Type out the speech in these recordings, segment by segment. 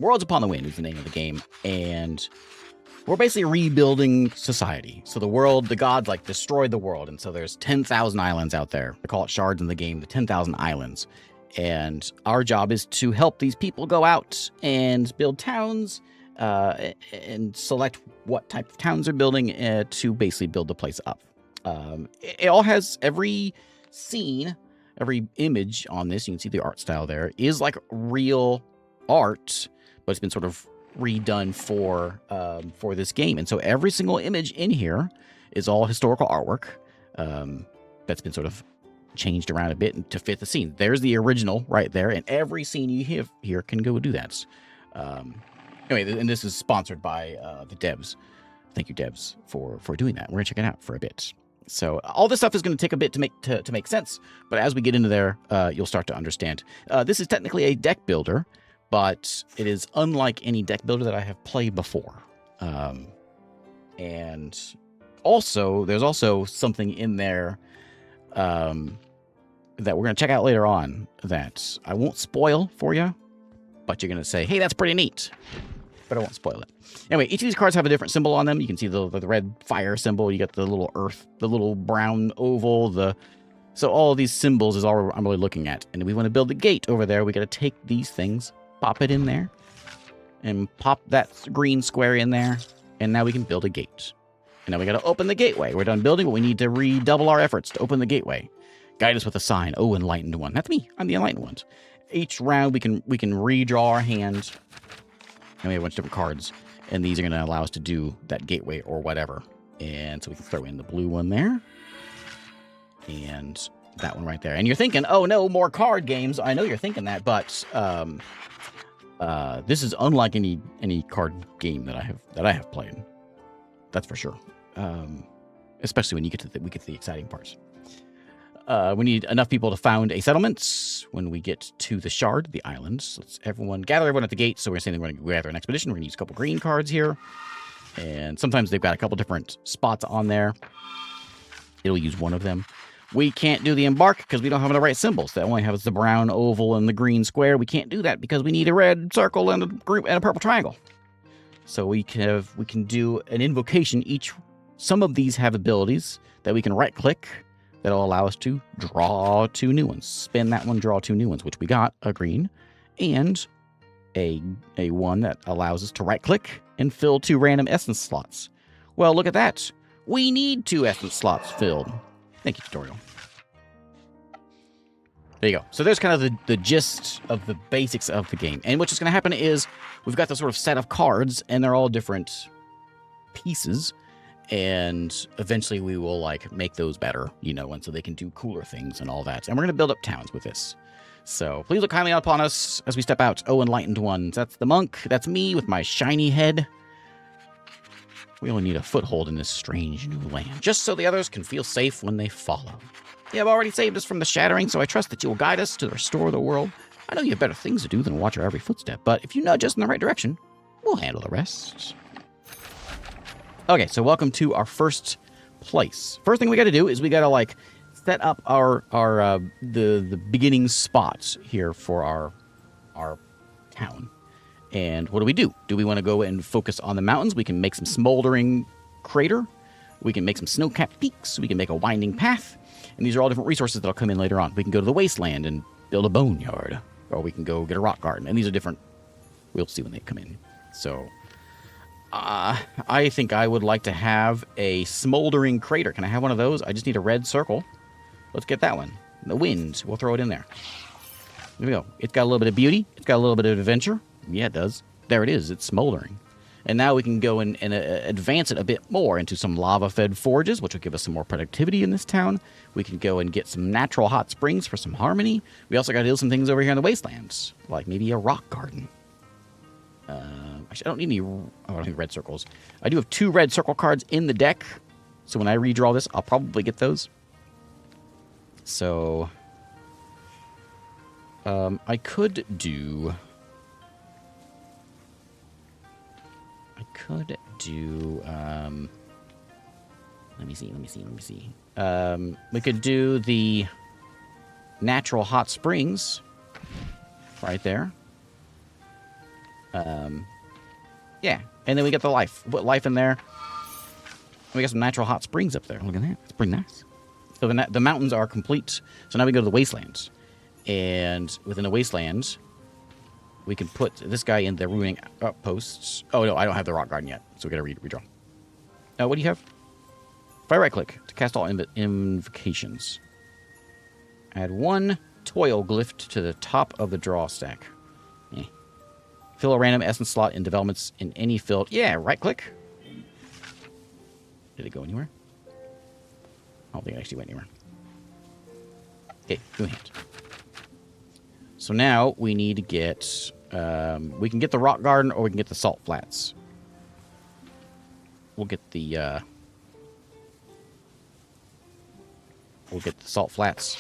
Worlds Upon the Wind is the name of the game, and we're basically rebuilding society. So the world, the gods like destroyed the world, and so there's 10,000 islands out there. They call it shards in the game, the 10,000 islands. And our job is to help these people go out and build towns, and select what type of towns they're building to basically build the place up. It all has every scene, every image on this. You can see the art style there is like real art, but it's been sort of redone for this game. And so every single image in here is all historical artwork that's been sort of changed around a bit to fit the scene. There's the original right there, and every scene you have here can go do that. Anyway, and this is sponsored by the devs. Thank you, devs, for doing that. We're gonna check it out for a bit. So all this stuff is going to take a bit to make sense, but as we get into there, you'll start to understand. This is technically a deck builder, but it is unlike any deck builder that I have played before. And also, there's also something in there that we're going to check out later on that I won't spoil for you, but you're going to say, hey, that's pretty neat. But I won't spoil it. Anyway, each of these cards have a different symbol on them. You can see the red fire symbol. You got the little earth, the little brown oval. So all of these symbols is all I'm really looking at. And we want to build a gate over there. We got to take these things, pop it in there, and pop that green square in there. And now we can build a gate. And now we got to open the gateway. We're done building, but we need to redouble our efforts to open the gateway. Guide us with a sign. Oh, enlightened one. That's me. I'm the enlightened one. Each round we can redraw our hand. And we have a bunch of different cards. And these are going to allow us to do that gateway or whatever. And so we can throw in the blue one there. And that one right there. And you're thinking, oh no, more card games. I know you're thinking that, but this is unlike any card game that I have played. That's for sure. Especially when you get to the exciting parts. We need enough people to found a settlement when we get to the shard, the islands. Let's gather everyone at the gate. So we're saying we're going to gather an expedition. We're going to use a couple green cards here. And sometimes they've got a couple different spots on there. It'll use one of them. We can't do the Embark because we don't have the right symbols. That only has the brown oval and the green square. We can't do that because we need a red circle and a group and a purple triangle. So we can do an invocation. Some of these have abilities that we can right click. That'll allow us to draw two new ones. Spin that one, draw two new ones, which we got, a green, and a one that allows us to right-click and fill two random essence slots. Well, look at that. We need two essence slots filled. Thank you, tutorial. There you go. So there's kind of the gist of the basics of the game. And what's just going to happen is we've got this sort of set of cards, and they're all different pieces. And eventually we will make those better, and so they can do cooler things and all that. And we're going to build up towns with this. So please look kindly upon us as we step out. Oh, enlightened ones. That's the monk. That's me with my shiny head. We only need a foothold in this strange new land, just so the others can feel safe when they follow. You have already saved us from the shattering, so I trust that you will guide us to restore the world. I know you have better things to do than watch our every footstep, but if you nudge us in the right direction, we'll handle the rest. Okay, so welcome to our first place. First thing we got to do is we got to set up our the beginning spots here for our town. And what do? Do we want to go and focus on the mountains? We can make some smoldering crater. We can make some snow-capped peaks. We can make a winding path. And these are all different resources that'll come in later on. We can go to the wasteland and build a boneyard, or we can go get a rock garden. And these are different. We'll see when they come in. So I think I would like to have a smoldering crater. Can I have one of those? I just need a red circle. Let's get that one. The wind. We'll throw it in there. There we go. It's got a little bit of beauty. It's got a little bit of adventure. Yeah, it does. There it is. It's smoldering. And now we can go and advance it a bit more into some lava-fed forges, which will give us some more productivity in this town. We can go and get some natural hot springs for some harmony. We also got to do some things over here in the wastelands, like maybe a rock garden. Actually, I don't need any. I don't need red circles. I do have 2 red circle cards in the deck, so when I redraw this, I'll probably get those. So, I could do. Let me see. We could do the natural hot springs right there. Yeah, and then we get the life. Put life in there. We got some natural hot springs up there. Look at that. It's pretty nice. So the mountains are complete. So now we go to the wastelands. And within the wastelands, we can put this guy in the ruining outposts. Oh, no, I don't have the rock garden yet. So we got to redraw. What do you have? If I right-click to cast all invocations, add 1 toil glyph to the top of the draw stack. Fill a random essence slot in developments in any field. Yeah, right-click. Did it go anywhere? I don't think it actually went anywhere. Okay, new hand. So now we need to get... we can get the rock garden or we can get the salt flats. We'll get the... we'll get the salt flats.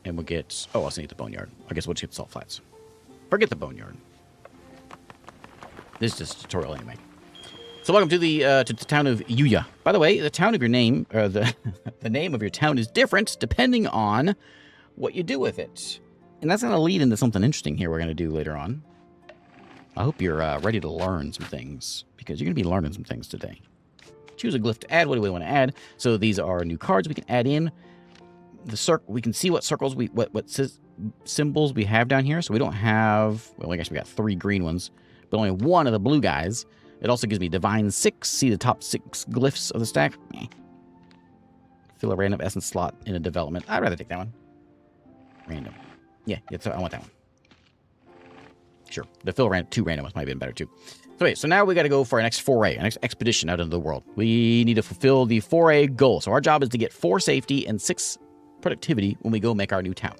And we'll get... Oh, I also need the boneyard. I guess we'll just get the salt flats. Forget the boneyard. This is just a tutorial anyway. So welcome to the town of Yuya. By the way, the town of your name, or the name of your town is different depending on what you do with it. And that's going to lead into something interesting here we're going to do later on. I hope you're ready to learn some things, because you're going to be learning some things today. Choose a glyph to add. What do we want to add? So these are new cards we can add in. The we can see what circles what symbols we have down here. So we don't have, well, I guess we got 3 green ones, but only 1 of the blue guys. It also gives me Divine 6. See the top 6 glyphs of the stack? Fill a random essence slot in a development. I'd rather take that one. Random. Yeah, I want that one. Sure. The fill 2 random ones might have been better too. So wait, so now we got to go for our next foray, our next expedition out into the world. We need to fulfill the foray goal. So our job is to get 4 safety and 6 productivity when we go make our new town.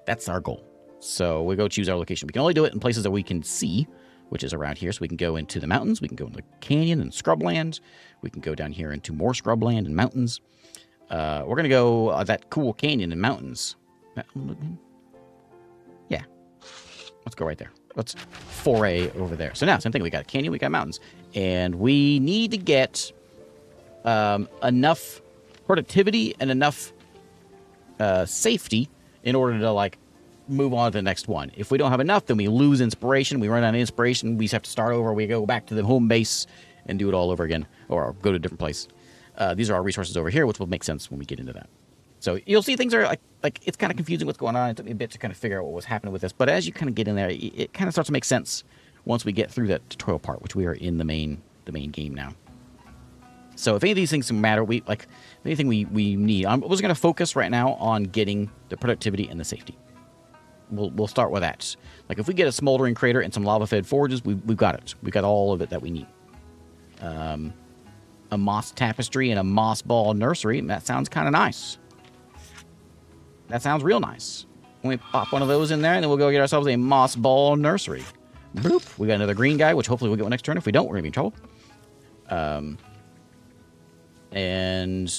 That's our goal. So we go choose our location. We can only do it in places that we can see, which is around here. So we can go into the mountains. We can go into the canyon and scrubland. We can go down here into more scrubland and mountains. We're going to go that cool canyon and mountains. Yeah. Let's go right there. Let's foray over there. So now, same thing. We got a canyon. We got mountains. And we need to get enough productivity and enough safety in order to, like, move on to the next one. If we don't have enough, then we lose inspiration. We run out of inspiration. We just have to start over. We go back to the home base and do it all over again, or go to a different place. These are our resources over here, which will make sense when we get into that. So you'll see things are like it's kind of confusing what's going on. It took me a bit to kind of figure out what was happening with this, but as you kind of get in there, it kind of starts to make sense once we get through that tutorial part, which we are in the main game now. So if any of these things matter, anything we need, I'm just going to focus right now on getting the productivity and the safety. We'll start with that. Like if we get a smoldering crater and some lava-fed forges, we've got it. We've got all of it that we need. A moss tapestry and a moss ball nursery. That sounds kind of nice. That sounds real nice. We pop one of those in there, and then we'll go get ourselves a moss ball nursery. Boop. We got another green guy, which hopefully we'll get one next turn. If we don't, we're going to be in trouble. And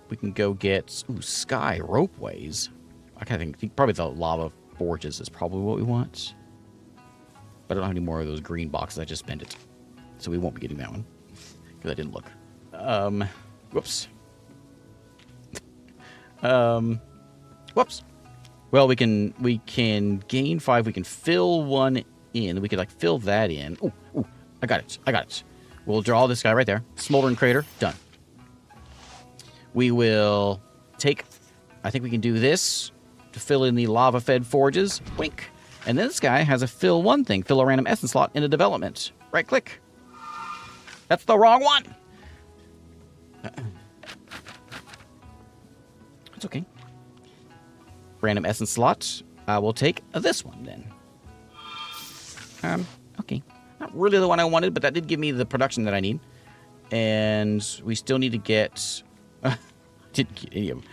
we can go get sky ropeways. I kind of think probably the lava forges is probably what we want. But I don't have any more of those green boxes. I just spent it. So we won't be getting that one. Because I didn't look. Whoops. Whoops. Well, we can gain 5. We can fill 1 in. We could like fill that in. Ooh, I got it. We'll draw this guy right there. Smoldering crater. Done. We will take, I think we can do this to fill in the lava-fed forges. Wink. And then this guy has a fill 1 thing. Fill a random essence slot in a development. Right click. That's the wrong one. It's okay. Random essence slot. We'll take this one then. Okay. Not really the one I wanted, but that did give me the production that I need. And we still need to get... didn't get any of them.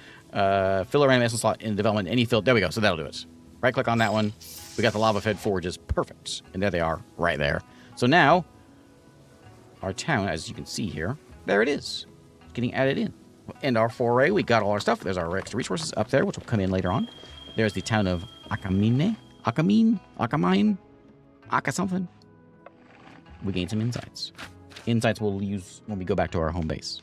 Fill a random essence slot in development. Any field. There we go. So that'll do it. Right click on that one. We got the lava-fed forges. Perfect. And there they are. Right there. So now, our town, as you can see here, there it is. Getting added in. And our foray, we got all our stuff. There's our extra resources up there, which will come in later on. There's the town of Akamine. Aka something. We gained some insights. Insights we'll use when we go back to our home base.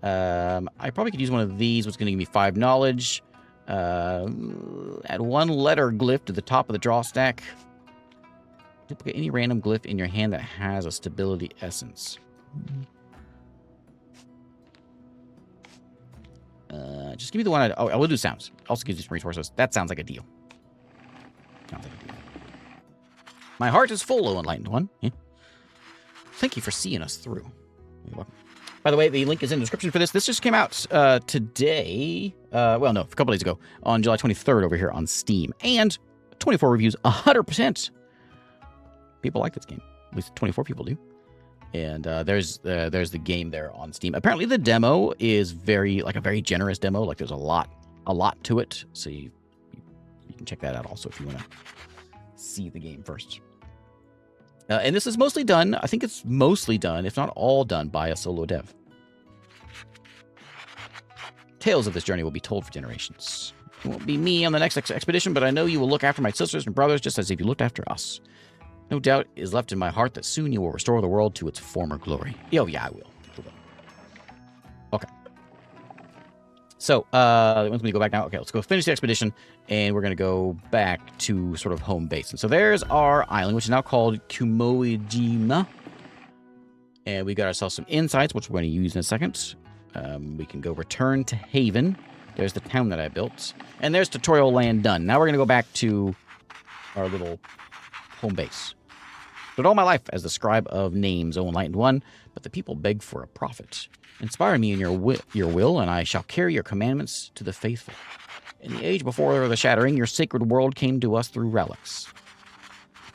I probably could use one of these, which is going to give me 5 knowledge. Add 1 letter glyph to the top of the draw stack. Duplicate any random glyph in your hand that has a stability essence. Just give me the one. I will do sounds. Also gives you some resources. That sounds like a deal. Sounds like a deal. My heart is full, O Enlightened One. Yeah. Thank you for seeing us through. You're welcome. By the way, the link is in the description for this. This just came out today. Well, no, a couple days ago, on July 23rd over here on Steam. And 24 reviews, 100%. People like this game. At least 24 people do. And there's the game there on Steam. Apparently, the demo is a very generous demo. Like there's a lot to it. So you can check that out also if you want to see the game first. And this is mostly done. I think it's mostly done, if not all done, by a solo dev. Tales of this journey will be told for generations. It won't be me on the next expedition, but I know you will look after my sisters and brothers just as if you looked after us. No doubt is left in my heart that soon you will restore the world to its former glory. Oh, yeah, I will. Okay. So, once we go back now, okay, let's go finish the expedition, and we're going to go back to sort of home base. And so there's our island, which is now called Kumoijima. And we got ourselves some insights, which we're going to use in a second. We can go return to Haven. There's the town that I built. And there's tutorial land done. Now we're going to go back to our little home base. But all my life as the scribe of names, O Enlightened One, but the people beg for a prophet. Inspire me in your will, and I shall carry your commandments to the faithful. In the age before the shattering, your sacred world came to us through relics. If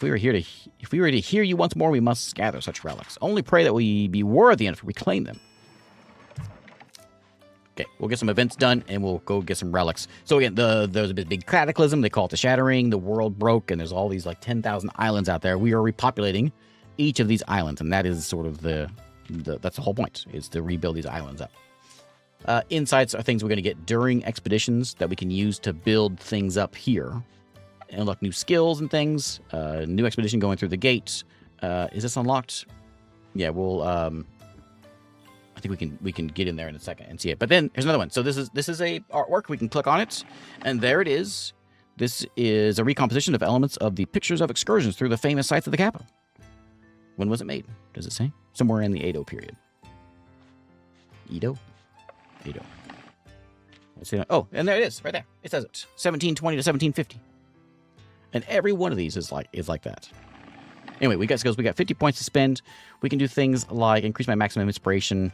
we were to hear you once more, we must gather such relics. Only pray that we be worthy enough to reclaim them. Okay, we'll get some events done, and we'll go get some relics. So again, there's a big cataclysm. They call it the shattering. The world broke, and there's all these like 10,000 islands out there. We are repopulating each of these islands, and that is sort of that's the whole point, is to rebuild these islands up. Insights are things we're going to get during expeditions that we can use to build things up here. And unlock new skills and things. New expedition going through the gates. Is this unlocked? Yeah, we'll... I think we can get in there in a second and see it. But then here's another one. So this is a artwork. We can click on it, and there it is. This is a recomposition of elements of the pictures of excursions through the famous sites of the capital. When was it made? Does it say? Somewhere in the Edo period. Edo. Let's see. Oh, and there it is, right there. It says it. 1720 to 1750. And every one of these is like that. Anyway, we got skills. We got 50 points to spend. We can do things like increase my maximum inspiration.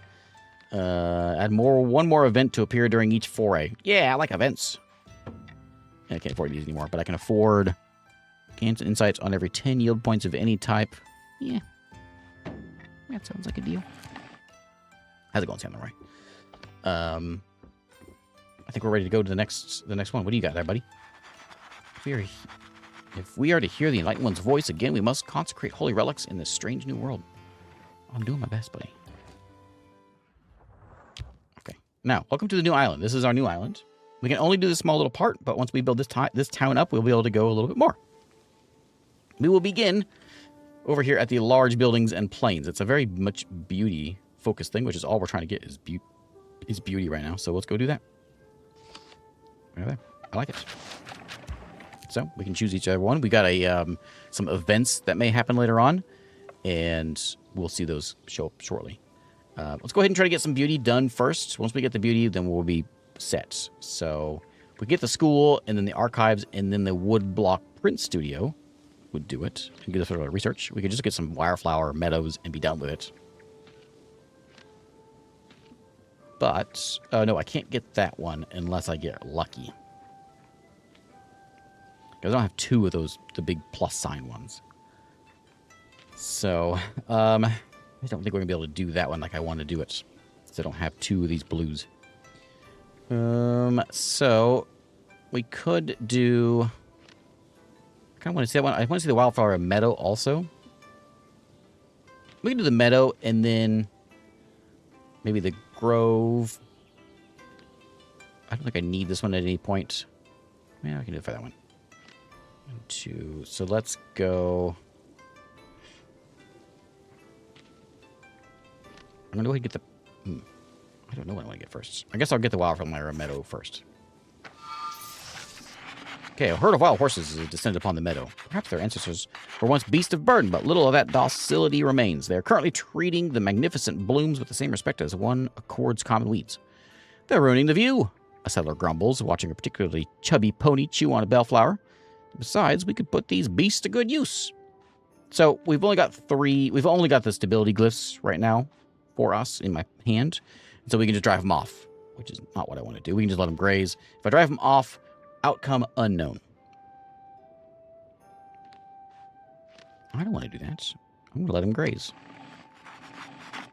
Add one more event to appear during each foray. Yeah, I like events. I can't afford these anymore, but I can afford gains insights on every 10 yield points of any type. Yeah. That sounds like a deal. How's it going, Sam? All right. I think we're ready to go to the next one. What do you got there, buddy? If we are to hear the Enlightened One's voice again, we must consecrate holy relics in this strange new world. I'm doing my best, buddy. Okay. Now, welcome to the new island. This is our new island. We can only do this small little part, but once we build this town up, we'll be able to go a little bit more. We will begin over here at the large buildings and plains. It's a very much beauty-focused thing, which is all we're trying to get is beauty right now. So let's go do that. Right there. I like it. So we can choose each other one. We got some events that may happen later on, and we'll see those show up shortly. Let's go ahead and try to get some beauty done first. Once we get the beauty, then we'll be set. So if we get the school, and then the archives, and then the woodblock print studio would do it. And get a sort of research. We could just get some wildflower meadows and be done with it. But no, I can't get that one unless I get lucky. Because I don't have two of those, the big plus sign ones. So, I don't think we're going to be able to do that one like I want to do it. So I don't have two of these blues. So, we could do... I kind of want to see that one. I want to see the wildflower meadow also. We can do the meadow and then maybe the grove. I don't think I need this one at any point. Yeah, I can do it for that one. 1, 2. So let's go. I'm going to go ahead and get the... I don't know what I want to get first. I guess I'll get the wildflower meadow first. Okay, a herd of wild horses has descended upon the meadow. Perhaps their ancestors were once beasts of burden, but little of that docility remains. They are currently treating the magnificent blooms with the same respect as one accords common weeds. They're ruining the view, a settler grumbles, watching a particularly chubby pony chew on a bellflower. Besides, we could put these beasts to good use. So we've only got the stability glyphs right now for us in my hand. So we can just drive them off, which is not what I want to do. We can just let them graze. If I drive them off, outcome unknown. I don't want to do that. I'm going to let them graze.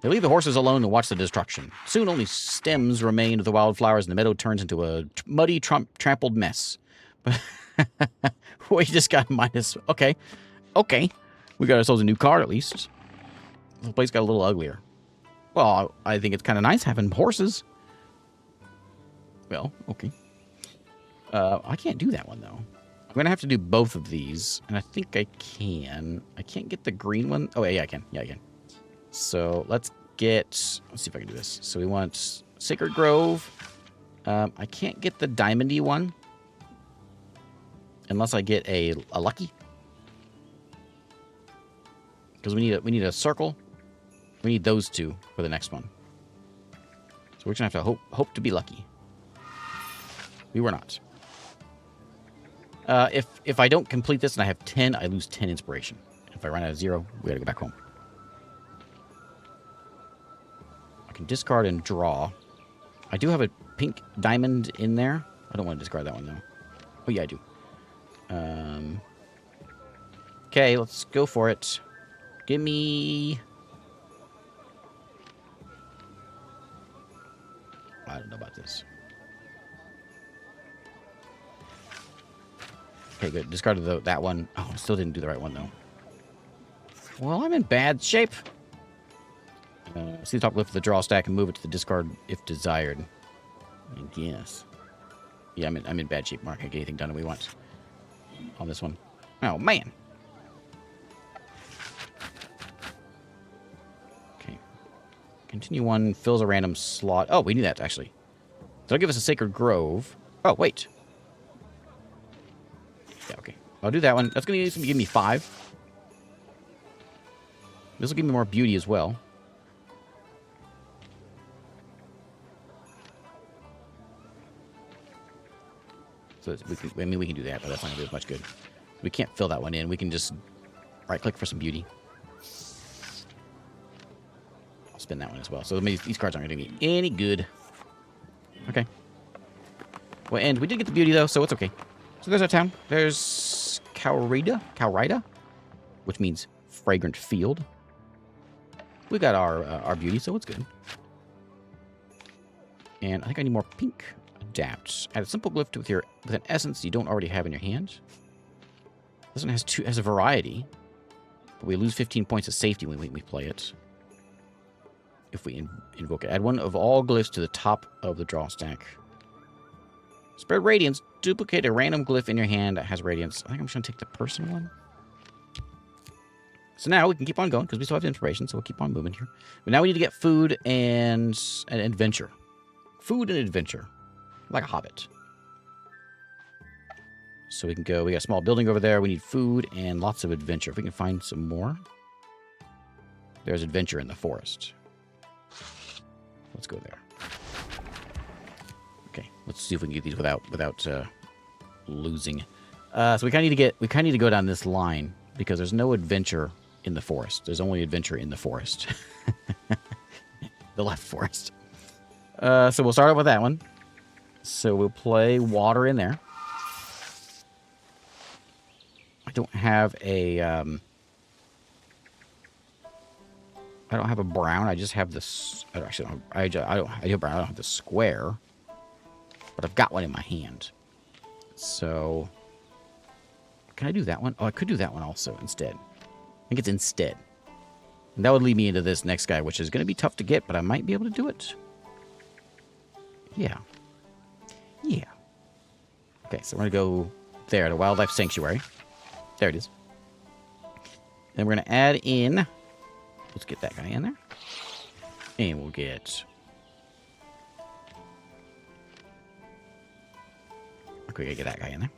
They leave the horses alone and watch the destruction. Soon only stems remain of the wildflowers, and the meadow turns into a muddy, trampled mess. We just got minus... Okay. We got ourselves a new card, at least. The place got a little uglier. Well, I think it's kind of nice having horses. Well, okay. I can't do that one, though. I'm going to have to do both of these, and I think I can. I can't get the green one. Oh, yeah, I can. Yeah, I can. So let's see if I can do this. So we want Sacred Grove. I can't get the diamondy one unless I get a lucky. Because we need a circle. We need those two for the next one. So we're going to have to hope to be lucky. We were not. If I don't complete this and I have 10, I lose 10 inspiration. If I run out of 0, we gotta go back home. I can discard and draw. I do have a pink diamond in there. I don't want to discard that one, though. Oh, yeah, I do. Okay, let's go for it. Give me... I don't know about this. Okay, good. Discarded that one. Oh, still didn't do the right one, though. Well, I'm in bad shape. See the top glyph of the draw stack and move it to the discard if desired. I guess. Yeah, I'm in bad shape. Mark, I can't get anything done that we want on this one. Oh, man. Okay. Continue one fills a random slot. Oh, we need that, actually. That'll give us a Sacred Grove. Oh, wait. Yeah, okay. I'll do that one. That's going to give me 5. This will give me more beauty as well. So we can do that, but that's not going to do as much good. We can't fill that one in. We can just right-click for some beauty. I'll spin that one as well. So these cards aren't going to be any good. Okay. Well, and we did get the beauty, though, so it's okay. So there's our town. There's Kaurida, which means fragrant field. We got our beauty, so it's good. And I think I need more pink. Adapt. Add a simple glyph with an essence you don't already have in your hand. This one has a variety, but we lose 15 points of safety when we play it. If we invoke it. Add one of all glyphs to the top of the draw stack. Spread radiance. Duplicate a random glyph in your hand that has radiance. I think I'm just going to take the personal one. So now we can keep on going because we still have inspiration, so we'll keep on moving here. But now we need to get food and an adventure. Food and adventure. Like a hobbit. So we can go. We got a small building over there. We need food and lots of adventure. If we can find some more. There's adventure in the forest. Let's go there. Okay, let's see if we can get these without losing. So we kind of need to go down this line because there's no adventure in the forest. There's only adventure in the forest. The left forest. So we'll start out with that one. So we'll play water in there. I don't have a brown. I just have this. Actually, I do brown. I don't have the square, but I've got one in my hand. So can I do that one? Oh, I could do that one also instead. I think it's instead. And that would lead me into this next guy, which is going to be tough to get, but I might be able to do it. Yeah. Yeah. Okay, so we're going to go there to Wildlife Sanctuary. There it is. Then we're going to add in... Let's get that guy in there. And we'll get... Okay, get that guy in there.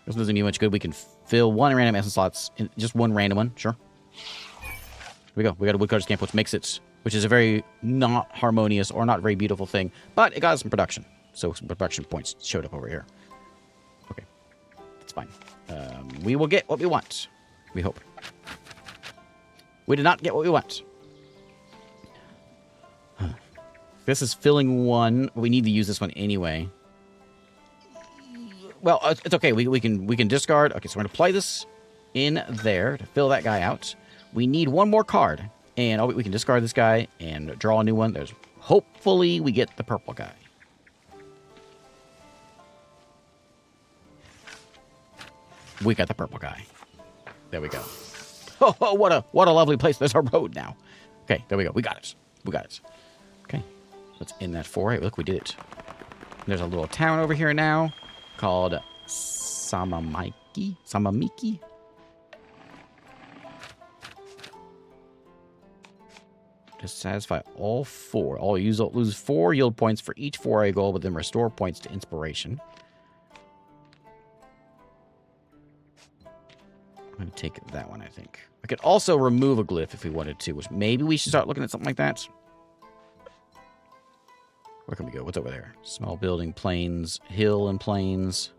This doesn't do much good. We can fill one random essence slots, in just one random one. Sure. Here we go. We got a woodcutter's camp, which is a very not harmonious or not very beautiful thing, but it got us some production. So some production points showed up over here. Okay, that's fine. We will get what we want. We hope. We did not get what we want. This is filling one. We need to use this one anyway. Well, it's okay. We can discard. Okay, so we're going to play this in there to fill that guy out. We need one more card. And we can discard this guy and draw a new one. Hopefully we get the purple guy. We got the purple guy. There we go. Oh, what a lovely place. There's our road now. Okay, there we go. We got it. We got it. Okay, let's end that foray. Look, we did it. There's a little town over here now called Samamiki. To satisfy all four. Lose 4 yield points for each foray goal, but then restore points to inspiration. I'm going to take that one, I think. I could also remove a glyph if we wanted to, which maybe we should start looking at something like that. Where can we go? What's over there? Small building, plains, hill and plains.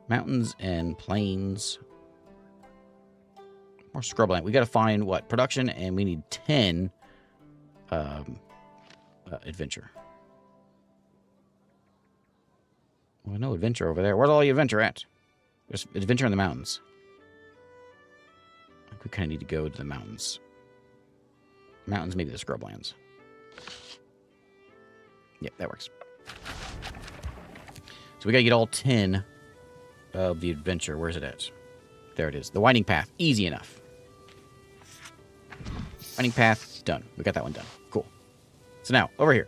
Mountains and plains. More scrubland. We got to find, what, production, and we need 10 adventure. Well, no adventure over there. Where's all the adventure at? There's adventure in the mountains. I think we kind of need to go to the mountains. Mountains, maybe the scrublands. Yep, that works. So we got to get all 10 of the adventure. Where's it at? There it is. The winding path. Easy enough. Winding path. Done. We got that one done. Cool. So now, over here.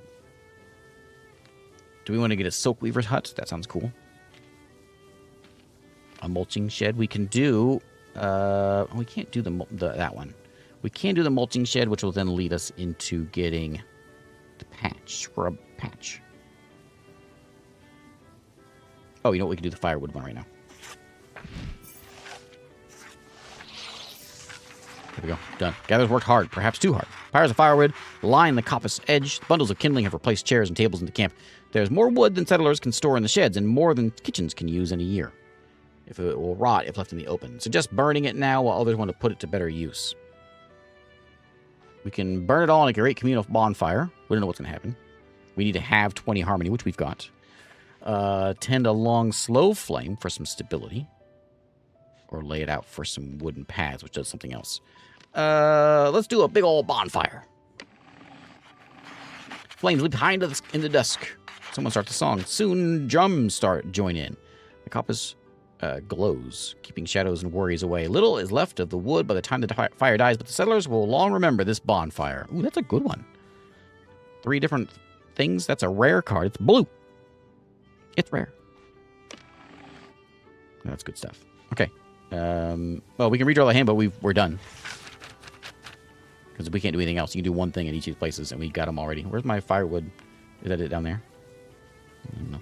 Do we want to get a silk weaver's hut? That sounds cool. A mulching shed. We can do... we can't do that one. We can do the mulching shed, which will then lead us into getting the patch. Scrub patch. Oh, you know what? We can do the firewood one right now. There we go. Done. Gatherers worked hard, perhaps too hard. Pyres of firewood line the coppice edge. Bundles of kindling have replaced chairs and tables in the camp. There's more wood than settlers can store in the sheds, and more than kitchens can use in a year. If it will rot if left in the open. Suggest burning it now while others want to put it to better use. We can burn it all in a great communal bonfire. We don't know what's going to happen. We need to have 20 harmony, which we've got. Tend a long, slow flame for some stability. Or lay it out for some wooden paths, which does something else. Let's do a big old bonfire. Flames leap high in the dusk. Someone starts a song. Soon drums join in. The coppice glows, keeping shadows and worries away. Little is left of the wood by the time the fire dies, but the settlers will long remember this bonfire. Ooh, that's a good one. 3 different things. That's a rare card. It's blue. It's rare. That's good stuff. Okay. Well, we can redraw the hand, but we're done. Because we can't do anything else. You can do one thing in each of these places, and we got them already. Where's my firewood? Is that it down there? I don't know.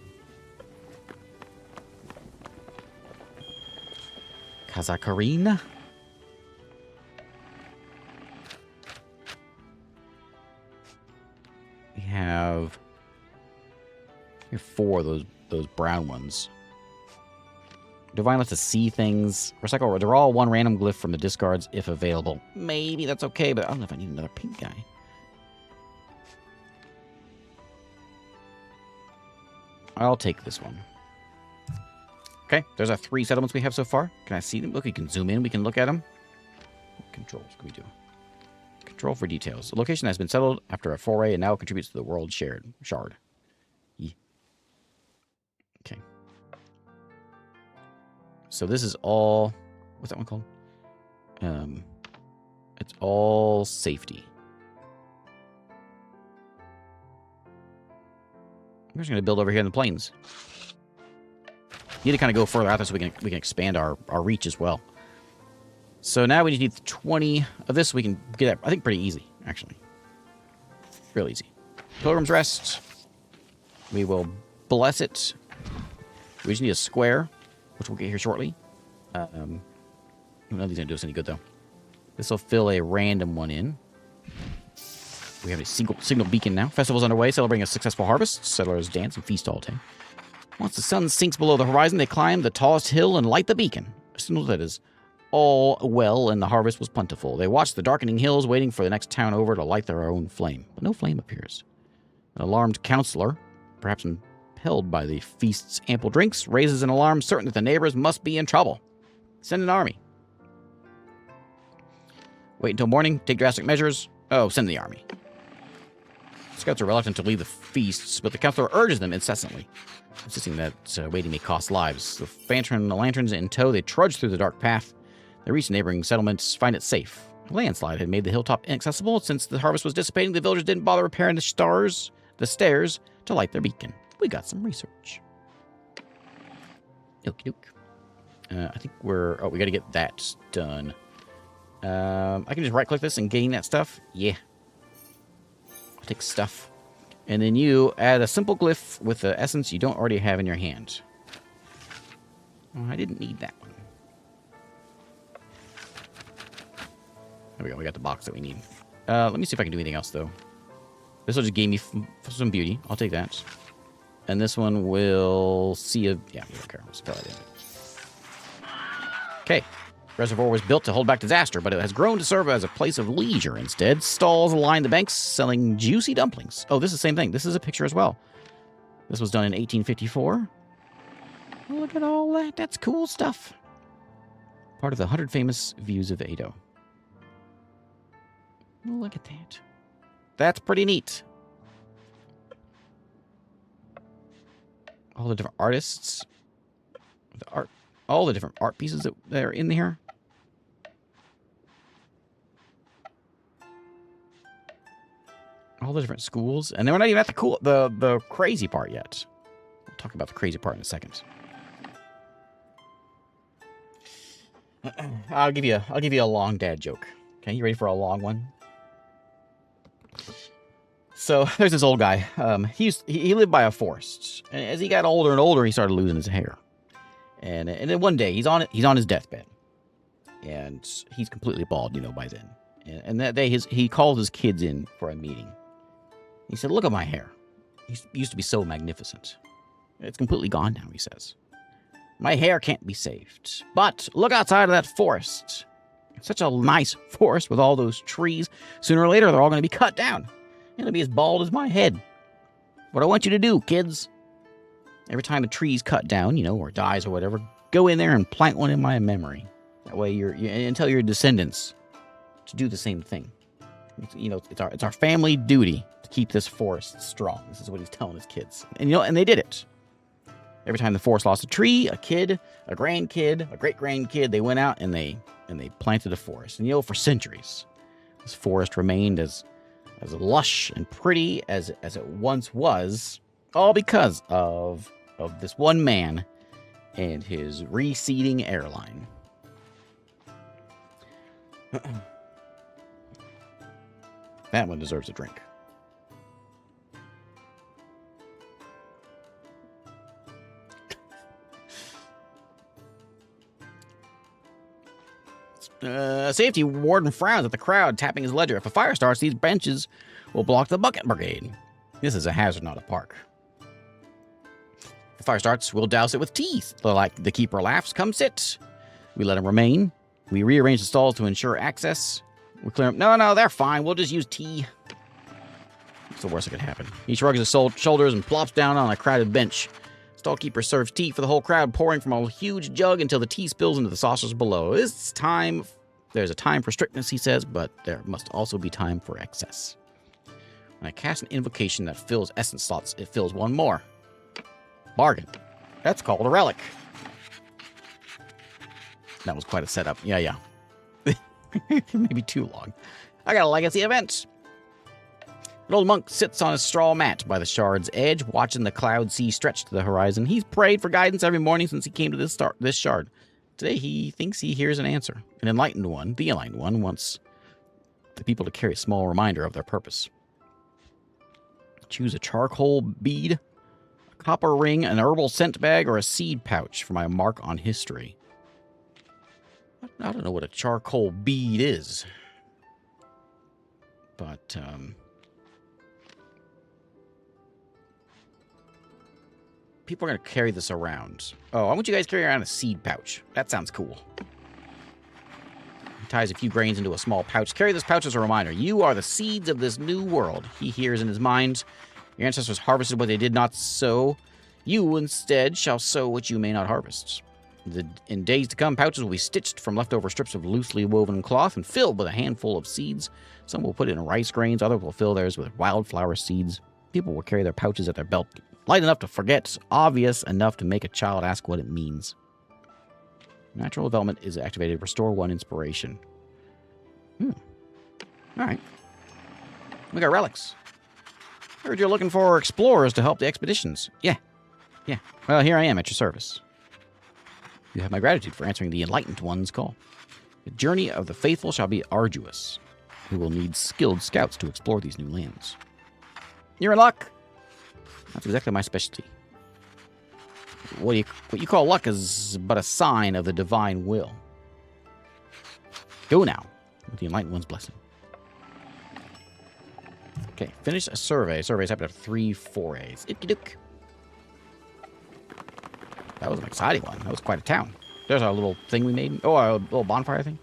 Kazakarina? We have 4 of those brown ones. Divine lets us see things. Recycle or draw 1 random glyph from the discards if available. Maybe that's okay, but I don't know if I need another pink guy. I'll take this one. Okay, there's our 3 settlements we have so far. Can I see them? Look, we can zoom in. We can look at them. What controls can we do? Control for details. The location has been settled after a foray and now contributes to the world shard. Yeah. Okay. So this is all... What's that one called? It's all safety. I'm just going to build over here in the plains. Need to kind of go further out there so we can expand our reach as well. So now we just need 20 of this. We can get that, I think, pretty easy, actually. Real easy. Pilgrim's Rest. We will bless it. We just need a square. which we'll get here shortly. None of these don't do us any good, though. This will fill a random one in. We have a signal beacon now. Festival's underway, celebrating a successful harvest. Settlers dance and feast all day. Once the sun sinks below the horizon, they climb the tallest hill and light the beacon. A signal that is all well and the harvest was plentiful. They watch the darkening hills, waiting for the next town over to light their own flame. But no flame appears. An alarmed counselor, perhaps impelled by the feast's ample drinks, raises an alarm, certain that the neighbors must be in trouble. Send an army. Wait until morning, take drastic measures. Oh, send the army. Scouts are reluctant to leave the feasts, but the counselor urges them incessantly, insisting that waiting may cost lives. The lanterns in tow, they trudge through the dark path. They reach neighboring settlements, find it safe. A landslide had made the hilltop inaccessible. Since the harvest was dissipating, the villagers didn't bother repairing the stairs to light their beacon. We got some research. Okie doke. I think we're... Oh, we got to get that done. I can just right-click this and gain that stuff. Yeah. I'll take stuff. And then you add a simple glyph with the essence you don't already have in your hand. Oh, I didn't need that one. There we go. We got the box that we need. Let me see if I can do anything else, though. This will just give me some beauty. I'll take that. And this one will see a... Yeah, we don't care. Let's fill it in. Okay. Reservoir was built to hold back disaster, but it has grown to serve as a place of leisure instead. Stalls line the banks, selling juicy dumplings. Oh, this is the same thing. This is a picture as well. This was done in 1854. Look at all that. That's cool stuff. Part of the 100 famous views of Edo. Look at that. That's pretty neat. All the different artists. The art. All the different art pieces that are in here. All the different schools. And then we're not even at the crazy part yet. We'll talk about the crazy part in a second. I'll give you a long dad joke. Okay, you ready for a long one? So there's this old guy. He lived by a forest. And as he got older and older, he started losing his hair. And then one day he's on his deathbed. And he's completely bald, by then. And that day he called his kids in for a meeting. He said, "Look at my hair. It used to be so magnificent. It's completely gone now," he says. "My hair can't be saved. But look outside of that forest. It's such a nice forest with all those trees. Sooner or later, they're all going to be cut down. It'll be as bald as my head. What I want you to do, kids, every time a tree's cut down, or dies or whatever, go in there and plant one in my memory. That way and tell your descendants to do the same thing. It's our family duty to keep this forest strong." This is what he's telling his kids. And they did it. Every time the forest lost a tree, a kid, a grandkid, a great-grandkid, they went out and they planted a forest. And for centuries, this forest remained as lush and pretty as it once was, all because of this one man and his receding airline. That one deserves a drink. A safety warden frowns at the crowd, tapping his ledger. If a fire starts, these benches will block the bucket brigade. This is a hazard, not a park. If the fire starts, we'll douse it with tea. The keeper laughs. "Come sit." We let him remain. We rearrange the stalls to ensure access. We clear them. No, they're fine. We'll just use tea. What's the worst that could happen? He shrugs his shoulders and plops down on a crowded bench. Stallkeeper serves tea for the whole crowd, pouring from a huge jug until the tea spills into the saucers below. There's a time for strictness, he says, but there must also be time for excess. When I cast an invocation that fills essence slots, it fills one more. Bargain. That's called a relic. That was quite a setup. Yeah. Maybe too long. I got a legacy event. An old monk sits on a straw mat by the shard's edge, watching the cloud sea stretch to the horizon. He's prayed for guidance every morning since he came to this shard. Today he thinks he hears an answer. The enlightened one wants the people to carry a small reminder of their purpose. Choose a charcoal bead, a copper ring, an herbal scent bag, or a seed pouch for my mark on history. I don't know what a charcoal bead is. But, people are going to carry this around. Oh, I want you guys to carry around a seed pouch. That sounds cool. He ties a few grains into a small pouch. Carry this pouch as a reminder. You are the seeds of this new world. He hears in his mind. Your ancestors harvested what they did not sow. You, instead, shall sow what you may not harvest. In days to come, pouches will be stitched from leftover strips of loosely woven cloth and filled with a handful of seeds. Some will put in rice grains. Others will fill theirs with wildflower seeds. People will carry their pouches at their belt. Light enough to forget, obvious enough to make a child ask what it means. Natural development is activated. Restore 1 inspiration. All right. We got relics. Heard you're looking for explorers to help the expeditions. Yeah. Well, here I am at your service. You have my gratitude for answering the Enlightened One's call. The journey of the faithful shall be arduous. We will need skilled scouts to explore these new lands. You're in luck. That's exactly my specialty. What you call luck is but a sign of the divine will. Go now, with the Enlightened One's blessing. Okay, finish a survey. Surveys happen to have 3 4As. Icky-dook. That was an exciting one. That was quite a town. There's our little thing we made. Oh, our little bonfire thing.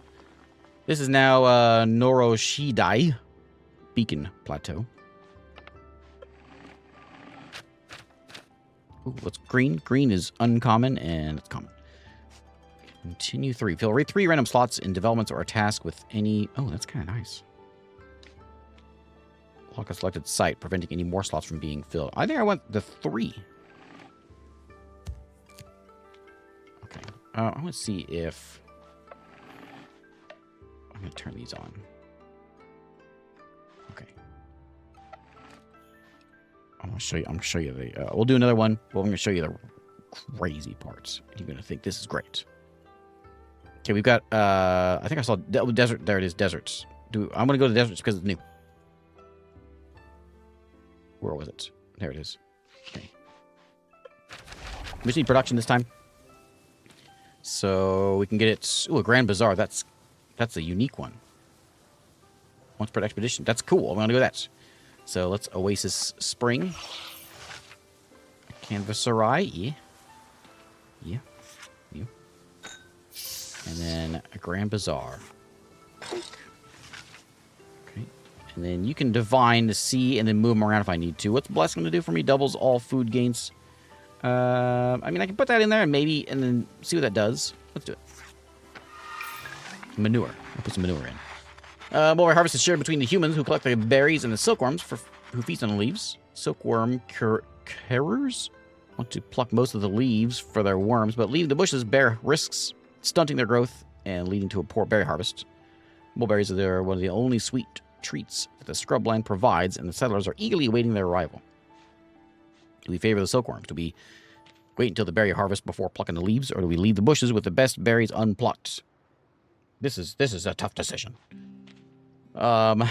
This is now Noroshidai Beacon Plateau. Ooh, what's green? Green is uncommon, and it's common. Continue 3. Fill 3 random slots in developments or a task with any... Oh, that's kind of nice. Lock a selected site, preventing any more slots from being filled. I think I went the 3. Okay. I want to see if... I'm going to turn these on. Okay. I'm going to show you the... we'll do another one. Well, I'm going to show you the crazy parts. You're going to think this is great. Okay, we've got... I think I saw desert. There it is, deserts. I'm going to go to deserts because it's new. Where was it? There it is. Okay. We just need production this time. So we can get it... Ooh, a Grand Bazaar. That's a unique one. Once per expedition. That's cool. I'm going to go with that. So let's Oasis Spring. Canvasserai. Yeah. And then a Grand Bazaar. And then you can divine the sea and then move them around if I need to. What's Bless going to do for me? Doubles all food gains. I mean, I can put that in there and then see what that does. Let's do it. Manure. I'll put some manure in. More harvest is shared between the humans who collect the berries and the silkworms who feast on the leaves. Silkworm carers want to pluck most of the leaves for their worms, but leaving the bushes bear risks stunting their growth and leading to a poor berry harvest. Mulberries are one of the only sweet treats that the scrubland provides, and the settlers are eagerly awaiting their arrival. Do we favor the silkworms? Do we wait until the berry harvest before plucking the leaves, or do we leave the bushes with the best berries unplucked? This is a tough decision. I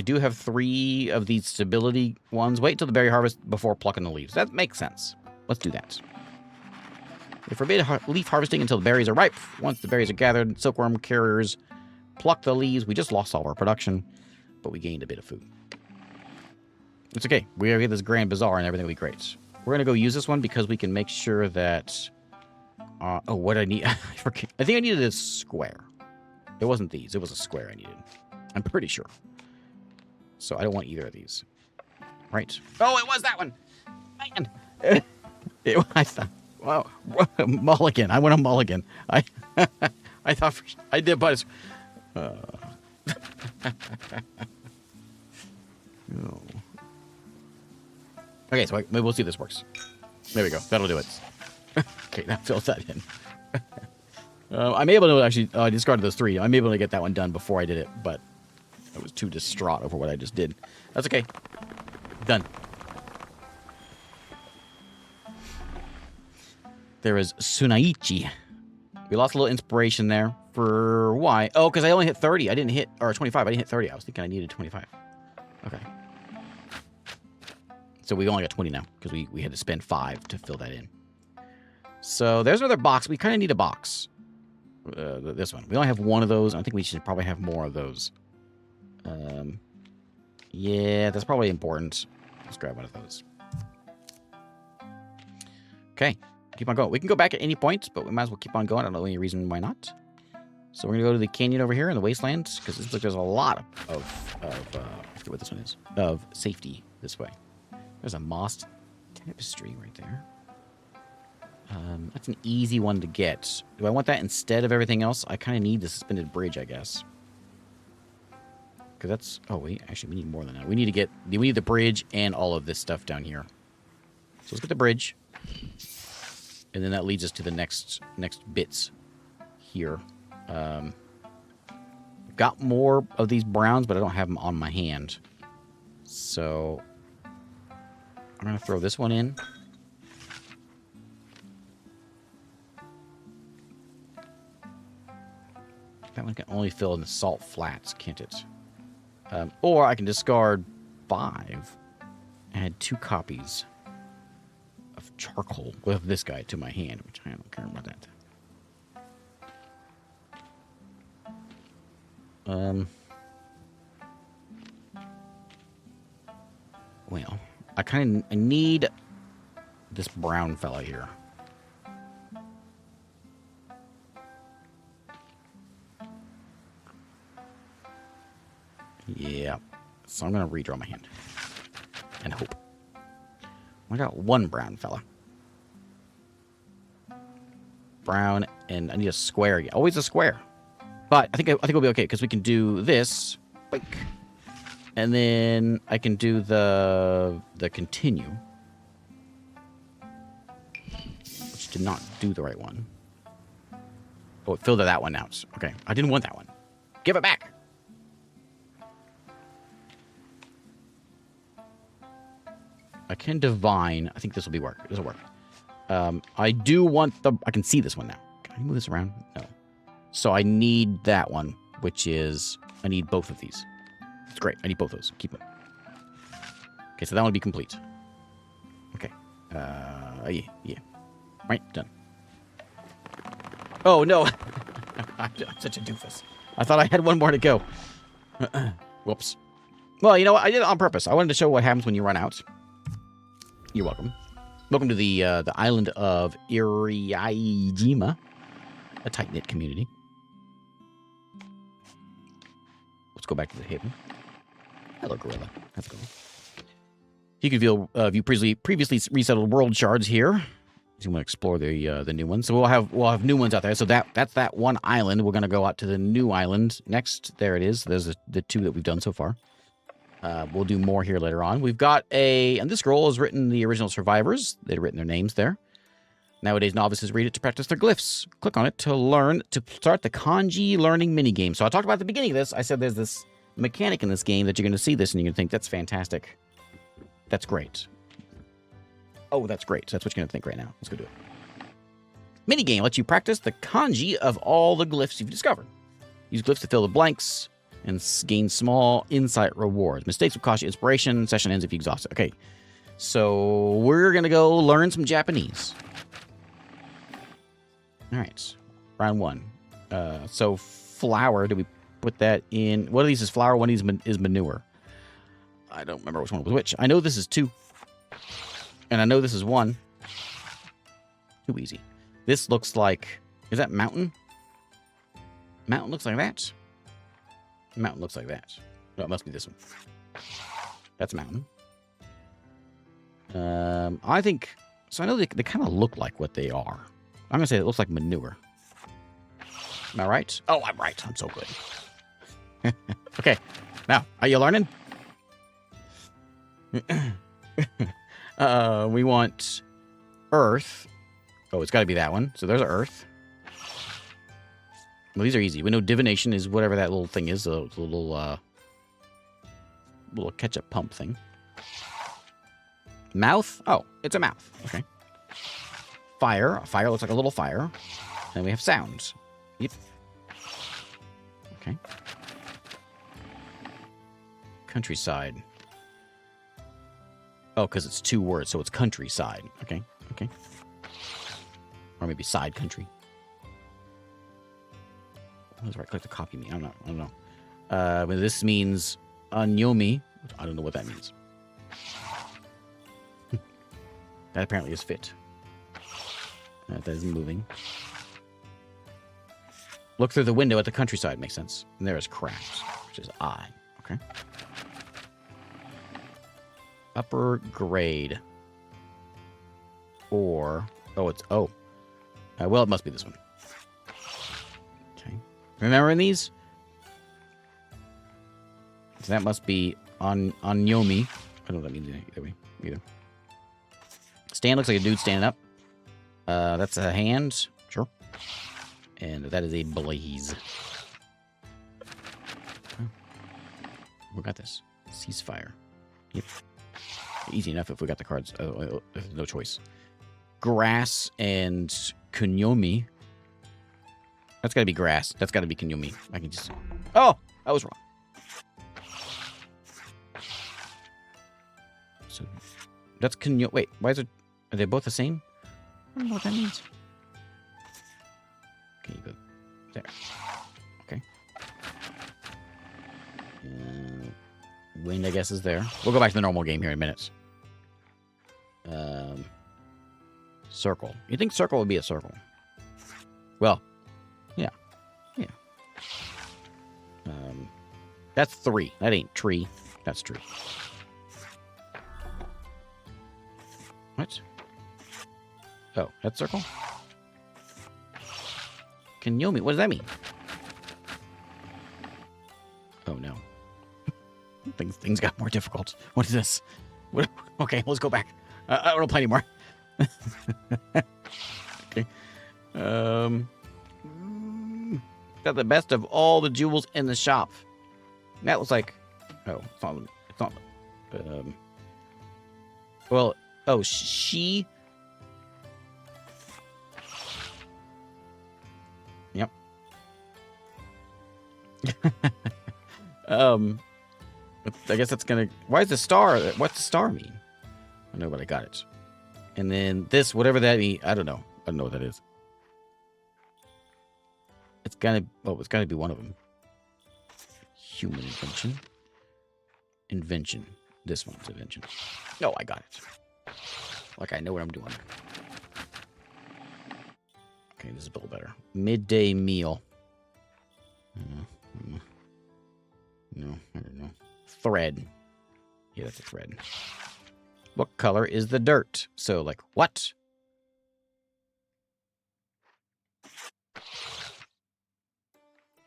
do have 3 of these stability ones. Wait until the berry harvest before plucking the leaves. That makes sense. Let's do that. We forbid leaf harvesting until the berries are ripe. Once the berries are gathered, silkworm carriers pluck the leaves. We just lost all our production, but we gained a bit of food. It's okay. We're going to get this Grand Bazaar and everything will be great. We're going to go use this one because we can make sure that... oh, what I need... I think I needed a square. It wasn't these. It was a square I needed. I'm pretty sure. So I don't want either of these. Right. Oh, it was that one! Man! I thought... Wow. Mulligan. I went a mulligan. I thought... I did, but... Oh. Okay, so maybe we'll see if this works. There we go. That'll do it. Okay, that fills that in. I'm able to actually... I discarded those 3. I'm able to get that one done before I did it, but I was too distraught over what I just did. That's okay. Done. There is Sunaichi. We lost a little inspiration there. For why? Oh, because I only hit 30. I didn't hit... Or 25. I didn't hit 30. I was thinking I needed 25. Okay. So we only got 20 now because we had to spend 5 to fill that in. So there's another box. We kind of need a box. This one. We only have one of those. I think we should probably have more of those. Yeah, that's probably important. Let's grab one of those. Okay. Keep on going. We can go back at any point, but we might as well keep on going. I don't know any reason why not. So we're going to go to the canyon over here in the wasteland because it looks like there's a lot of I forget what this one is, of safety this way. There's a mossed tapestry right there. That's an easy one to get. Do I want that instead of everything else? I kind of need the suspended bridge, I guess. Because that's... Oh, wait. Actually, we need more than that. We need the bridge and all of this stuff down here. So let's get the bridge. And then that leads us to the next bits here. I've got more of these browns, but I don't have them on my hand. So I'm going to throw this one in. That one can only fill in the salt flats, can't it? Or I can discard 5 and add 2 copies of charcoal with this guy to my hand, which I don't care about that. Well, I need this brown fella here. Yeah. So I'm going to redraw my hand. And hope. I got one brown fella. Brown, and I need a square again. Always a square. But I think it'll be okay, because we can do this. Boink. And then I can do the continue. Which did not do the right one. Oh, it filled that one out. Okay. I didn't want that one. Give it back. I can divine. I think this will work. This will work. I do want the... I can see this one now. Can I move this around? No. So I need that one, which is... I need both of these. It's great. I need both those. Keep them. Okay, so that one will be complete. Okay. Yeah. Right, done. Oh, no. I'm such a doofus. I thought I had one more to go. Whoops. Well, you know what? I did it on purpose. I wanted to show what happens when you run out. You're welcome. Welcome to the island of Iriajima, a tight-knit community. Let's go back to the haven. Hello, gorilla. How's it going? You can view previously resettled world shards here. If you want to explore the new ones, so we'll have new ones out there. So that's that one island. We're going to go out to the new island next. There it is. There's the 2 that we've done so far. We'll do more here later on. We've got and this scroll has written the original survivors. They'd written their names there. Nowadays, novices read it to practice their glyphs. Click on it to start the Kanji learning minigame. So I talked about at the beginning of this. I said there's this mechanic in this game that you're going to see this and you're going to think, that's fantastic. That's great. Oh, that's great. So that's what you're going to think right now. Let's go do it. Minigame lets you practice the kanji of all the glyphs you've discovered. Use glyphs to fill the blanks and gain small insight rewards. Mistakes will cost you inspiration. Session ends if you exhaust it. Okay, so we're going to go learn some Japanese. All right, round 1. So flour, do we put that in? One of these is flour, one of these is manure. I don't remember which one was which. I know this is 2. And I know this is 1. Too easy. This looks like... Is that mountain? Mountain looks like that. Mountain looks like that. No, it must be this one. That's mountain. I think... So I know they kind of look like what they are. I'm going to say it looks like manure. Am I right? Oh, I'm right. I'm so good. Okay. Now, are you learning? We want earth. Oh, it's got to be that one. So there's earth. Well, these are easy. We know divination is whatever that little thing is. The little ketchup pump thing. Mouth? Oh, it's a mouth. Okay. Fire. Fire looks like a little fire. And we have sounds. Yep. Okay. Countryside. Oh, because it's 2 words, so it's countryside. Okay, okay. Or maybe side country. What does right-click to copy me? I don't know. But this means anyomi. I don't know what that means. That apparently is fit. That isn't moving. Look through the window at the countryside. Makes sense. And there is crafts, which is I. Okay. Upper grade. Or... Oh, it's... Oh. Well, it must be this one. Okay. Remembering these? So that must be on Yomi. I don't know what that means either. Stand looks like a dude standing up. That's a hand. Sure. And that is a blaze. Oh. We got this. Ceasefire. Yep. Easy enough if we got the cards. There's no choice. Grass and kunyomi. That's got to be grass. That's got to be kunyomi. I can just... Oh! I was wrong. So, that's kunyomi. Wait, why is it... Are they both the same? I don't know what that means. Okay, you go there. Okay. Wind, I guess, is there. We'll go back to the normal game here in minutes. Circle. You think circle would be a circle? Well, yeah. Yeah. That's 3. That ain't tree. That's tree. What? Oh, that's circle? Kanyomi, what does that mean? Oh, no. Things got more difficult. What is this? What? Okay, let's go back. I don't play anymore. Okay. Got the best of all the jewels in the shop. That looks like... Oh, it's not... Well, oh, she... Yep. I guess that's gonna... Why is the star... What's the star mean? I know, but I got it. And then this, whatever that means, I don't know. I don't know what that is. It's gonna... Oh, it's gotta be one of them. Human invention. Invention. This one's invention. No, I got it. Like I know what I'm doing. Okay, this is a little better. Midday meal. No, I don't know. Thread. Yeah, that's a thread. What color is the dirt? So, like, what?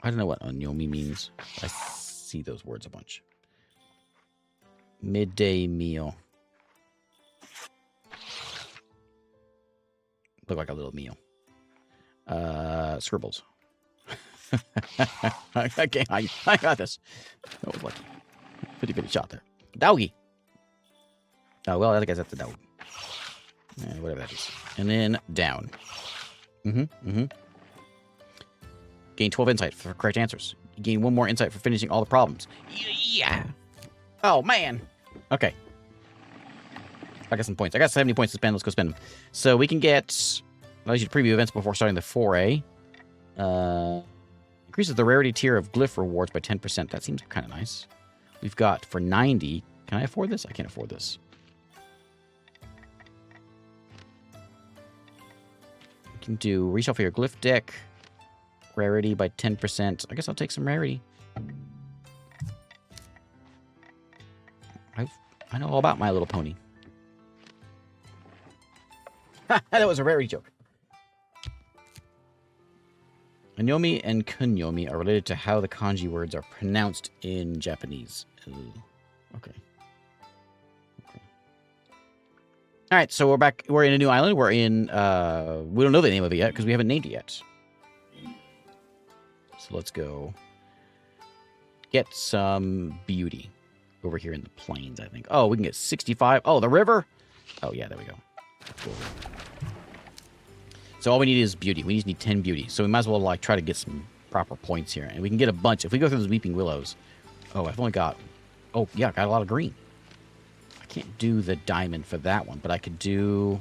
I don't know what onyomi means. I see those words a bunch. Midday meal. Look like a little meal. Scribbles. Okay, I got this. That was lucky. Pretty shot there. Doggy. Oh, well, I guess that's a dog. Whatever that is. And then down. Gain 12 insight for correct answers. You gain 1 more insight for finishing all the problems. Yeah. Oh, man. Okay. I got some points. I got 70 points to spend. Let's go spend them. So we can get... Allows you to preview events before starting the foray. Increases the rarity tier of glyph rewards by 10%. That seems kind of nice. We've got for 90. Can I afford this? I can't afford this. We can do reshuffle your glyph deck. Rarity by 10%. I guess I'll take some rarity. I know all about My Little Pony. That was a rarity joke. Anyomi and kunyomi are related to how the kanji words are pronounced in Japanese. Ooh. Okay. All right, so we're back. We're in a new island. We're in... we don't know the name of it yet because we haven't named it yet. So let's go get some beauty over here in the plains, I think. Oh, we can get 65. Oh, the river? Oh, yeah, there we go. Cool. So all we need is beauty. We just need 10 beauty. So we might as well like try to get some proper points here. And we can get a bunch. If we go through those weeping willows. Oh, I've only got... Oh, yeah, I got a lot of green. I can't do the diamond for that one, but I could do...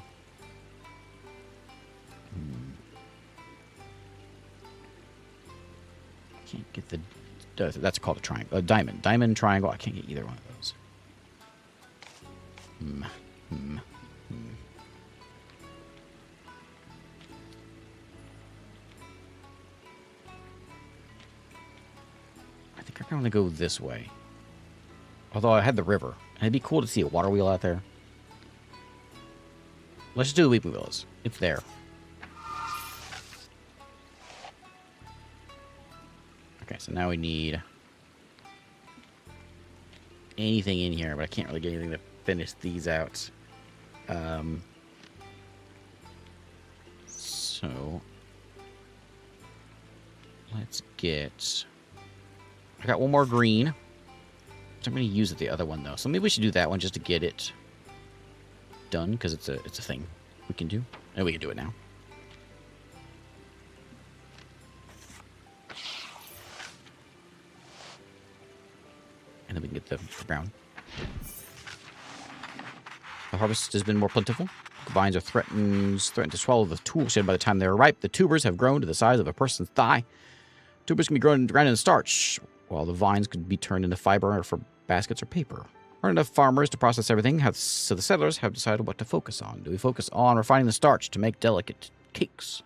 Can't get the... That's called a triangle. A diamond. Diamond, triangle. I can't get either one of those. I think I want to go this way. Although I had the river. And it'd be cool to see a water wheel out there. Let's just do the weeping willows. It's there. Okay, so now we need anything in here, but I can't really get anything to finish these out. So let's get... I got one more green. So I'm going to use it the other one, though. So maybe we should do that one just to get it done, because it's a thing we can do. And we can do it now. And then we can get the brown. The harvest has been more plentiful. Vines are threatened to swallow the tool shed by the time they are ripe. The tubers have grown to the size of a person's thigh. Tubers can be ground into starch, while the vines could be turned into fiber for baskets or paper. There aren't enough farmers to process everything, so the settlers have decided what to focus on. Do we focus on refining the starch to make delicate cakes?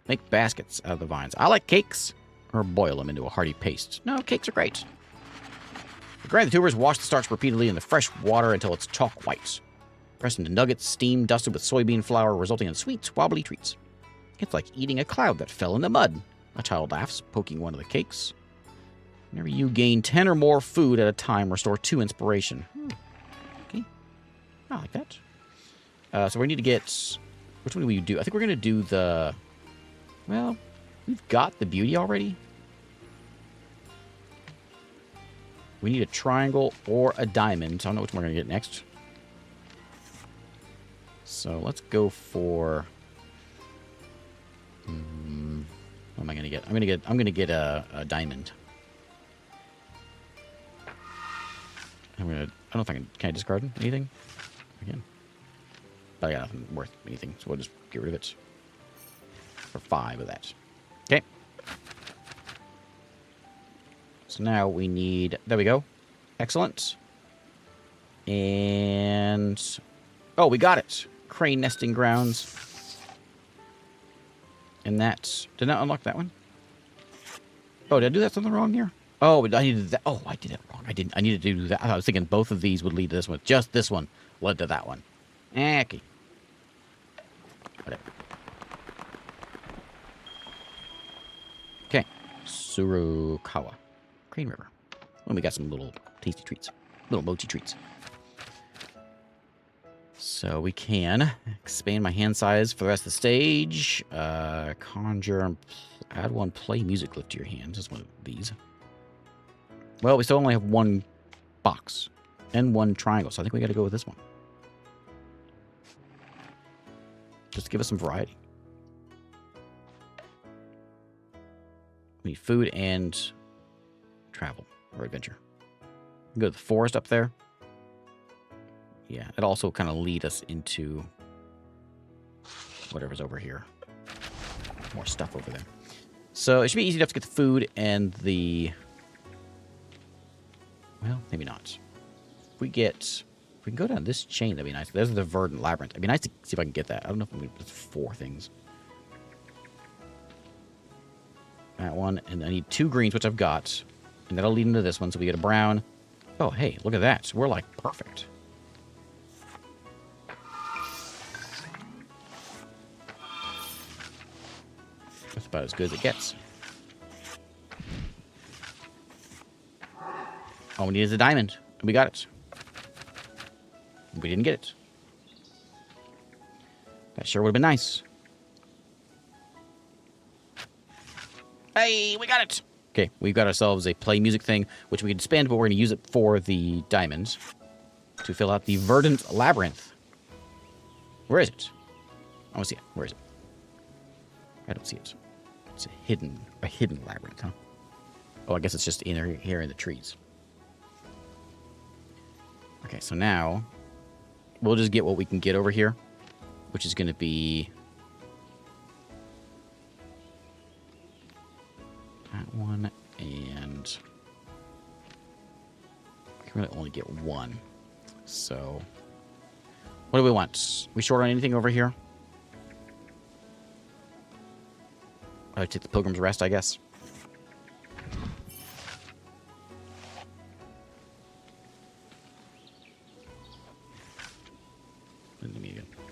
Make baskets out of the vines. I like cakes, or boil them into a hearty paste. No, cakes are great. Grind the tubers, wash the starch repeatedly in the fresh water until it's chalk white. Press into nuggets, steam, dusted with soybean flour, resulting in sweet, wobbly treats. It's like eating a cloud that fell in the mud. A child laughs, poking one of the cakes. Whenever you gain 10 or more food at a time, restore 2 inspiration. Okay. I like that. So we need to get... Which one do we do? I think we're going to do the... Well, we've got the beauty already. We need a triangle or a diamond. I don't know which one we're going to get next. So let's go for... what am I going to get? I'm going to get a diamond. I don't know if I can I discard anything? Again. But I got nothing worth anything, so we'll just get rid of it. For 5 of that. Okay. So now we need... There we go. Excellent. And... Oh, we got it. Crane nesting grounds. And that... Did not unlock that one? Oh, did I do that something wrong here? Oh, I needed that. Oh, I did it wrong. I needed to do that. I was thinking both of these would lead to this one. Just this one led to that one. Okay. Whatever. Okay. Surukawa. Crane River. Well, we got some little tasty treats. Little mochi treats. So we can expand my hand size for the rest of the stage. Conjure and add 1 play music glyph to your hands. Just one of these. Well, we still only have 1 box and 1 triangle, so I think we got to go with this one. Just to give us some variety. We need food and travel or adventure. Go to the forest up there. Yeah, it also kind of lead us into whatever's over here. More stuff over there. So it should be easy enough to get the food and the... Well, maybe not. If we can go down this chain, that'd be nice. There's the verdant labyrinth. It'd be nice to see if I can get that. I don't know if I'm going to put 4 things. That one, and I need 2 greens, which I've got. And that'll lead into this one, so we get a brown. Oh, hey, look at that. We're, like, perfect. That's about as good as it gets. All we need is a diamond. And we got it. We didn't get it. That sure would have been nice. Hey, we got it! Okay, we've got ourselves a play music thing, which we can spend, but we're going to use it for the diamonds to fill out the verdant labyrinth. Where is it? I want to see it. Where is it? I don't see it. It's a hidden labyrinth, huh? Oh, I guess it's just in here in the trees. Okay, so now we'll just get what we can get over here, which is going to be that one, and we can really only get one. So, what do we want? We short on anything over here? I'll take the Pilgrim's Rest, I guess.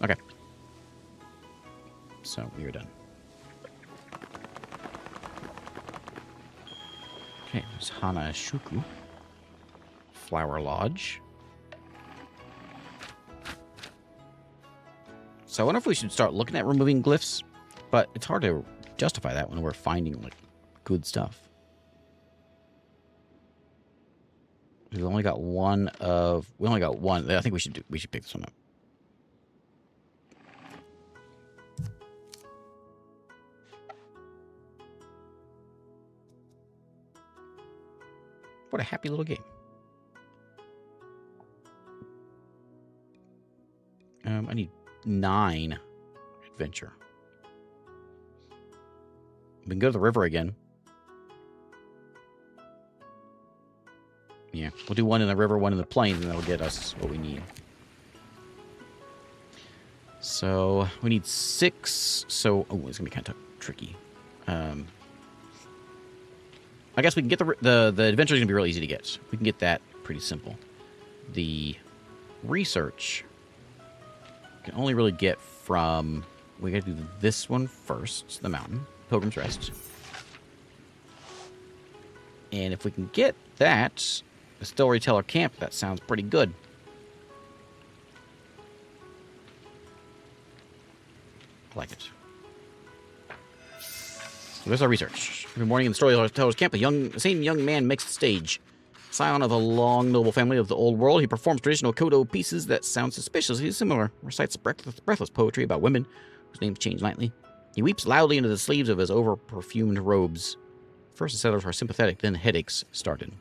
Okay. So, we are done. Okay, there's Hanashuku. Flower Lodge. So I wonder if we should start looking at removing glyphs, but it's hard to justify that when we're finding, like, good stuff. We've only got one of... We only got one. I think we should pick this one up. What a happy little game. I need 9 adventure. We can go to the river again. Yeah, we'll do one in the river, one in the plains, and that'll get us what we need. So, we need 6. So, oh, it's going to be kind of tricky. I guess we can get the adventure is going to be real easy to get. We can get that pretty simple. The research can only really get from... We got to do this one first, the mountain. Pilgrim's Rest. And if we can get that, the Story Teller Camp, that sounds pretty good. I like it. So there's our research. Every morning in the Storyteller's Camp, the same young man makes the stage. Scion of a long, noble family of the old world, he performs traditional Kodo pieces that sound suspiciously similar, recites breathless poetry about women whose names change nightly. He weeps loudly into the sleeves of his over-perfumed robes. First the settlers were sympathetic, then headaches started.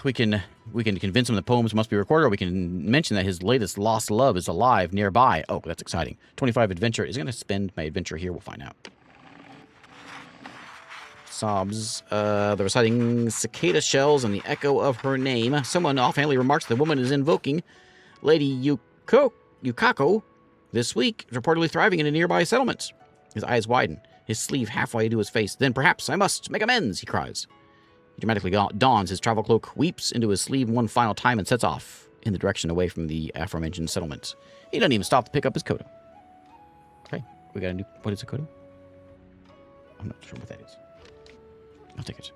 We can convince him the poems must be recorded, or we can mention that his latest lost love is alive nearby. Oh, that's exciting. 25 adventure. Is he going to spend my adventure here? We'll find out. Sobs. They're reciting cicada shells and the echo of her name. Someone offhandedly remarks the woman is invoking Lady Yukako this week, reportedly thriving in a nearby settlement. His eyes widen, his sleeve halfway to his face. Then perhaps I must make amends, he cries. He dramatically dons his travel cloak, weeps into his sleeve one final time, and sets off in the direction away from the aforementioned settlement. He doesn't even stop to pick up his Kodo. Okay, we got a new... What is a Kodo? I'm not sure what that is. I'll take it.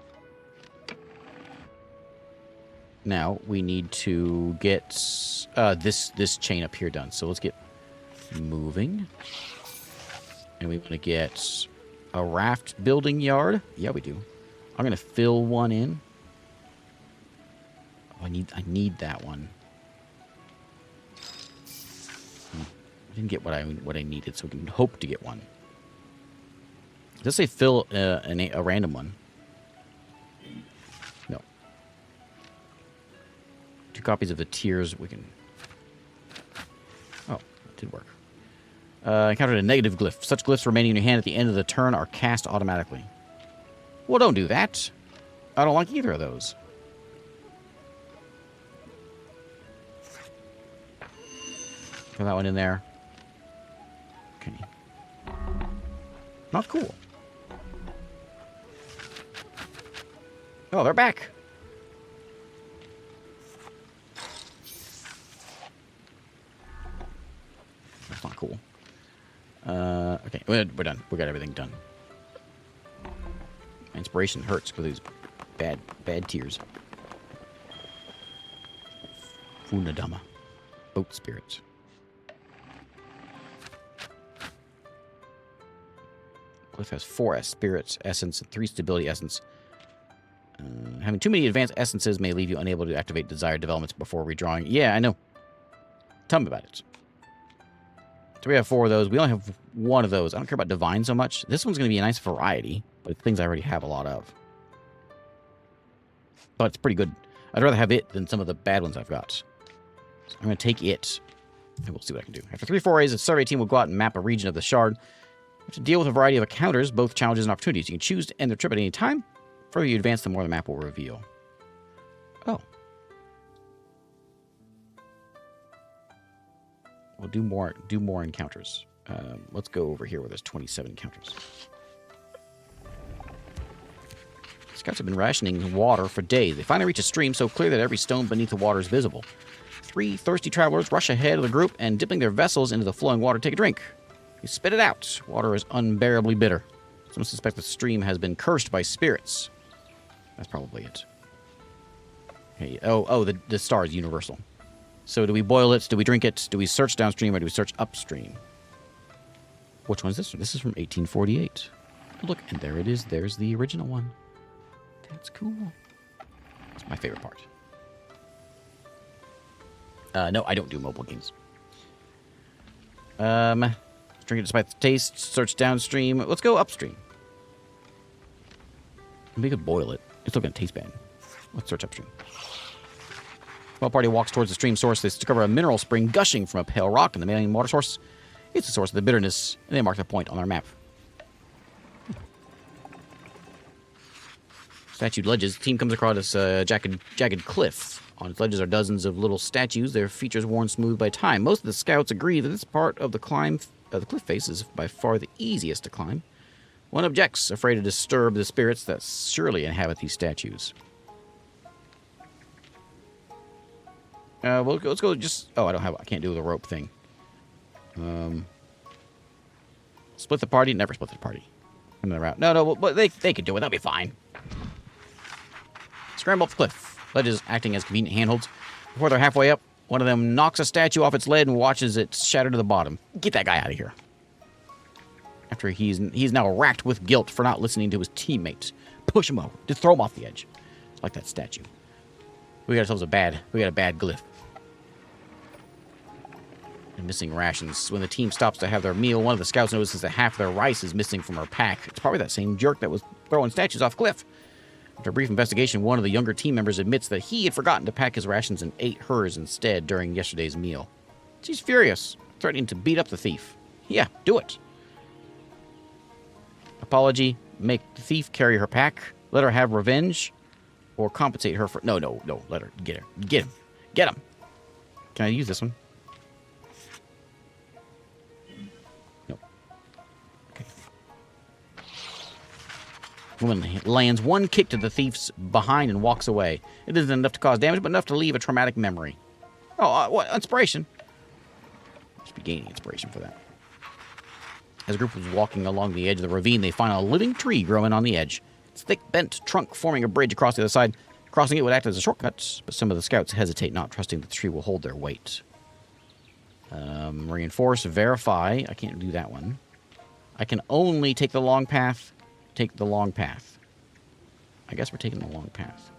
Now, we need to get this chain up here done. So let's get moving. And we want to get a raft building yard. Yeah, we do. I'm going to fill one in. Oh, I need that one. I didn't get what I needed, so we can hope to get one. Does it say fill a random one? No. 2 copies of the tiers. We can... Oh, it did work. Encountered a negative glyph. Such glyphs remaining in your hand at the end of the turn are cast automatically. Well, don't do that. I don't like either of those. Put that one in there. Okay. Not cool. Oh, they're back. That's not cool. Okay, we're done. We got everything done. Inspiration hurts with these bad tears. Funadama. Boat spirits. Glyph has 4 spirits essence and 3 stability essence. Having too many advanced essences may leave you unable to activate desired developments before redrawing. Yeah, I know. Tell me about it. So we have 4 of those. We only have 1 of those. I don't care about divine so much. This one's going to be a nice variety, but it's things I already have a lot of. But it's pretty good. I'd rather have it than some of the bad ones I've got. So I'm going to take it, and we'll see what I can do. After 3 forays, a survey team will go out and map a region of the shard. You have to deal with a variety of encounters, both challenges and opportunities. You can choose to end their trip at any time. The further you advance, the more the map will reveal. Oh. We'll do more encounters. Let's go over here where there's 27 encounters. Scouts have been rationing water for days. They finally reach a stream so clear that every stone beneath the water is visible. 3 thirsty travelers rush ahead of the group and, dipping their vessels into the flowing water, take a drink. They spit it out. Water is unbearably bitter. Some suspect the stream has been cursed by spirits. That's probably it. Hey, the star is universal. So do we boil it? Do we drink it? Do we search downstream or do we search upstream? Which one is this one? This is from 1848. Look, and there it is. There's the original one. That's cool. That's my favorite part. No, I don't do mobile games. Drink it despite the taste. Search downstream. Let's go upstream. We could boil it. It's still going to taste bad. Let's search upstream. While the party walks towards the stream source, they discover a mineral spring gushing from a pale rock in the main water source. It's the source of the bitterness, and they mark the point on their map. Statued ledges. The team comes across a jagged cliff. On its ledges are dozens of little statues, their features worn smooth by time. Most of the scouts agree that this part of the cliff face is by far the easiest to climb. One objects, afraid to disturb the spirits that surely inhabit these statues. Let's go just... Oh, I can't do the rope thing. Split the party? Never split the party. Another route. No, but they can do it. That'll be fine. Scramble up the cliff. Ledges acting as convenient handholds. Before they're halfway up, one of them knocks a statue off its lid and watches it shatter to the bottom. Get that guy out of here. After he's now racked with guilt for not listening to his teammates. Push him over. Just throw him off the edge. Like that statue. We got ourselves a bad glyph. And missing rations. When the team stops to have their meal, one of the scouts notices that half their rice is missing from her pack. It's probably that same jerk that was throwing statues off cliff. After a brief investigation, one of the younger team members admits that he had forgotten to pack his rations and ate hers instead during yesterday's meal. She's furious, threatening to beat up the thief. Yeah, do it. Apology, make the thief carry her pack, let her have revenge, or compensate her for... No, let her. Get him. Can I use this one? No. Okay. Woman lands one kick to the thief's behind and walks away. It isn't enough to cause damage, but enough to leave a traumatic memory. Oh, what? Inspiration. Must be gaining inspiration for that. As the group was walking along the edge of the ravine, they find a living tree growing on the edge. Its thick, bent trunk forming a bridge across the other side. Crossing it would act as a shortcut, but some of the scouts hesitate, not trusting that the tree will hold their weight. Reinforce, verify. I can't do that one. I can only take the long path. Take the long path. I guess we're taking the long path.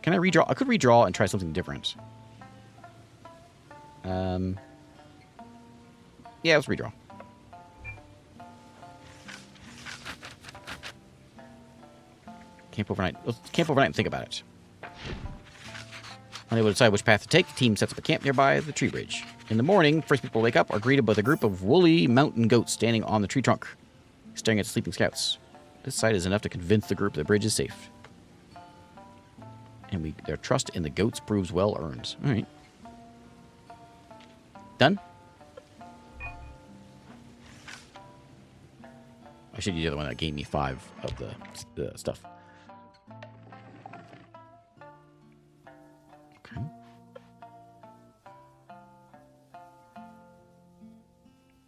Can I redraw? I could redraw and try something different. Yeah, let's redraw. Camp overnight. Let's camp overnight and think about it. Unable to decide which path to take, the team sets up a camp nearby the tree bridge. In the morning, first people wake up are greeted by a group of woolly mountain goats standing on the tree trunk, staring at sleeping scouts. This sight is enough to convince the group the bridge is safe. And their trust in the goats proves well earned. All right. Done? I should use the other one that gave me 5 of the stuff. Okay.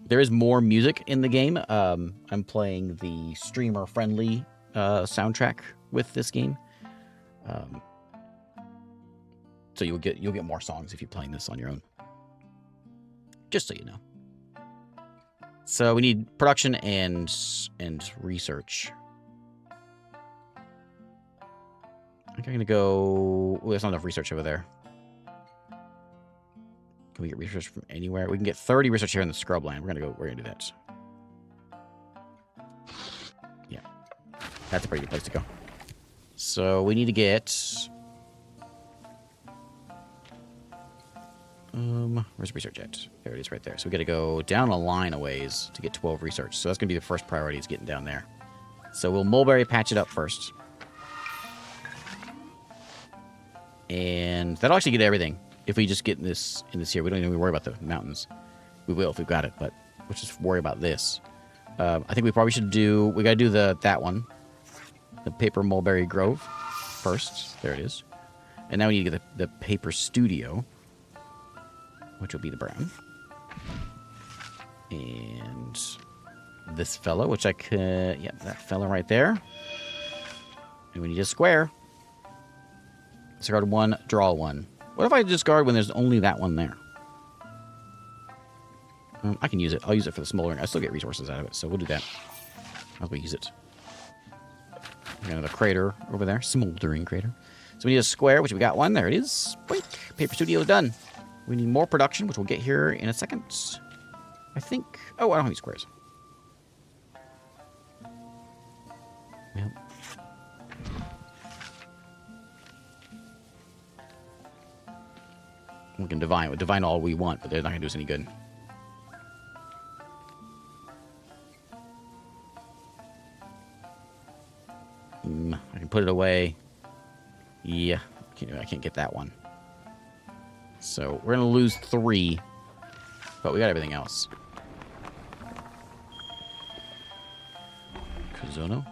There is more music in the game. I'm playing the streamer-friendly soundtrack with this game. So you'll get more songs if you're playing this on your own. Just so you know. So we need production and research. I think I'm gonna go. Oh, there's not enough research over there. Can we get research from anywhere? We can get 30 research here in the scrubland. We're gonna do that. Yeah, that's a pretty good place to go. So we need to get Where's research at? There it is right there. So we got to go down a line a ways to get 12 research. So that's going to be the first priority is getting down there. So we'll mulberry patch it up first. And that'll actually get everything. If we just get in this here, we don't even worry about the mountains. We will if we've got it, but we'll just worry about this. I think we probably should do... We got to do that one. The paper mulberry grove first. There it is. And now we need to get the paper studio, which will be the brown. And this fellow, which I could... Yep, that fellow right there. And we need a square. Discard one, draw one. What if I discard when there's only that one there? I can use it. I'll use it for the smoldering. I still get resources out of it, so we'll do that. I'll use it. We got another crater over there. Smoldering crater. So we need a square, which we got one. There it is. Boink. Paper studio is done. We need more production, which we'll get here in a second. I think... Oh, I don't have any squares. Yep. We can divine all we want, but they're not going to do us any good. I can put it away. Yeah, I can't get that one. So we're going to lose 3, but we got everything else. Kazono.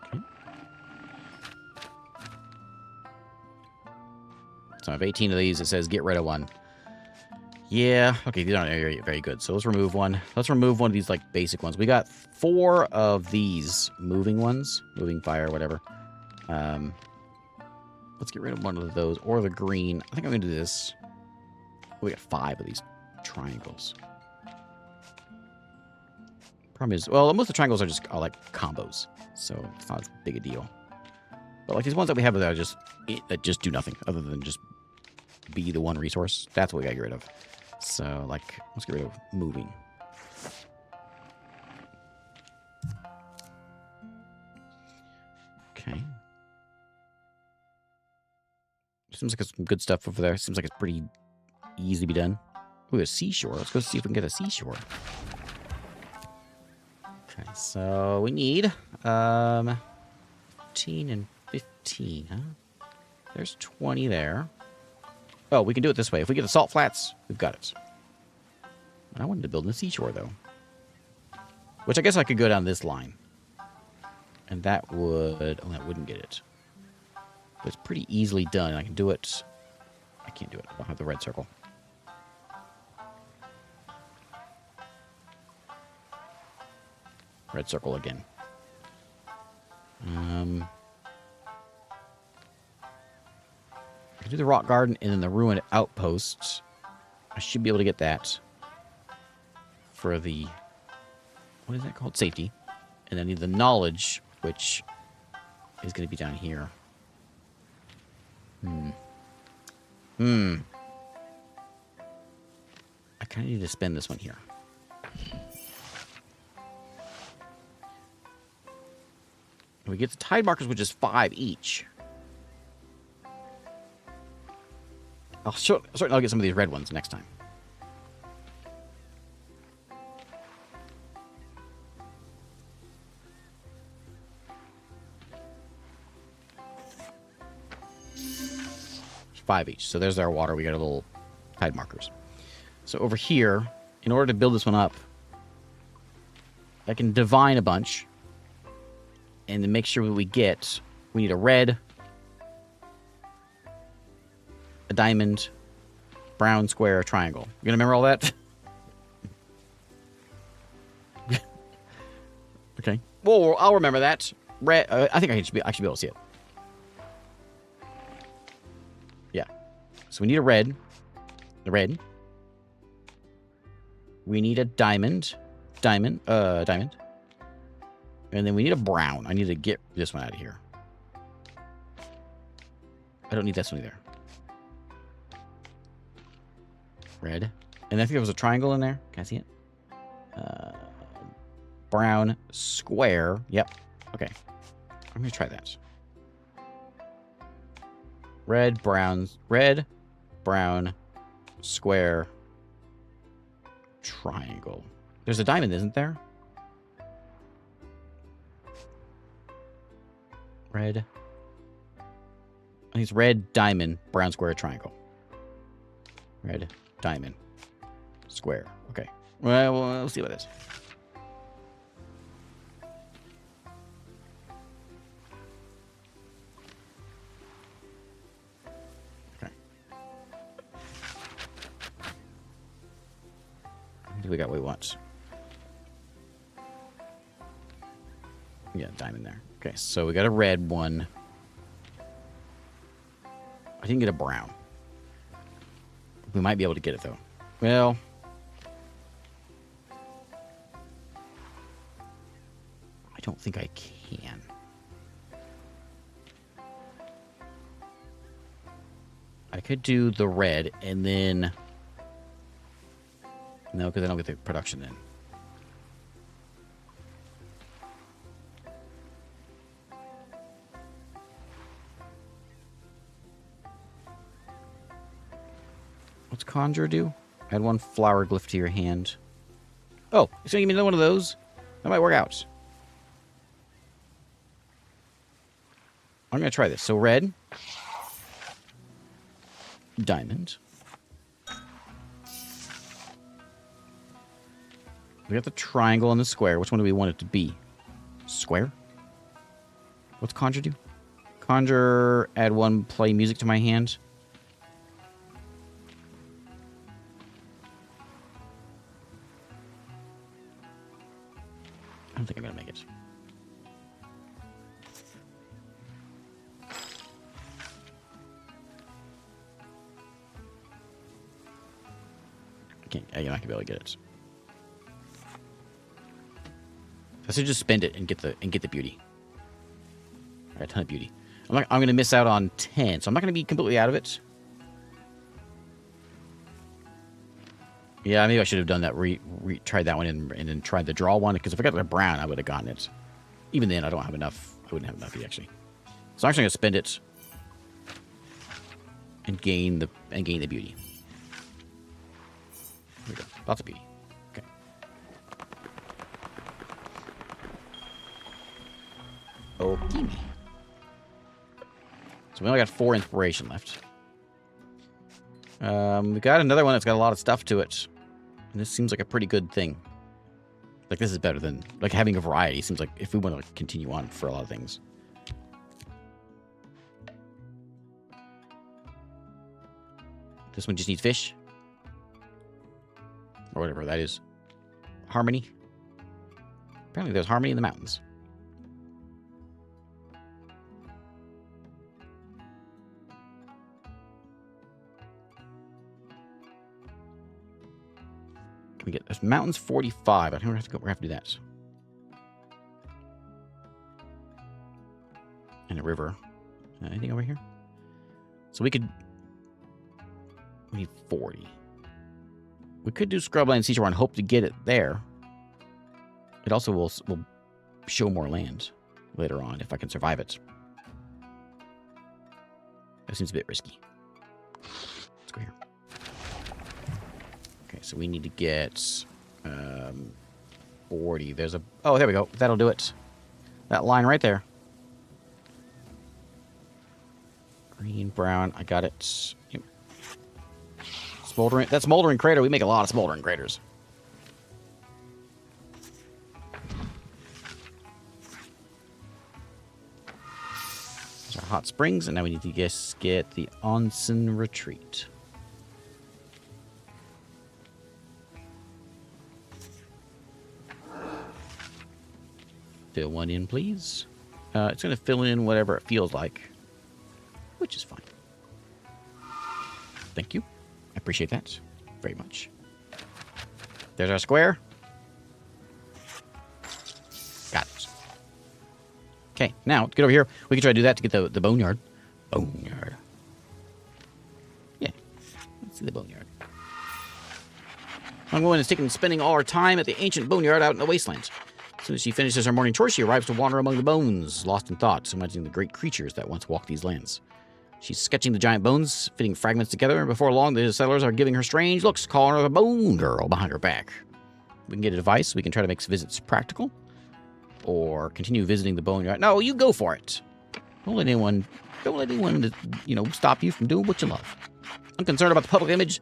Okay. So I have 18 of these. It says get rid of one. Yeah, okay, these aren't very good. So let's remove one. Let's remove one of these, like, basic ones. We got 4 of these moving ones. Moving fire, whatever. Let's get rid of one of those. Or the green. I think I'm going to do this. We got 5 of these triangles. Problem is, well, most of the triangles are like combos. So it's not as big a deal. But, like, these ones that we have that just do nothing other than just be the one resource. That's what we got to get rid of. So, like, let's get rid of moving. Okay. Seems like there's some good stuff over there. Seems like it's pretty easy to be done. Ooh, a seashore. Let's go see if we can get a seashore. Okay, so we need 15 and 15, huh? There's 20 there. Oh, we can do it this way. If we get the salt flats, we've got it. I wanted to build a seashore, though. Which I guess I could go down this line. And that would... Oh, that wouldn't get it. But it's pretty easily done. I can do it... I can't do it. I don't have the red circle. Red circle again. I can do the rock garden and then the ruined outposts. I should be able to get that for the... What is that called? Safety. And then I need the knowledge, which is going to be down here. I kind of need to spend this one here. We get the tide markers, which is 5 each. Certainly I'll get some of these red ones next time. There's 5 each. So there's our water. We got a little tide markers. So over here, in order to build this one up, I can divine a bunch. And to make sure we need a red, a diamond, brown, square, triangle. You gonna remember all that? Okay. Well, I'll remember that. Red. I think I should be able to see it. Yeah. So we need a red. The red. We need a diamond. Diamond. And then we need a brown. I need to get this one out of here. I don't need this one either. Red. And I think there was a triangle in there. Can I see it? Brown, square. Yep. Okay. I'm going to try that. Red, brown, red, brown, square, triangle. There's a diamond, isn't there? Red. I think it's red, diamond, brown, square, triangle. Red, diamond, square. Okay. Well, we'll see what it is. Okay. I think we got what we want. Yeah, diamond there. Okay, so we got a red one. I didn't get a brown. We might be able to get it, though. Well... I don't think I can. I could do the red, and then... No, because I don't get the production then. What's Conjure do? Add 1 flower glyph to your hand. Oh, so you give me another one of those? That might work out. I'm going to try this. So red. Diamond. We got the triangle and the square. Which one do we want it to be? Square? What's Conjure do? Conjure, add 1 play music to my hand. I don't think I'm going to make it. You're not going to be able to get it. I should just spend it and get the beauty. All right, a ton of beauty. I'm going to miss out on 10, so I'm not going to be completely out of it. Yeah, maybe I should have done that. Tried that one and then tried the draw one, because if I got the brown, I would have gotten it. Even then, I don't have enough. I wouldn't have enough actually. So I'm actually going to spend it and gain the beauty. There we go. Lots of beauty. Okay. Okay. So we only got 4 inspiration left. We got another one that's got a lot of stuff to it. And this seems like a pretty good thing. Like, this is better than... Like, having a variety seems like if we want to continue on for a lot of things. This one just needs fish. Or whatever that is. Harmony. Apparently there's harmony in the mountains. Can we get this? Mountains 45. I don't have to go. We're going to have to do that. And a river. Anything over here? So we could... We need 40. We could do Scrubland Seashore and hope to get it there. It also will show more land later on if I can survive it. That seems a bit risky. Let's go here. Okay, so we need to get 40. There's a... Oh, there we go. That'll do it. That line right there. Green, brown. I got it. Yep. Smoldering. That smoldering crater. We make a lot of smoldering craters. There's our hot springs, and now we need to just get the onsen retreat. Fill one in, please. It's going to fill in whatever it feels like, which is fine. Thank you. I appreciate that very much. There's our square. Got it. Okay, now, to get over here, we can try to do that to get the boneyard. Boneyard. Yeah, let's see the boneyard. I'm going to spending all our time at the ancient boneyard out in the wastelands. As soon as she finishes her morning chore, she arrives to wander among the bones, lost in thought, imagining the great creatures that once walked these lands. She's sketching the giant bones, fitting fragments together, and before long, the settlers are giving her strange looks, calling her the bone girl behind her back. We can get advice. We can try to make visits practical, or continue visiting the boneyard. No, you go for it. Don't let anyone, stop you from doing what you love. Unconcerned about the public image,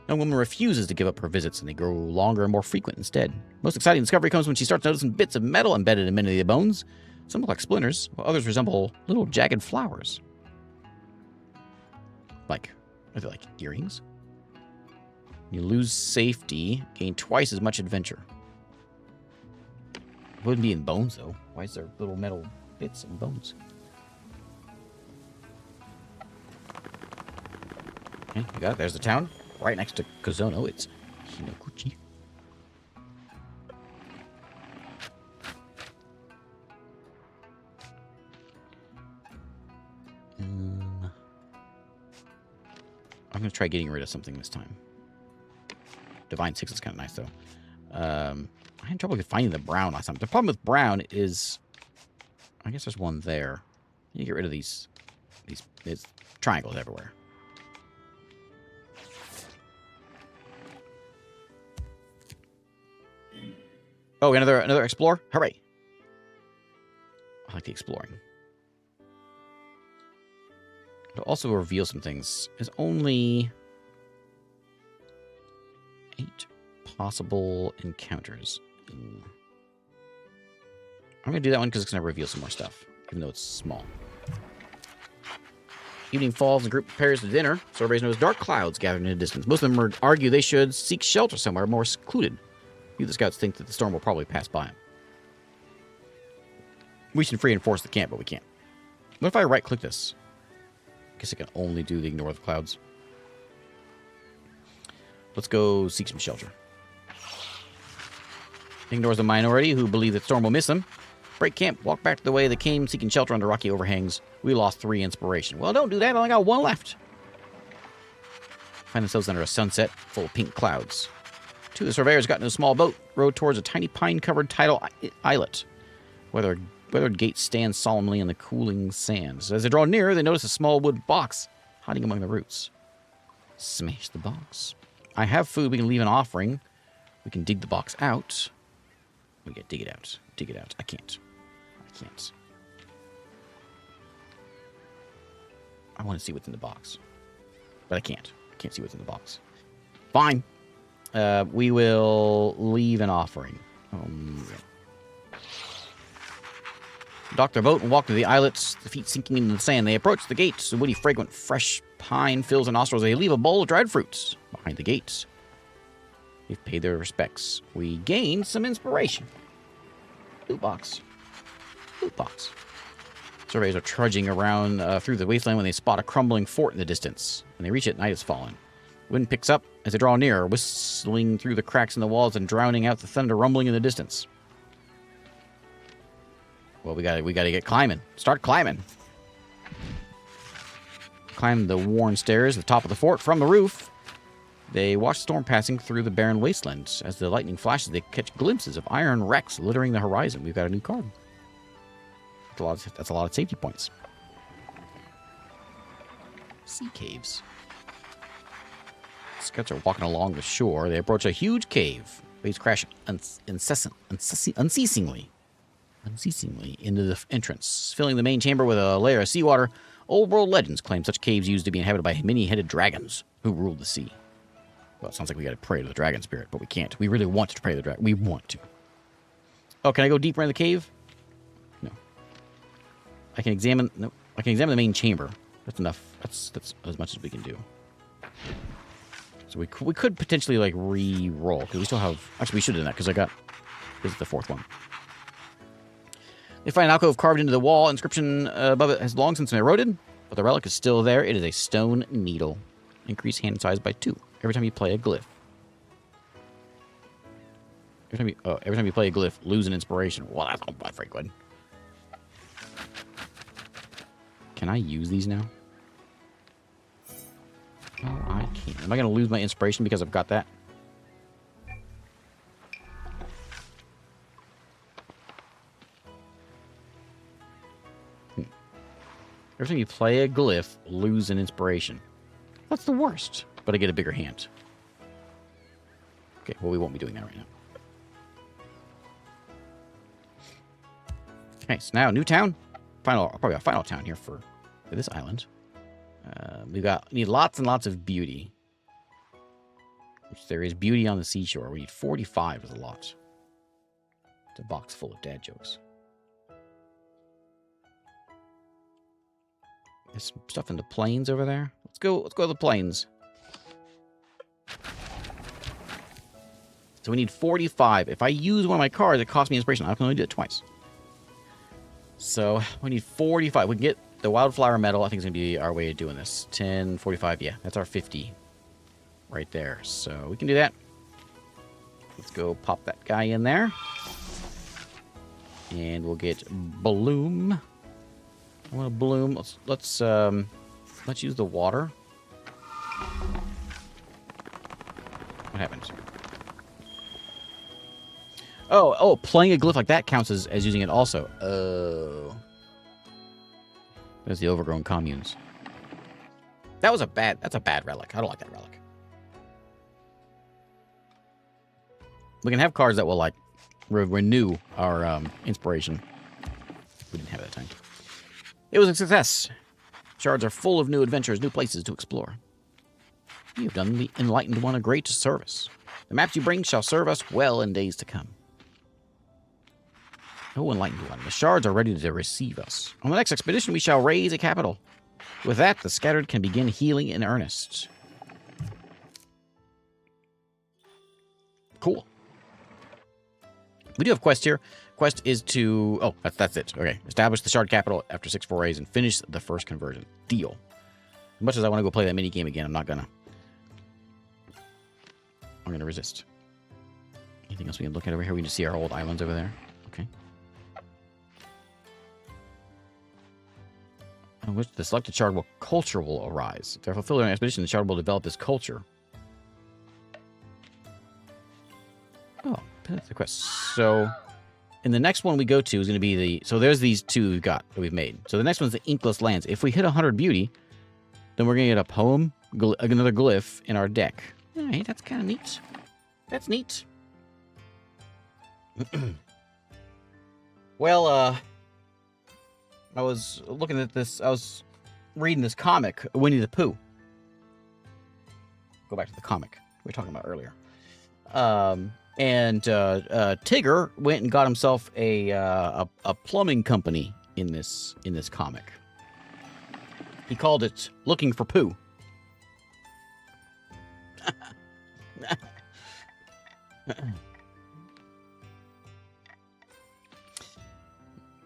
the young woman refuses to give up her visits, and they grow longer and more frequent instead. Most exciting discovery comes when she starts noticing bits of metal embedded in many of the bones. Some look like splinters, while others resemble little jagged flowers. Are they like earrings? You lose safety, gain twice as much adventure. It wouldn't be in bones, though. Why is there little metal bits in bones? Okay, you got it. There's the town. Right next to Kozono. It's Hinoguchi. I'm going to try getting rid of something this time. Divine 6 is kind of nice, though. I had trouble finding the brown last time. The problem with brown is... I guess there's one there. You get rid of these triangles everywhere. Oh, another explorer? Hooray! I like the exploring. It'll also reveal some things. There's only 8 possible encounters. I'm going to do that one because it's going to reveal some more stuff, even though it's small. Evening falls and the group prepares for dinner. So everybody knows dark clouds gathered in the distance. Most of them argue they should seek shelter somewhere more secluded. You, the scouts, think that the storm will probably pass by them. We should reinforce the camp, but we can't. What if I right-click this? I guess I can only do the ignore the clouds. Let's go seek some shelter. Ignores the minority who believe that storm will miss them. Break camp, walk back to the way they came, seeking shelter under rocky overhangs. We lost 3 inspiration. Well, don't do that. I only got 1 left. Find themselves under a sunset full of pink clouds. 2 of the surveyors got into a small boat, rowed towards a tiny pine-covered tidal islet. Weathered gates stand solemnly in the cooling sands. As they draw nearer, they notice a small wood box hiding among the roots. Smash the box. I have food. We can leave an offering. We can dig the box out. We can dig it out. Dig it out. I can't. I want to see what's in the box. But I can't. I can't see what's in the box. Fine. We will leave an offering. Dock their boat and walk to the islets, the feet sinking into the sand. They approach the gates. The woody, fragrant, fresh pine fills their nostrils. They leave a bowl of dried fruits behind the gates. They've paid their respects. We gain some inspiration. Loot box. Loot box. Surveyors are trudging around through the wasteland when they spot a crumbling fort in the distance. When they reach it, night has fallen. Wind picks up as they draw near, whistling through the cracks in the walls and drowning out the thunder rumbling in the distance. Well, we gotta get climbing. Start climbing. Climb the worn stairs at the top of the fort. From the roof, they watch the storm passing through the barren wastelands. As the lightning flashes, they catch glimpses of iron wrecks littering the horizon. We've got a new card. That's a lot of safety points. Sea caves. Scouts are walking along the shore. They approach a huge cave. Waves crash unceasingly into the entrance, filling the main chamber with a layer of seawater. Old world legends claim such caves used to be inhabited by many-headed dragons who ruled the sea. Well, it sounds like we got to pray to the dragon spirit, but we can't. We really want to pray to the dragon. We want to. Oh, can I go deeper in the cave? No. I can examine. No, I can examine the main chamber. That's enough. That's as much as we can do. So we could potentially like re-roll because we still have. Actually, we should have done that because I got. This is the 4th one. They find an alcove carved into the wall. Inscription above it has long since been eroded, but the relic is still there. It is a stone needle. Increase hand size by 2 every time you play a glyph. Every time you play a glyph, lose an inspiration. Well, that's not very good. Can I use these now? No, I can't. Am I going to lose my inspiration because I've got that? Every time you play a glyph, lose an inspiration. That's the worst. But I get a bigger hand. Okay, well, we won't be doing that right now. Okay, so now, new town. Probably a final town here for this island. Need lots and lots of beauty. Which there is beauty on the seashore. We need 45 is a lot. It's a box full of dad jokes. There's some stuff in the plains over there. Let's go to the plains. So we need 45. If I use one of my cards, it costs me inspiration. I can only do it twice. So we need 45. We can get the wildflower medal. I think it's going to be our way of doing this. 10, 45. Yeah, that's our 50 right there. So we can do that. Let's go pop that guy in there. And we'll get Bloom. I want to Bloom. Let's use the water. What happened? Oh, playing a glyph like that counts as using it also. Oh. There's the overgrown communes. That's a bad relic. I don't like that relic. We can have cards that will, like, renew our inspiration. We didn't have it that time. It was a success. Shards are full of new adventures, new places to explore. You've done the Enlightened One a great service. The maps you bring shall serve us well in days to come. Oh, Enlightened One, the shards are ready to receive us. On the next expedition, we shall raise a capital. With that, the scattered can begin healing in earnest. Cool. We do have quests here. Quest is to... Oh, that's it. Okay. Establish the shard capital after 6 forays and finish the first conversion. Deal. As much as I want to go play that mini game again, I'm not gonna. I'm gonna resist. Anything else we can look at over here? We can just see our old islands over there. Okay. On which the selected shard culture will arise. If they're fulfilled in an expedition, the shard will develop this culture. Oh, that's the quest. So, in the next one we go to is going to be the... So there's these two we've made. So the next one's the Inkless Lands. If we hit 100 beauty, then we're going to get a poem, another glyph in our deck. All right, that's kind of neat. That's neat. Well, I was looking at this. I was reading this comic, Winnie the Pooh. Go back to the comic we were talking about earlier. And Tigger went and got himself a plumbing company in this comic. He called it Looking for Pooh.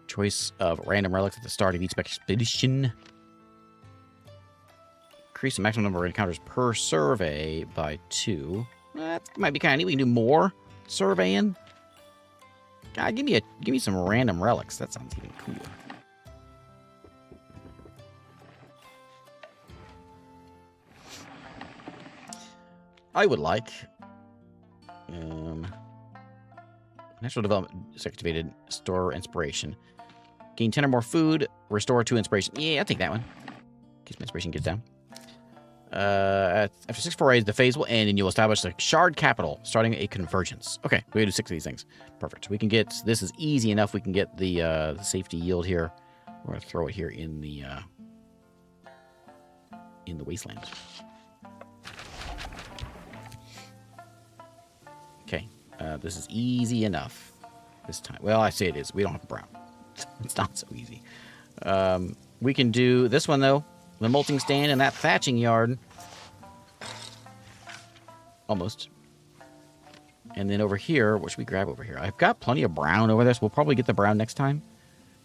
Choice of random relics at the start of each expedition. Increase the maximum number of encounters per survey by 2. That might be kind of neat. We can do more surveying. God, give me some random relics. That sounds even cooler. I would like natural development is activated. Store inspiration. Gain 10 or more food. Restore 2 inspiration. Yeah, I'll take that one. In case my inspiration gets down. After 6 forays, the phase will end and you'll establish the shard capital, starting a convergence. Okay, we gotta do 6 of these things. Perfect. We can get, this is easy enough. We can get the safety yield here. We're gonna throw it here in the wasteland. Okay, this is easy enough this time. Well, I say it is. We don't have brown. It's not so easy. We can do this one, though. The molting stand and that thatching yard. Almost. And then over here, what should we grab over here? I've got plenty of brown over there, so we'll probably get the brown next time.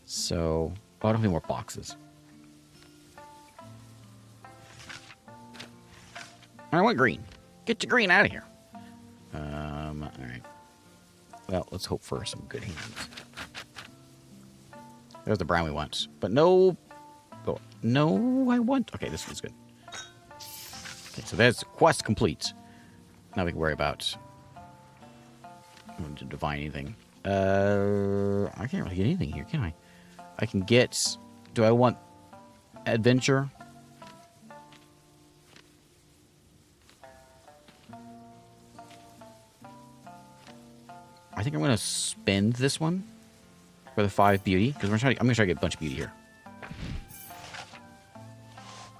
So, oh, I don't have any more boxes. I want green. Get your green out of here. All right. Well, let's hope for some good hands. There's the brown we want. But no... Oh, no, I want... Okay, this one's good. Okay, so there's quest complete. Now we can worry about... to divine anything. I can't really get anything here, can I? I can get... Do I want adventure. I think I'm going to spend this one for the 5 beauty, because I'm going to try to get a bunch of beauty here.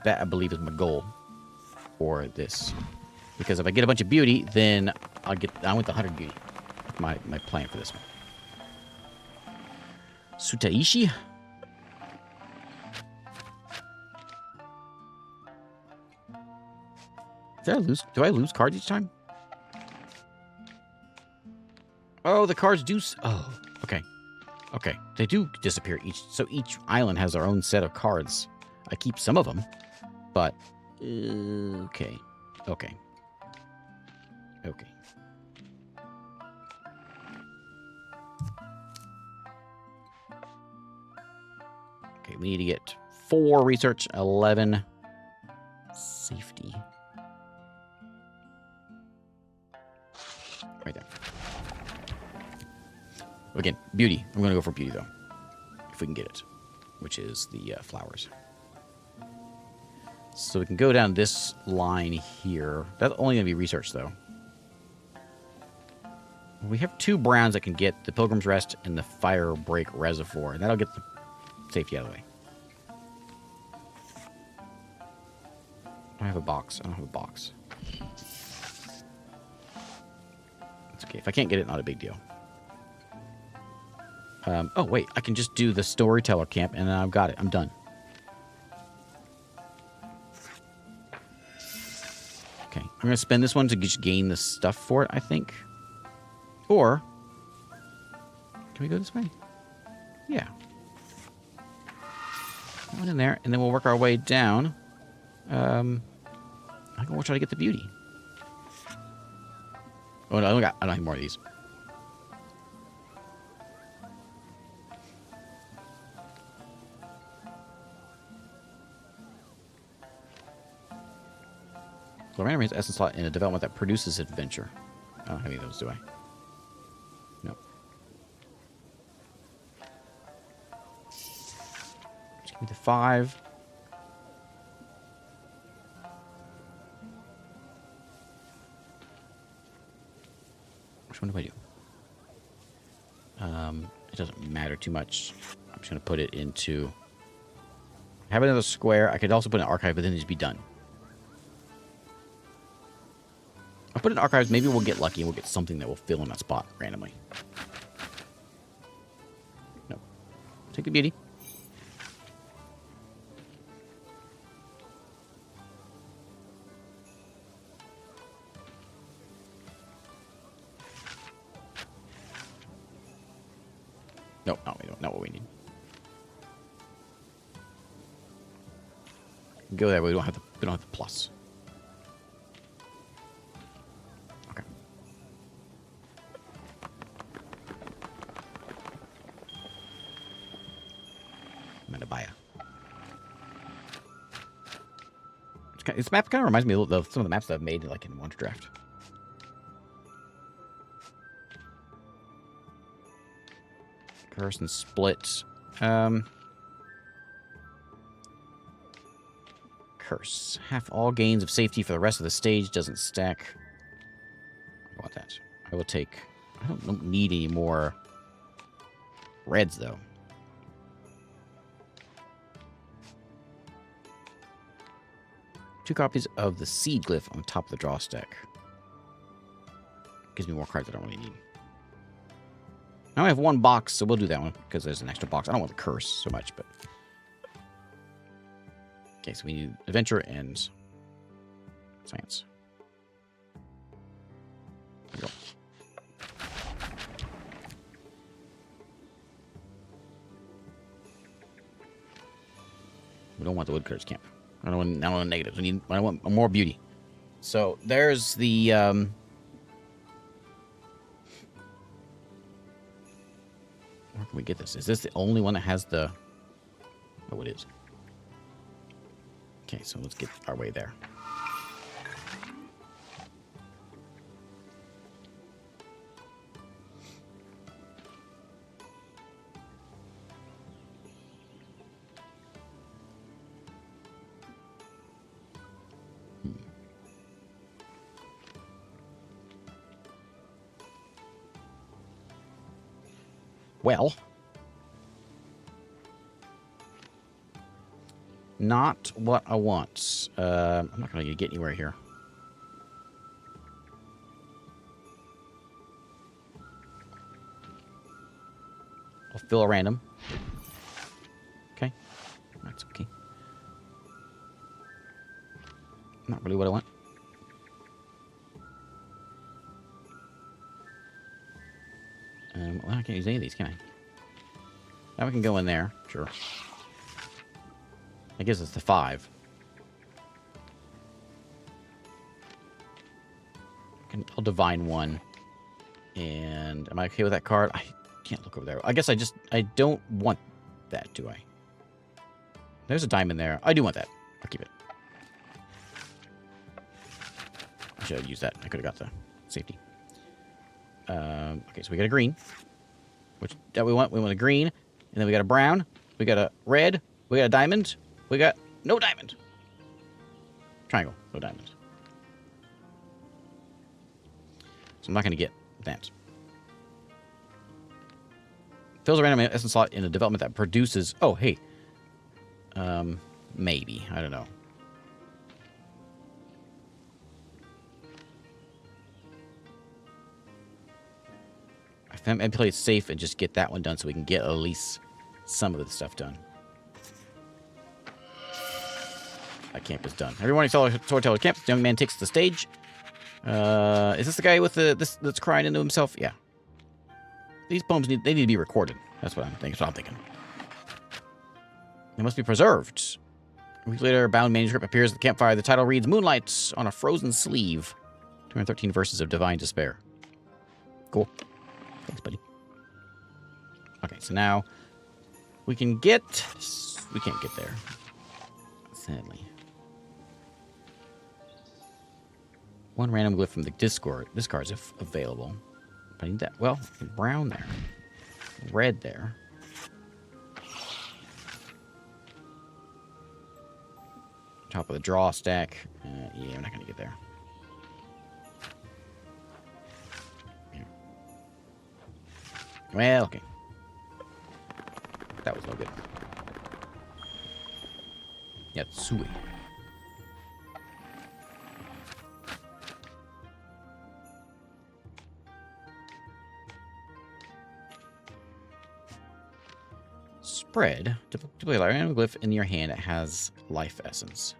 That, I believe, is my goal for this. Because if I get a bunch of beauty, then I want the 100 beauty. That's my plan for this one. Sutaishi. Do I lose cards each time? Oh, the cards do... Oh, okay. Okay. They do disappear each... So each island has their own set of cards. I keep some of them, but... okay. Okay. Okay. Okay, we need to get 4 research, 11 safety. Right there. Again, beauty. I'm going to go for beauty, though. If we can get it. Which is the flowers. So we can go down this line here. That's only going to be research, though. We have 2 browns that can get the Pilgrim's Rest and the Fire Break Reservoir. And that'll get the safety out of the way. I don't have a box. I don't have a box. It's okay. If I can't get it, not a big deal. Oh, wait. I can just do the Storyteller Camp, and then I've got it. I'm done. Okay. I'm going to spend this one to just gain the stuff for it, I think. Or... Can we go this way? Yeah. That one in there, and then we'll work our way down. I think we'll try to get the beauty. Oh, no, I don't have more of these. So random range essence slot in a development that produces adventure. I don't have any of those, do I? No. Just give me the 5. Which one do I do? It doesn't matter too much. I'm just going to put it into... Have another square. I could also put an archive, but then it'd just be done. I'll put in archives. Maybe we'll get lucky and we'll get something that will fill in that spot randomly. No. Take the beauty. No, we don't. Not what we need. Go that way. We don't have the plus. Okay. Metabaya. This map kind of reminds me of some of the maps that I've made like in Wonder Draft. Curse and split. Curse. Half all gains of safety for the rest of the stage doesn't stack. I want that. I will take... I don't need any more reds, though. Two copies of the seed glyph on top of the draw stack. Gives me more cards I don't really need. Now I have 1 box, so we'll do that one, because there's an extra box. I don't want the curse so much, but... Okay, so we need adventure and science. There we go. We don't want the woodcutter's camp. I don't want negatives. I want more beauty. So there's the where can we get this? Is this the only one that has the... Oh, it is. Okay, so let's get our way there. Well. Not what I want. I'm not going to get anywhere here. I'll fill a random. Okay. That's okay. Not really what I want. Well, I can't use any of these, can I? Now we can go in there. Sure. I guess it's the 5. I'll divine 1. And am I okay with that card? I can't look over there. I guess I don't want that, do I? There's a diamond there. I do want that. I'll keep it. I should have used that. I could have got the safety. Okay, so we got a green. Which that we want. We want a green. And then we got a brown. We got a red. We got a diamond. We got no diamond. Triangle. No diamond. So I'm not going to get that. Fills a random essence slot in a development that produces... Oh, hey. Maybe. I don't know. I'd play it safe and just get that one done so we can get at least some of the stuff done. That camp is done. Every morning, storyteller camp. The young man takes the stage. Is this the guy with that's crying into himself? Yeah. These poems need to be recorded. That's what I'm thinking. That's what I'm thinking. They must be preserved. A week later, a bound manuscript appears at the campfire. The title reads "Moonlight on a Frozen Sleeve." 213 verses of divine despair. Cool. Thanks, buddy. Okay, so now we can get... We can't get there. Sadly. One random glyph from the discard if available. But I need that. Well, brown there. Red there. Top of the draw stack. Yeah, I'm not going to get there. Well, okay. That was no good. Yatsui. Spread. Deploy a random glyph in your hand. It has life essence.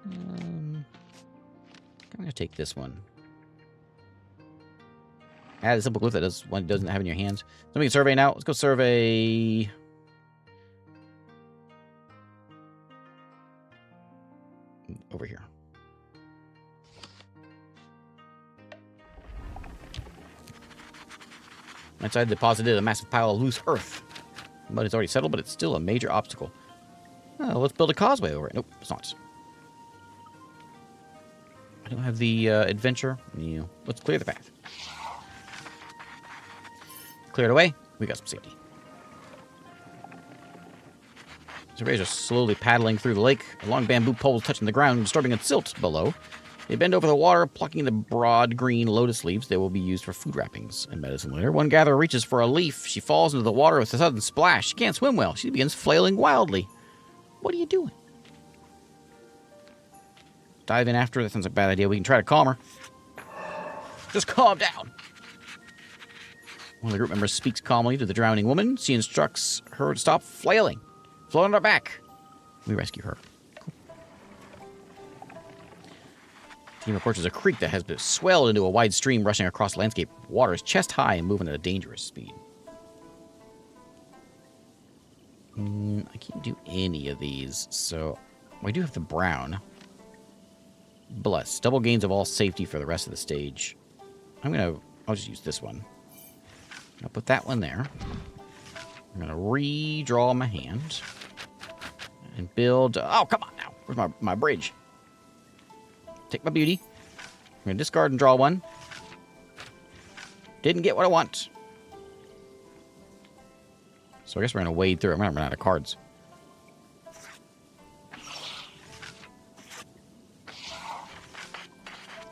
I'm going to take this one. Add a simple glyph that does one doesn't have in your hands. So we can survey now. Let's go survey. Over here. Inside deposited a massive pile of loose earth. The mud is already settled, but it's still a major obstacle. Oh, let's build a causeway over it. Nope, it's not. I don't have the adventure. Yeah. Let's clear the path. Cleared away. We got some safety. Surveyors are slowly paddling through the lake. A long bamboo pole touching the ground, disturbing its silt below. They bend over the water, plucking the broad green lotus leaves. They will be used for food wrappings and medicine later. One gatherer reaches for a leaf. She falls into the water with a sudden splash. She can't swim well. She begins flailing wildly. What are you doing? Dive in after her. That sounds like a bad idea. We can try to calm her. Just calm down. One of the group members speaks calmly to the drowning woman. She instructs her to stop flailing. Float on her back. We rescue her. Cool. Team approaches a creek that has been swelled into a wide stream rushing across the landscape. Water is chest high and moving at a dangerous speed. I can't do any of these, so I do have the brown. Bless. Double gains of all safety for the rest of the stage. I'll just use this one. I'll put that one there. I'm going to redraw my hand. And build... Oh, come on now. Where's my bridge? Take my beauty. I'm going to discard and draw one. Didn't get what I want. So I guess we're going to wade through it. I'm going to run out of cards.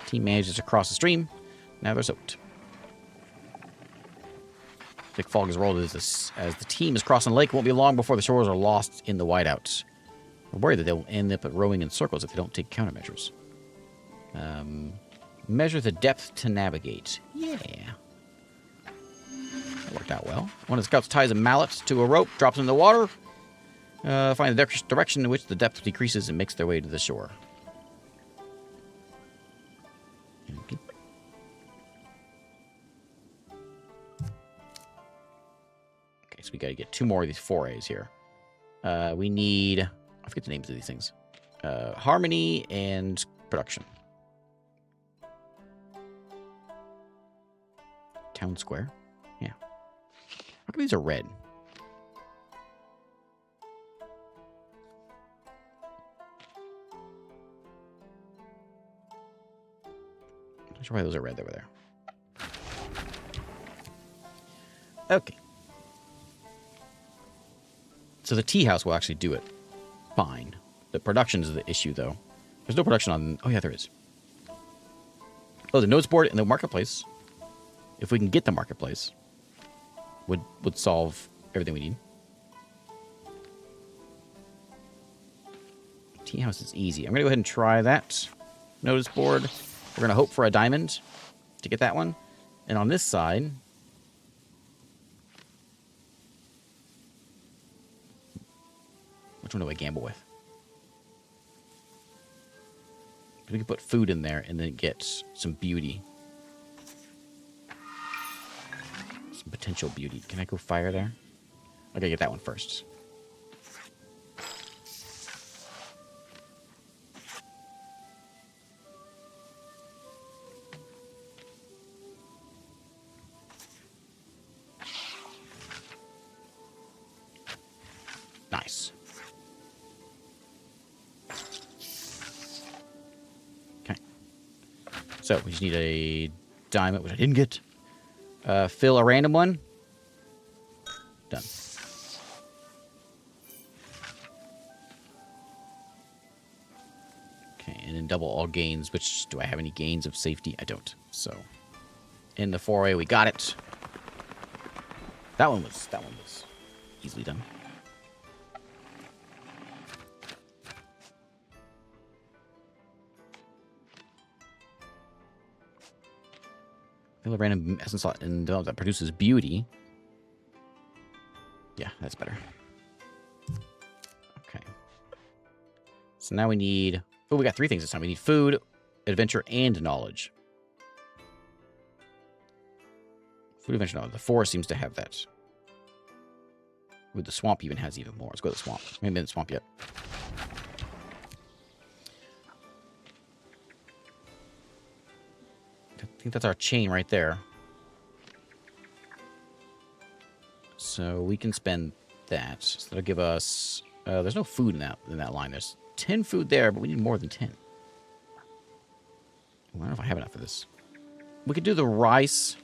Team manages to cross the stream. Now they're soaked. thick fog is rolled as the team is crossing the lake. It won't be long before the shores are lost in the whiteout. We're worried that they'll end up rowing in circles if they don't take countermeasures. Measure the depth to navigate. Yeah. That worked out well. One of the scouts ties a mallet to a rope, drops it in the water. Find the direction in which the depth decreases and makes their way to the shore. Okay. Okay, so we got to get 2 more of these forays here. We need... I forget the names of these things. Harmony and production. Town square. Yeah. How come these are red? I'm not sure why those are red over there. Okay. So the tea house will actually do it fine. The production is the issue, though. There's no production on... Oh, yeah, there is. Oh, the notes board and the marketplace. If we can get the marketplace, would solve everything we need. Tea house is easy. I'm going to go ahead and try that notice board. We're going to hope for a diamond to get that one. And on this side... Which one do I gamble with? We can put food in there and then get some beauty. Some potential beauty. Can I go fire there? I gotta get that one first. Nice. So, we just need a diamond, which I didn't get. Fill a random one. Done. Okay, and then double all gains, which, do I have any gains of safety? I don't. So, in the foray, we got it. That one was easily done. Fill a random essence slot and develop that produces beauty. Yeah, that's better. Okay. So now we need... Oh, we got 3 things this time. We need food, adventure, and knowledge. Food, adventure, knowledge. The forest seems to have that. Ooh, the swamp even has even more. Let's go to the swamp. We haven't been in the swamp yet. I think that's our chain right there. So we can spend that. So that'll give us... there's no food in that line. There's 10 food there, but we need more than 10. I don't know if I have enough of this. We could do the rice.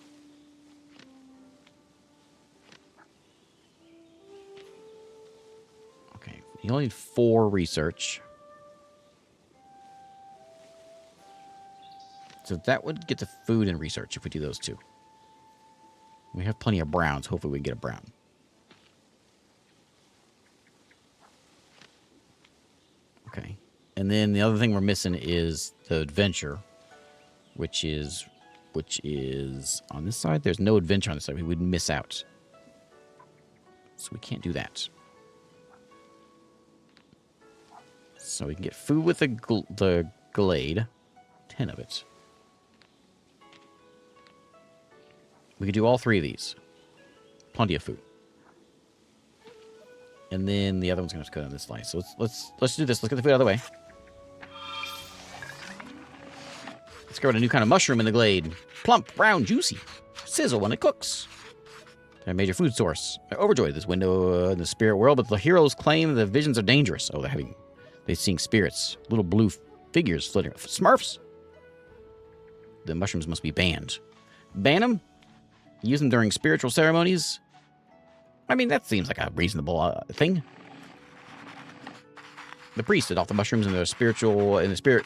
Okay. You only need 4 research. So that would get the food and research if we do those 2. We have plenty of browns. Hopefully we can get a brown. Okay. And then the other thing we're missing is the adventure, which is on this side. There's no adventure on this side. We would miss out. So we can't do that. So we can get food with the glade. 10 of it. We could do all 3 of these. Plenty of food. And then the other one's going to go down this line. So let's do this. Let's get the food out of the way. Let's get a new kind of mushroom in the glade. Plump, brown, juicy. Sizzle when it cooks. They're a major food source. They're overjoyed at this window in the spirit world, but the heroes claim the visions are dangerous. Oh, they're seeing spirits. Little blue figures flitting. Smurfs? The mushrooms must be banned. Ban them? Use them during spiritual ceremonies? I mean, that seems like a reasonable thing. The priest set off the mushrooms in the spirit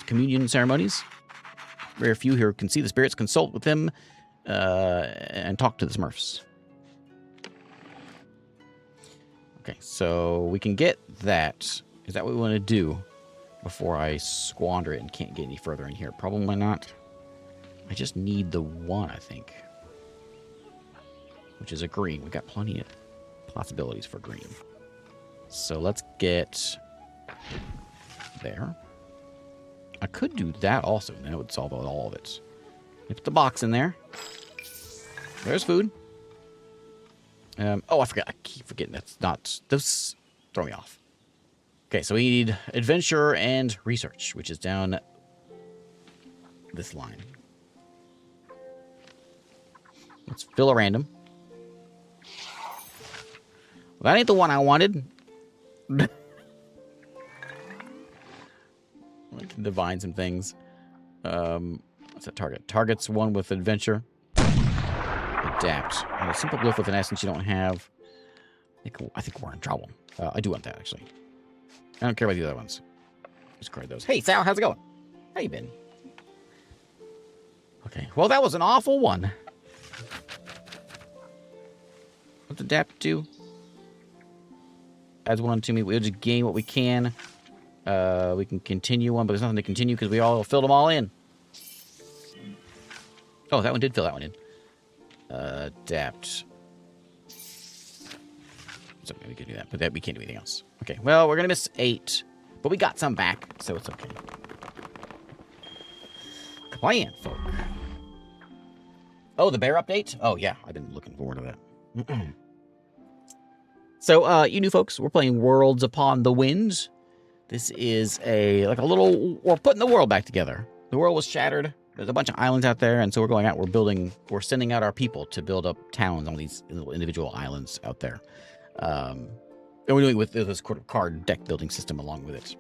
communion ceremonies. Very few here can see the spirits, consult with them, and talk to the Smurfs. Okay, so we can get that. Is that what we want to do before I squander it and can't get any further in here? Probably not. I just need the one, I think. Which is a green. We got plenty of possibilities for green. So let's get there. I could do that also. Then it would solve all of it. Put the box in there. There's food. Oh, I forgot. I keep forgetting. That's not... Those throw me off. Okay, so we need adventure and research, which is down this line. Let's fill a random. Well, that ain't the one I wanted. I can divine some things. What's that target? Target's one with adventure. Adapt. And a simple glyph with an essence you don't have. I think we're in trouble. I do want that, actually. I don't care about the other ones. Just grab those. Hey, Sal, how's it going? How you been? Okay. Well, that was an awful one. What's adapt do? Adds one to me. We'll just gain what we can. We can continue one, but there's nothing to continue because we all filled them all in. Oh, that one did fill that one in. Adapt. So we can do that, but we can't do anything else. Okay, well, we're going to miss 8, but we got some back, so it's okay. Plan, folk. Oh, the bear update? Oh, yeah, I've been looking forward to that. So, you new folks, we're playing Worlds Upon the Wind. This is we're putting the world back together. The world was shattered. There's a bunch of islands out there, and so we're going out, we're sending out our people to build up towns on these individual islands out there. And we're doing it with this card deck building system along with it.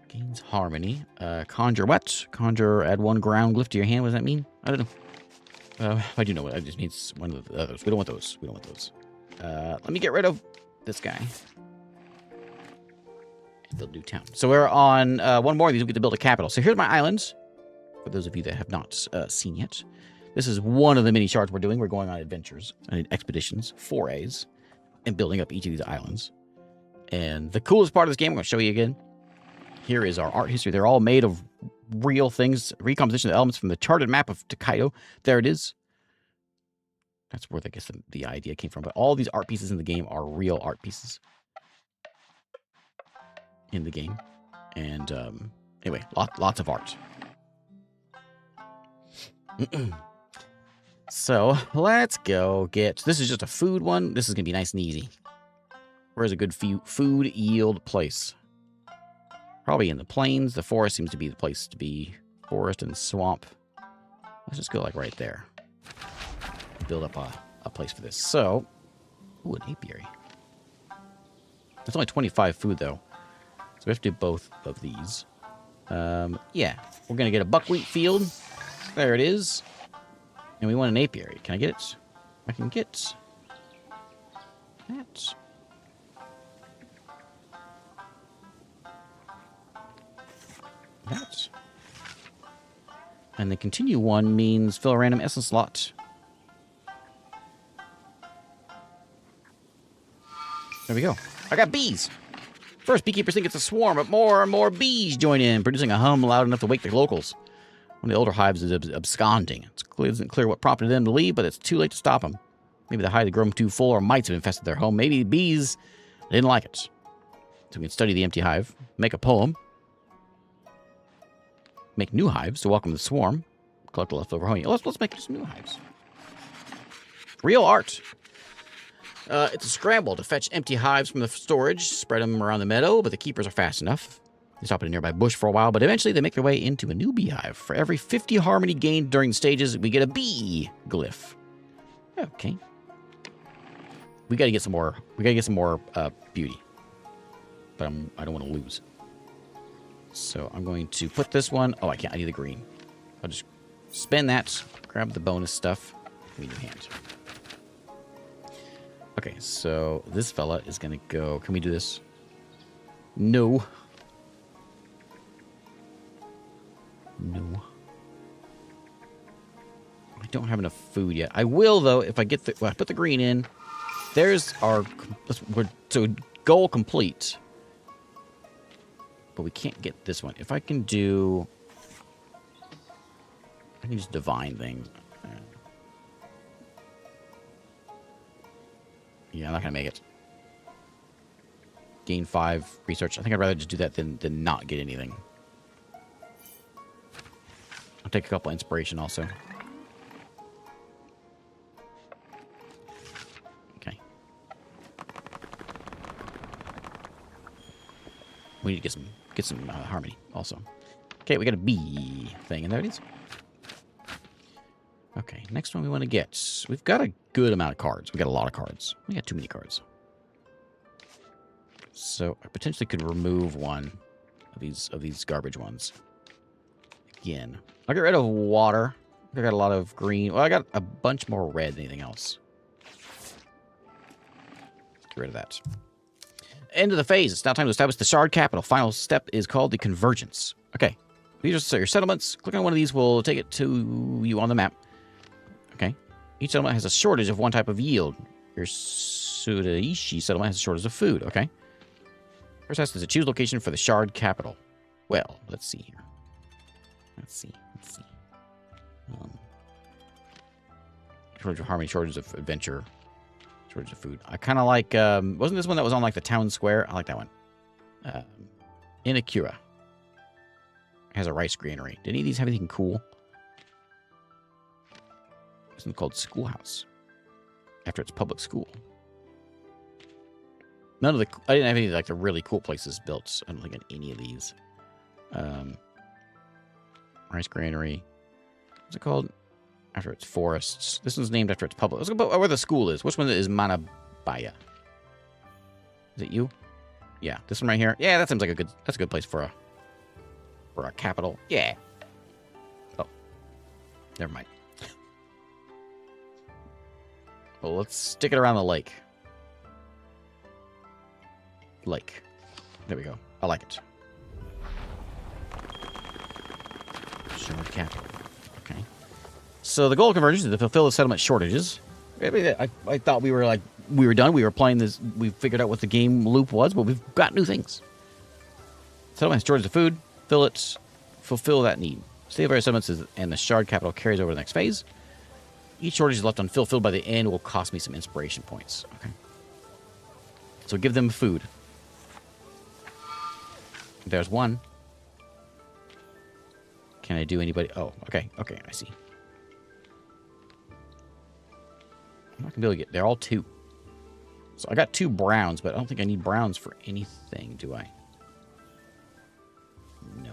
Gains harmony. Conjure what? Conjure, add 1 ground glyph to your hand. What does that mean? I don't know. I do know what it just means. One of the others. We don't want those. We don't want those. Let me get rid of this guy. Build new town. So we're on one more of these. We get to build a capital. So here's my islands. For those of you that have not seen yet. This is one of the mini shards we're doing. We're going on adventures and expeditions, forays, and building up each of these islands. And the coolest part of this game, I'm going to show you again. Here is our art history. They're all made of real things. Recomposition of elements from the charted map of Tokaido. There it is. That's where I guess the idea came from. But all these art pieces in the game are real art pieces in the game. And anyway, lots of art. So let's go get... This is just a food one. This is going to be nice and easy. Where's a good food yield place? Probably in the plains. The forest seems to be the place to be. Forest and swamp. Let's just go like right there. Build up a place for this. So, ooh, an apiary. That's only 25 food though. So we have to do both of these. Yeah, we're going to get a buckwheat field. There it is. And we want an apiary. Can I get it? I can get that. That. And the continue one means fill a random essence slot. There we go. I got bees. First, beekeepers think it's a swarm, but more and more bees join in, producing a hum loud enough to wake the locals. One of the older hives is absconding. It isn't clear what prompted them to leave, but it's too late to stop them. Maybe the hive had grown too full, or mites have infested their home. Maybe the bees didn't like it. So we can study the empty hive, make a poem, make new hives to welcome the swarm, collect the leftover honey. Let's make some new hives. Real art. It's a scramble to fetch empty hives from the storage, spread them around the meadow, but the keepers are fast enough. They stop at a nearby bush for a while, but eventually they make their way into a new beehive. For every 50 harmony gained during stages, we get a bee glyph. Okay. We gotta get some more. We gotta get some more beauty. But I don't want to lose. So I'm going to put this one. Oh, I can't. I need the green. I'll just spend that. Grab the bonus stuff. Give me a new hand. Okay, so this fella is gonna go. Can we do this? No. No. I don't have enough food yet. I will, though, if I get the... Well, I put the green in. there's our... So, goal complete. But we can't get this one. If I can do... I can just divine things. Yeah, I'm not going to make it. Gain 5 research. I think I'd rather just do that than not get anything. I'll take a couple inspiration also. Okay. We need to get some harmony also. Okay, we got a B thing, and there it is. Okay, next one we want to get. We've got a good amount of cards. We got a lot of cards. We got too many cards. So I potentially could remove one of these garbage ones. Again, I'll get rid of water. I got a lot of green. Well, I got a bunch more red than anything else. Get rid of that. End of the phase. It's now time to establish the shard capital. Final step is called the convergence. Okay, these are your settlements. Click on one of these will take it to you on the map. Okay. Each settlement has a shortage of one type of yield. Your Sudaishi settlement has a shortage of food. Okay. First task is to choose location for the shard capital. Well, let's see here. Let's see. Shortage of harmony, shortage of adventure, shortage of food. I kind of like, wasn't this one that was on like the town square? I like that one. Inakura has a rice granary. Did any of these have anything cool? Something called Schoolhouse, after its public school. I didn't have any like the really cool places built. I don't think in any of these. Rice granary. What's it called? After its forests. This one's named after its public. Let's go about where the school is. Which one is Manabaya? Is it you? Yeah, this one right here. Yeah, that seems like that's a good place for a capital. Yeah. Oh, never mind. Well, let's stick it around the lake. There we go. I like it. Shard capital. Okay. So the goal of convergence is to fulfill the settlement shortages. I thought we were done. We were playing this. We figured out what the game loop was, but we've got new things. Settlement has shortage of food. Fill it. Fulfill that need. State of various settlements and the shard capital carries over to the next phase. Each shortage is left unfulfilled by the end will cost me some inspiration points. Okay. So give them food. There's one. Can I do anybody? Oh, okay. Okay, I see. I'm not going to be able to get... They're all 2. So I got 2 browns, but I don't think I need browns for anything, do I? No.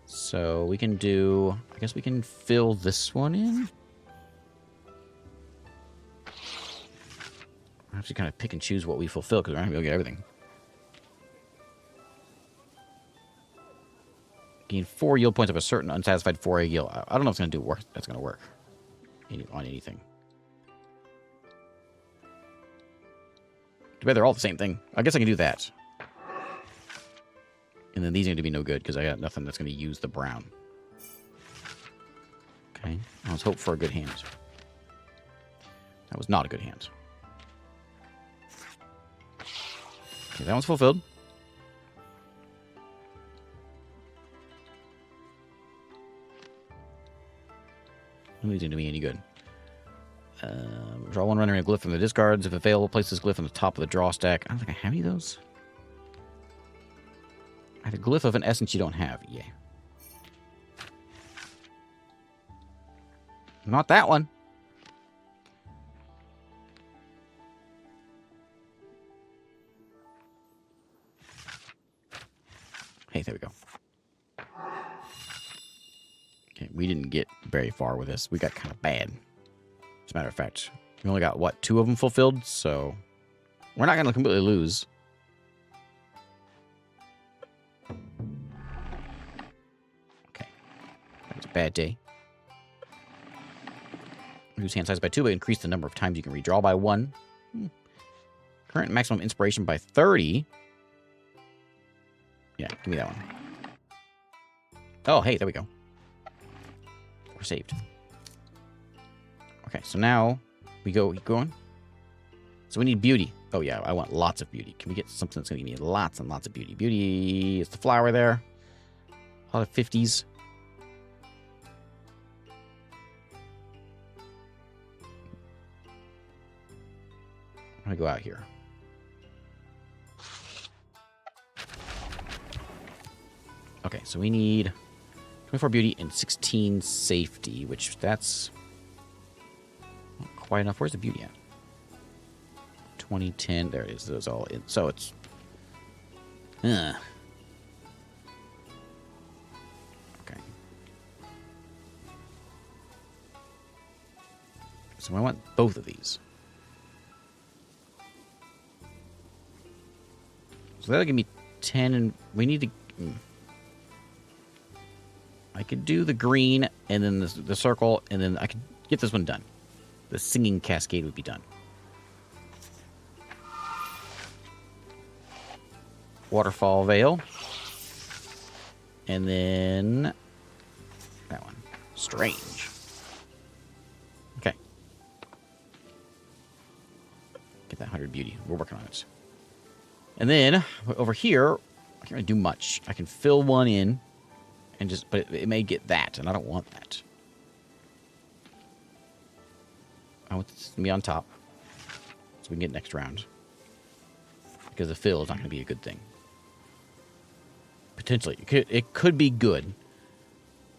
So we can do... I guess we can fill this one in. I have to kind of pick and choose what we fulfill because we're not going to be able to get everything. Gain 4 yield points of a certain unsatisfied 4A yield. I don't know if it's going to do work. That's going to work on anything. Too bad they're all the same thing. I guess I can do that. And then these are going to be no good because I got nothing that's going to use the brown. Okay. Let's hope for a good hand. That was not a good hand. Okay, that one's fulfilled. None of these are going to be any good. Draw one rendering a glyph from the discards. If available, place this glyph on the top of the draw stack. I don't think I have any of those. I have a glyph of an essence you don't have. Yeah. Not that one. Hey, there we go. Okay, we didn't get very far with this. We got kind of bad. As a matter of fact, we only got, what, 2 of them fulfilled? So we're not going to completely lose. Okay. That was a bad day. Reduce hand size by 2, but increase the number of times you can redraw by 1. Current maximum inspiration by 30. Yeah, give me that one. Oh, hey, there we go. we're saved. Okay, so now we keep going. So we need beauty. Oh yeah, I want lots of beauty. Can we get something that's going to give me lots and lots of beauty? Beauty is the flower there. A lot of 50s. I'm going to go out here. Okay, so we need 24 beauty and 16 safety, which that's not quite enough. Where's the beauty at? 2010. There it is. Those all in. So it's. Okay. So I want both of these. So that'll give me 10, and we need to. I could do the green and then the circle, and then I could get this one done. The singing cascade would be done. Waterfall Veil. And then that one. Strange. Okay. Get that 100 beauty. We're working on it. And then over here, I can't really do much. I can fill one in. And just, but it may get that, and I don't want that. I want this to be on top, so we can get next round. Because the fill is not going to be a good thing. Potentially, it could be good,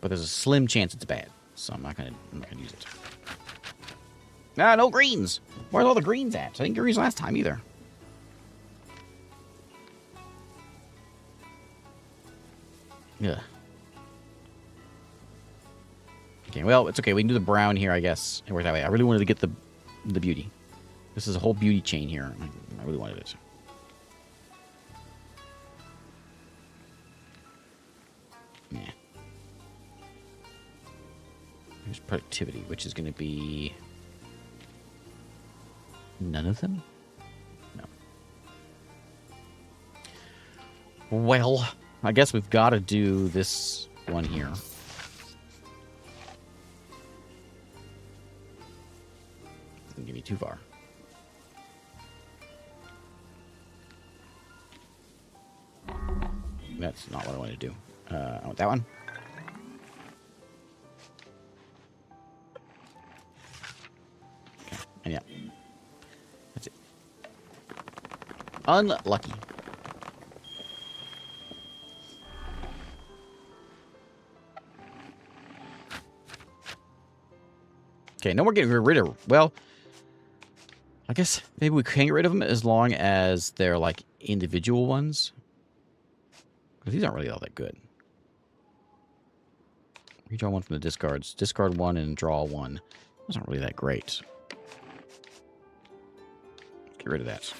but there's a slim chance it's bad. So I'm not gonna use it. Ah, no greens. Where's all the greens at? I didn't get greens last time either. Yeah. Okay, well, it's okay. We can do the brown here, I guess. And work that way. I really wanted to get the beauty. This is a whole beauty chain here. I really wanted it. Yeah. Here's productivity, which is going to be none of them? No. Well, I guess we've got to do this one here. Doesn't get me too far. That's not what I want to do. I want that one. Okay, and yeah. That's it. Unlucky. Okay, no more getting rid of. Well, I guess maybe we can get rid of them as long as they're like individual ones. Because these aren't really all that good. Redraw one from the discards. Discard one and draw one. Those aren't really that great. Get rid of that.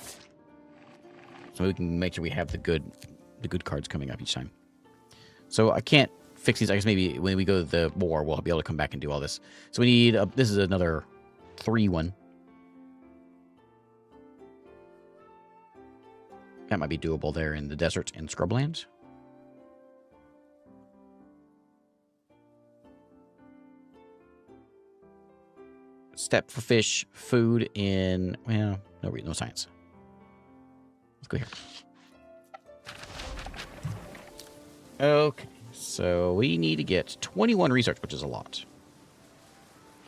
So we can make sure we have the good cards coming up each time. So I can't fix these. I guess maybe when we go to the war, we'll be able to come back and do all this. So we need, this is another 3-1. That might be doable there in the desert and scrubland. Step for fish, food in, well, no science. Let's go here. Okay, so we need to get 21 research, which is a lot.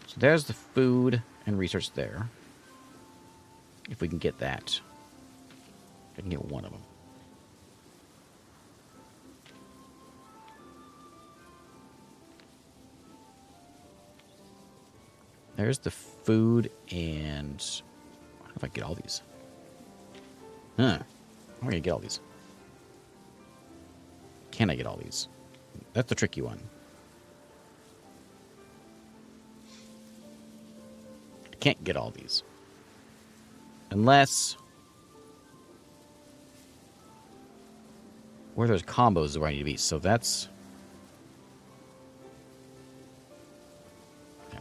So there's the food and research there. If we can get that. I can get one of them. There's the food and... I don't know if I can get all these. Huh. I'm going to get all these. Can I get all these? That's the tricky one. I can't get all these. Unless... where there's combos is where I need to be. So that's...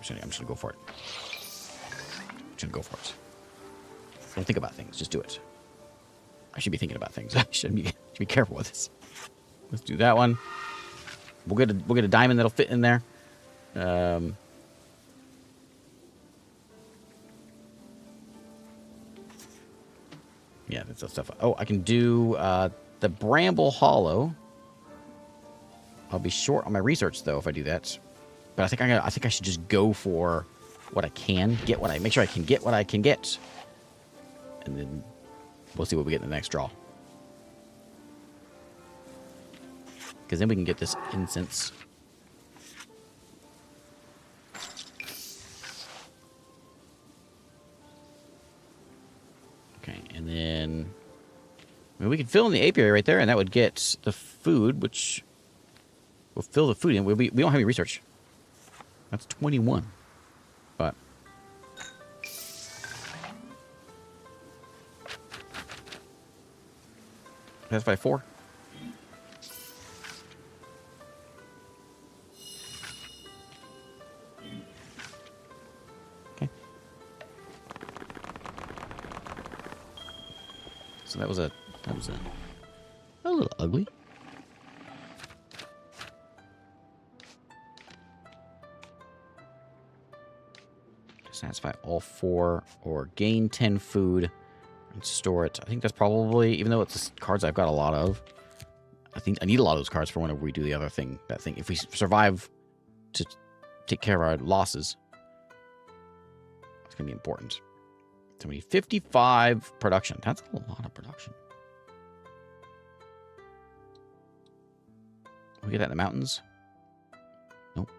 I'm just gonna go for it. I'm just gonna go for it. Don't think about things. Just do it. I should be thinking about things. I should be careful with this. Let's do that one. We'll get a diamond that'll fit in there. Yeah, that's that stuff. Oh, I can do the Bramble Hollow. I'll be short on my research though if I do that. But I think I should just go for what I can get. Make sure I can get what I can get, and then we'll see what we get in the next draw. Because then we can get this incense. Okay, and then we could fill in the apiary right there, and that would get the food, which will fill the food in. We don't have any research. That's 21. But that's by 4. Okay. So that was a little ugly. Satisfy all 4 or gain 10 food and store it. I think that's probably, even though it's cards I've got a lot of, I think I need a lot of those cards for whenever we do the other thing. That thing, if we survive to take care of our losses, it's going to be important. So we need 55 production. That's a lot of production. We get that in the mountains? Nope.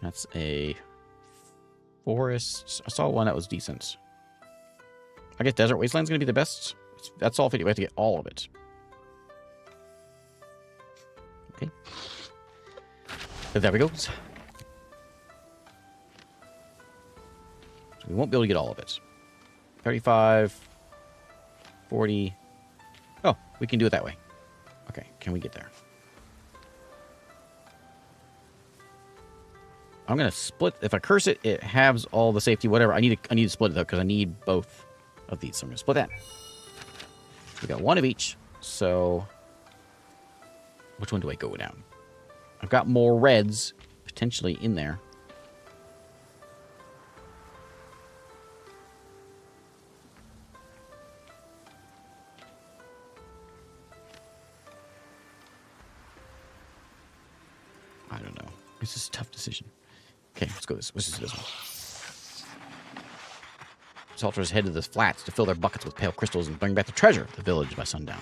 That's a forest. I saw one that was decent. I guess Desert Wasteland's going to be the best. That's all 50. We have to get all of it. Okay. So there we go. So we won't be able to get all of it. 35, 40. Oh, we can do it that way. Okay, can we get there? I'm gonna split. If I curse it, it halves all the safety. Whatever. I need to split it though because I need both of these. So I'm gonna split that. We got one of each. So which one do I go down? I've got more reds potentially in there. I don't know. This is a tough decision. Okay, let's go this. Let's just do this one. Salters head to the flats to fill their buckets with pale crystals and bring back the treasure of the village by sundown.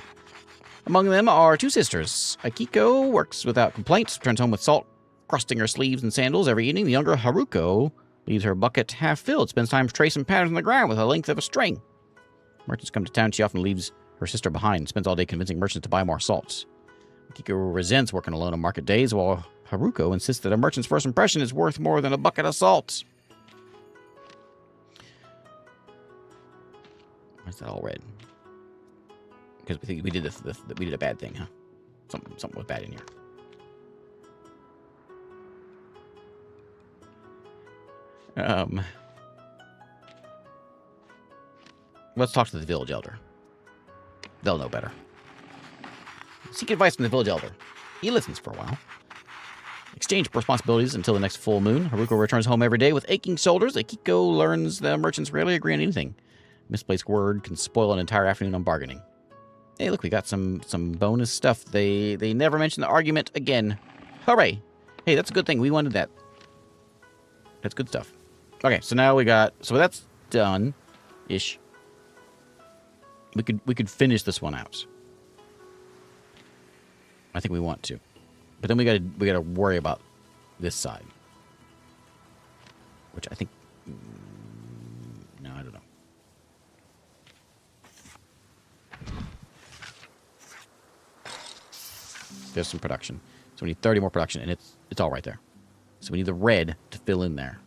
Among them are 2 sisters. Akiko works without complaints, returns home with salt, crusting her sleeves and sandals every evening. The younger Haruko leaves her bucket half filled, spends time tracing patterns on the ground with the length of a string. Merchants come to town. She often leaves her sister behind and spends all day convincing merchants to buy more salt. Akiko resents working alone on market days, while Haruko insists that a merchant's first impression is worth more than a bucket of salt. Why is that all red? Because we think we did we did a bad thing, huh? Something was bad in here. Let's talk to the village elder. They'll know better. Seek advice from the village elder. He listens for a while. Exchange responsibilities until the next full moon. Haruko returns home every day with aching shoulders. Akiko learns the merchants rarely agree on anything. Misplaced word can spoil an entire afternoon on bargaining. Hey, look, we got some bonus stuff. They never mention the argument again. Hooray! Hey, that's a good thing. We wanted that. That's good stuff. Okay, so now we got... So that's done-ish. We could finish this one out. I think we want to. But then we gotta worry about this side. Which I think... No, I don't know. There's some production. So we need 30 more production, and it's all right there. So we need the red to fill in there.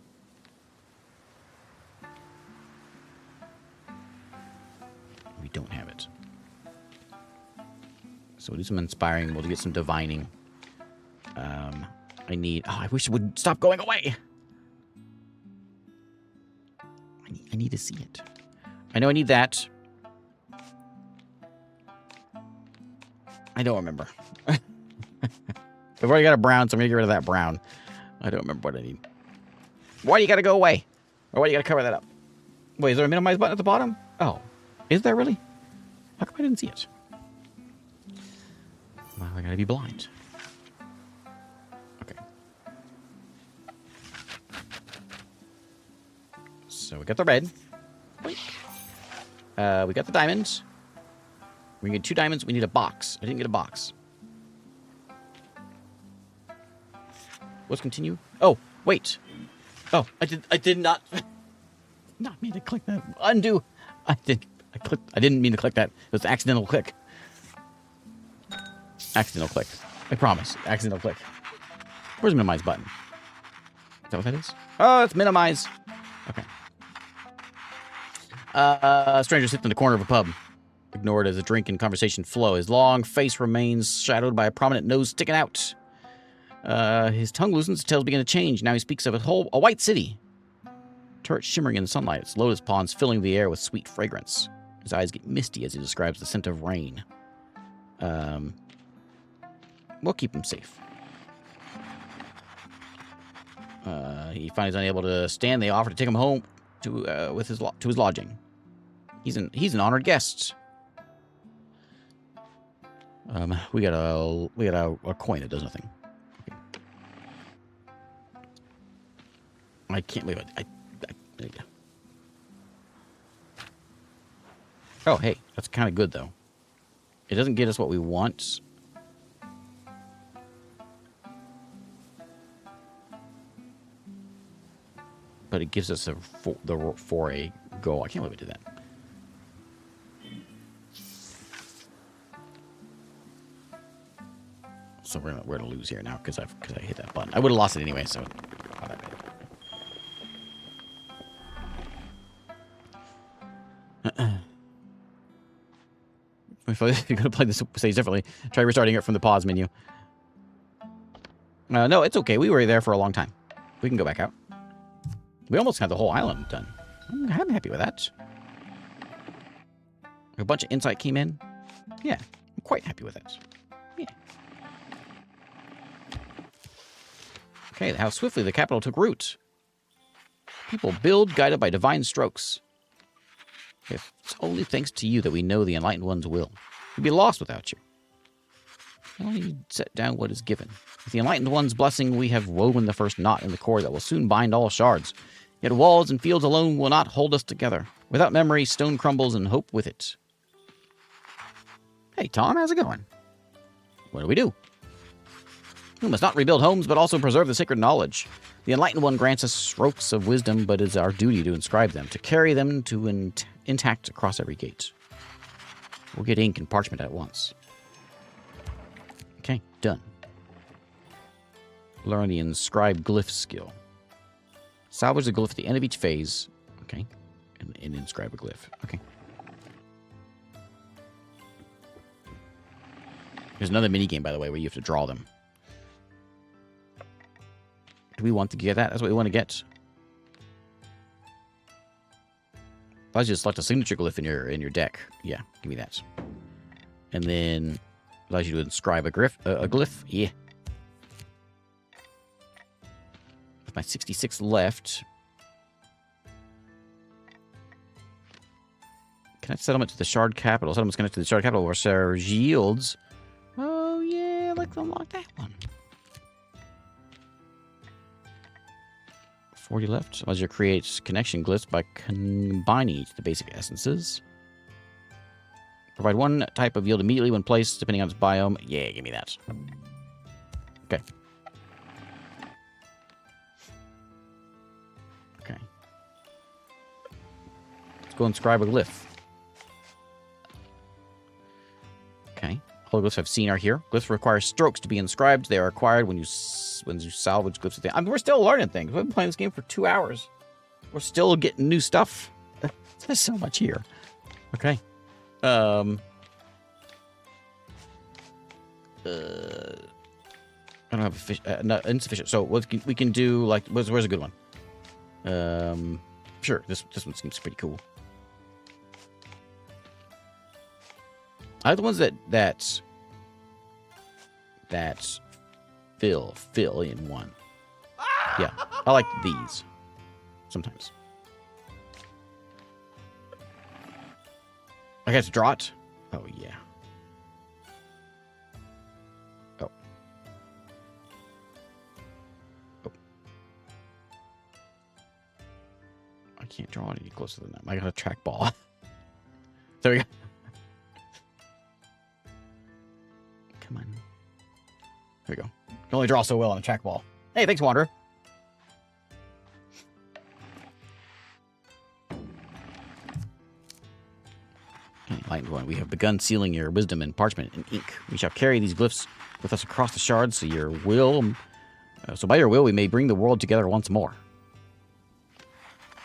We don't have it. So we'll do some inspiring. We'll get some divining. I need... Oh, I wish it would stop going away. I need to see it. I know I need that. I don't remember. I've already got a brown, so I'm going to get rid of that brown. I don't remember what I need. Why do you got to go away? Or why do you got to cover that up? Wait, is there a minimize button at the bottom? Oh. Is there really? How come I didn't see it? Well, I got to be blind. Okay. So we got the red. We got the diamonds. We need 2 diamonds. We need a box. I didn't get a box. Let's continue. Oh, wait. Oh, I did not mean to click that. Undo. I didn't mean to click that. It was an accidental click. Accidental click. I promise. Accidental click. Where's the minimize button? Is that what that is? Oh, it's minimize. Okay. Stranger sits in the corner of a pub. Ignored as a drink and conversation flow. His long face remains shadowed by a prominent nose sticking out. His tongue loosens, his tails begin to change. Now he speaks of a white city. Turret shimmering in the sunlight, its lotus ponds filling the air with sweet fragrance. His eyes get misty as he describes the scent of rain. We'll keep him safe. He finds unable to stand. They offer to take him home to his lodging. He's an honored guest. We got a coin that does nothing. Okay. I can't believe it. There you go. Oh, hey, that's kind of good though. It doesn't get us what we want. But it gives us for a goal. I can't believe we did that. So we're gonna lose here now because I hit that button. I would have lost it anyway, so not that bad. If you're gonna play this stage differently, try restarting it from the pause menu. No, it's okay. We were there for a long time. We can go back out. We almost had the whole island done. I'm happy with that. A bunch of insight came in. Yeah, I'm quite happy with that. Yeah. Okay, how swiftly the capital took root. People build, guided by divine strokes. If it's only thanks to you that we know the Enlightened One's will. We'd be lost without you. Only set down what is given. With the Enlightened One's blessing, we have woven the first knot in the cord that will soon bind all shards. Yet walls and fields alone will not hold us together. Without memory, stone crumbles and hope with it. Hey, Tom, how's it going? What do we do? We must not rebuild homes, but also preserve the sacred knowledge. The Enlightened One grants us strokes of wisdom, but it is our duty to inscribe them, to carry them to intact across every gate. We'll get ink and parchment at once. Okay, done. Learn the Inscribe Glyph skill. Salvage the glyph at the end of each phase. Okay, and inscribe a glyph. Okay. There's another minigame, by the way, where you have to draw them. Do we want to get that? That's what we want to get. Allows you to select a signature glyph in your deck. Yeah, give me that. And then allows you to inscribe a glyph. Yeah. With my 66 left. Connect settlement to the shard capital. Settlement's connected to the shard capital where Sarge yields. Oh yeah, let's unlock that one. 40 left. Allows you to create connection glyphs by combining each of the basic essences. Provide one type of yield immediately when placed, depending on its biome. Yeah, give me that. Okay. Okay. Let's go inscribe a glyph. Okay. All the glyphs I've seen are here. Glyphs require strokes to be inscribed. They are acquired when you salvage glyphs. We're still learning things. We've been playing this game for 2 hours. We're still getting new stuff. There's so much here. Okay. I don't have a fish. Not insufficient. So what we can do? Like, where's a good one? Sure. This one seems pretty cool. I like the ones that that fill in one. Yeah, I like these sometimes. I guess draw it. Oh, yeah. Oh. Oh. I can't draw it any closer than that. I got a trackball. There we go. Come on. There we go. You can only draw so well on a trackball. Hey, thanks, Wanderer. Light one. We have begun sealing your wisdom in parchment and ink. We shall carry these glyphs with us across the shards, so by your will, we may bring the world together once more.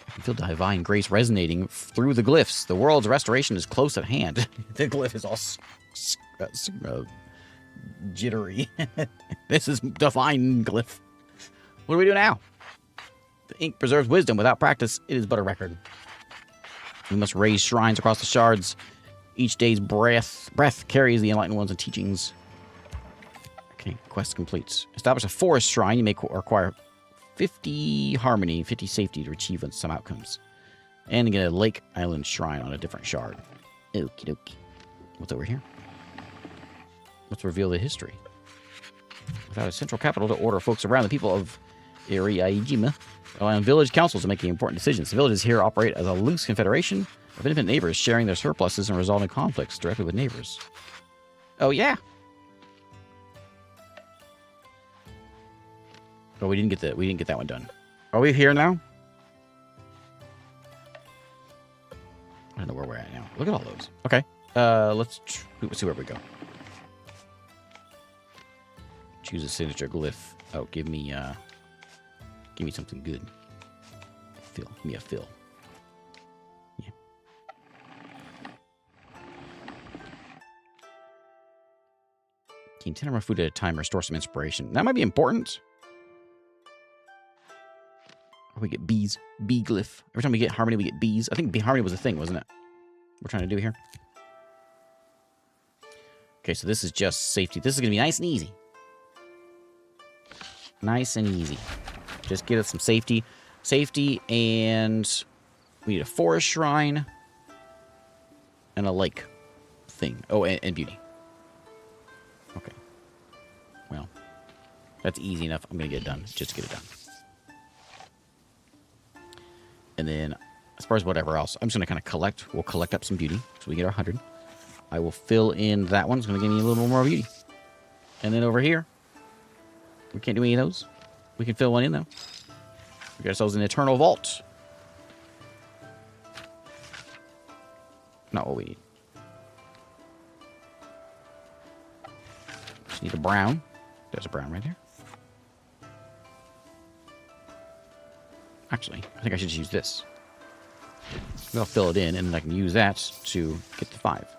I can feel divine grace resonating through the glyphs. The world's restoration is close at hand. The glyph is all jittery. This is divine glyph. What do we do now? The ink preserves wisdom. Without practice, it is but a record. We must raise shrines across the shards. Each day's breath carries the enlightened ones and teachings. Okay, quest complete. Establish a forest shrine. You may require 50 harmony, 50 safety to achieve some outcomes. And get a lake island shrine on a different shard. Okie dokie. What's over here? Let's reveal the history. Without a central capital to order folks around, the people of Iriaijima rely on village councils to make important decisions. The villages here operate as a loose confederation of independent neighbors sharing their surpluses and resolving conflicts directly with neighbors. Oh, yeah. Oh, we didn't get that one done. Are we here now? I don't know where we're at now. Look at all those. Okay. Let's see where we go. Choose a signature glyph. Oh, give me something good. Fill. Give me a fill. Yeah. Gain 10 or more food at a time. Restore some inspiration. That might be important. Oh, we get bees. Bee glyph. Every time we get harmony, we get bees. I think harmony was a thing, wasn't it? We're trying to do here. Okay, so this is just safety. This is going to be nice and easy. Nice and easy. Just get us some safety. Safety, and we need a forest shrine and a lake thing. Oh, and beauty. Okay. Well, that's easy enough. I'm going to get it done. Just to get it done. And then, as far as whatever else, I'm just going to kind of collect. We'll collect up some beauty. So we get our 100. I will fill in that one. It's going to give me a little more beauty. And then over here, we can't do any of those. We can fill one in, though. We got ourselves an eternal vault. Not what we need. Just need a brown. There's a brown right there. Actually, I think I should just use this. I'll fill it in, and then I can use that to get the 5.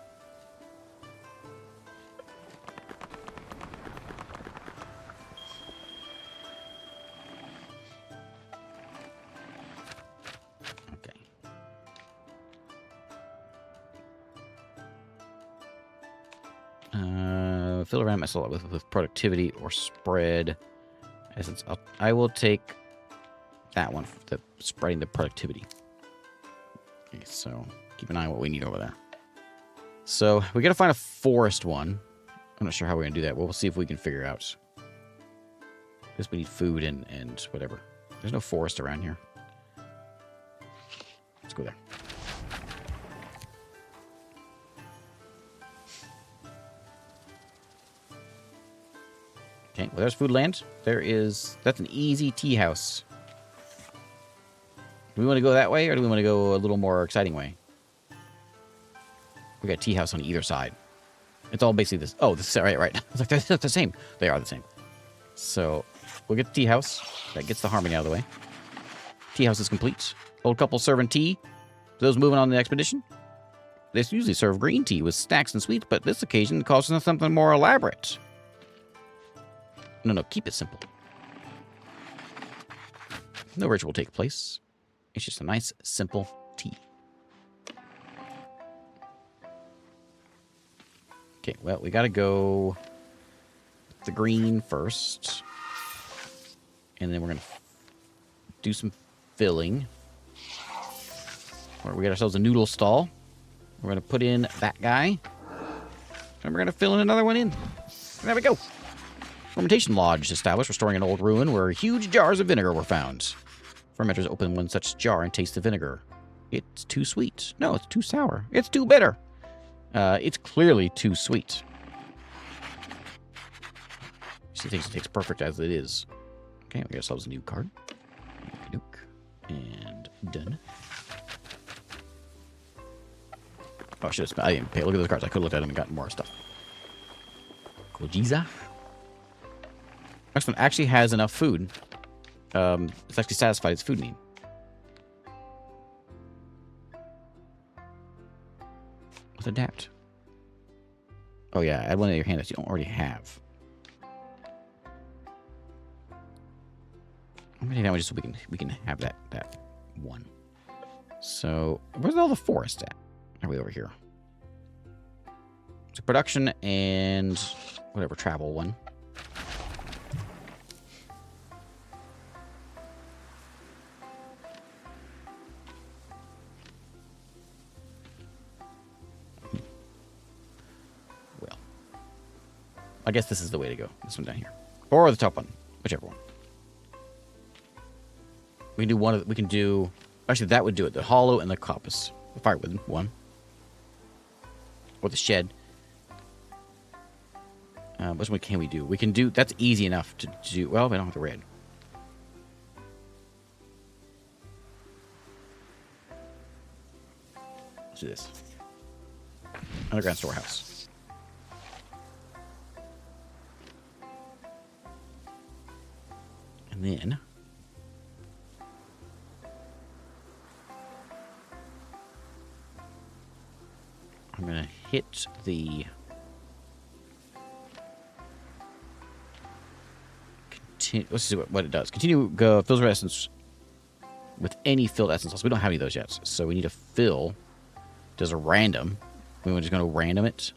Fill around myself with productivity or spread essence. I will take that one, the spreading the productivity. Okay, so keep an eye on what we need over there. So we got to find a forest one. I'm not sure how we're gonna do that. Well, we'll see if we can figure out. Because we need food and whatever. There's no forest around here. Let's go there. Okay, well, there's food land. That's an easy tea house. Do we want to go that way, or do we want to go a little more exciting way? We got tea house on either side. It's all basically this. Oh, this is right. I was like, that's the same. They are the same. So we'll get the tea house. That gets the harmony out of the way. Tea house is complete. Old couple serving tea. For those moving on the expedition. They usually serve green tea with snacks and sweets, but this occasion calls for something more elaborate. No, keep it simple. No ritual will take place. It's just a nice, simple tea. Okay, well, we gotta go the green first. And then we're going to do some filling. We got ourselves a noodle stall. We're going to put in that guy. And we're going to fill in another one in. There we go. Fermentation lodge established, restoring an old ruin where huge jars of vinegar were found. Fermenters open one such jar and taste the vinegar. It's too sweet. No, it's too sour. It's too bitter. It's clearly too sweet. She thinks it tastes perfect as it is. Okay, we got ourselves a new card. Nook. And done. Oh, I didn't pay. Look at those cards. I could have looked at them and gotten more stuff. Kojiza. Next one actually has enough food. It's actually satisfied its food need. Let's adapt. Oh yeah, add one to your hand that you don't already have. I'm gonna take that one just so we can have that one. So where's all the forest at? Are we over here? So production and whatever travel one. Well, I guess this is the way to go. This one down here, or the top one, whichever one. We can do one. We can do. Actually, that would do it. The hollow and the coppice. The firewood one. Or the shed. Which one can we do? We can do... That's easy enough to do... Well, we don't have the red. Let's do this. Underground storehouse. And then... I'm going to hit the... Let's see what it does. Continue fills our essence with any filled essence loss. We don't have any of those yet, so we need to fill. Does a random. We're just going to random it.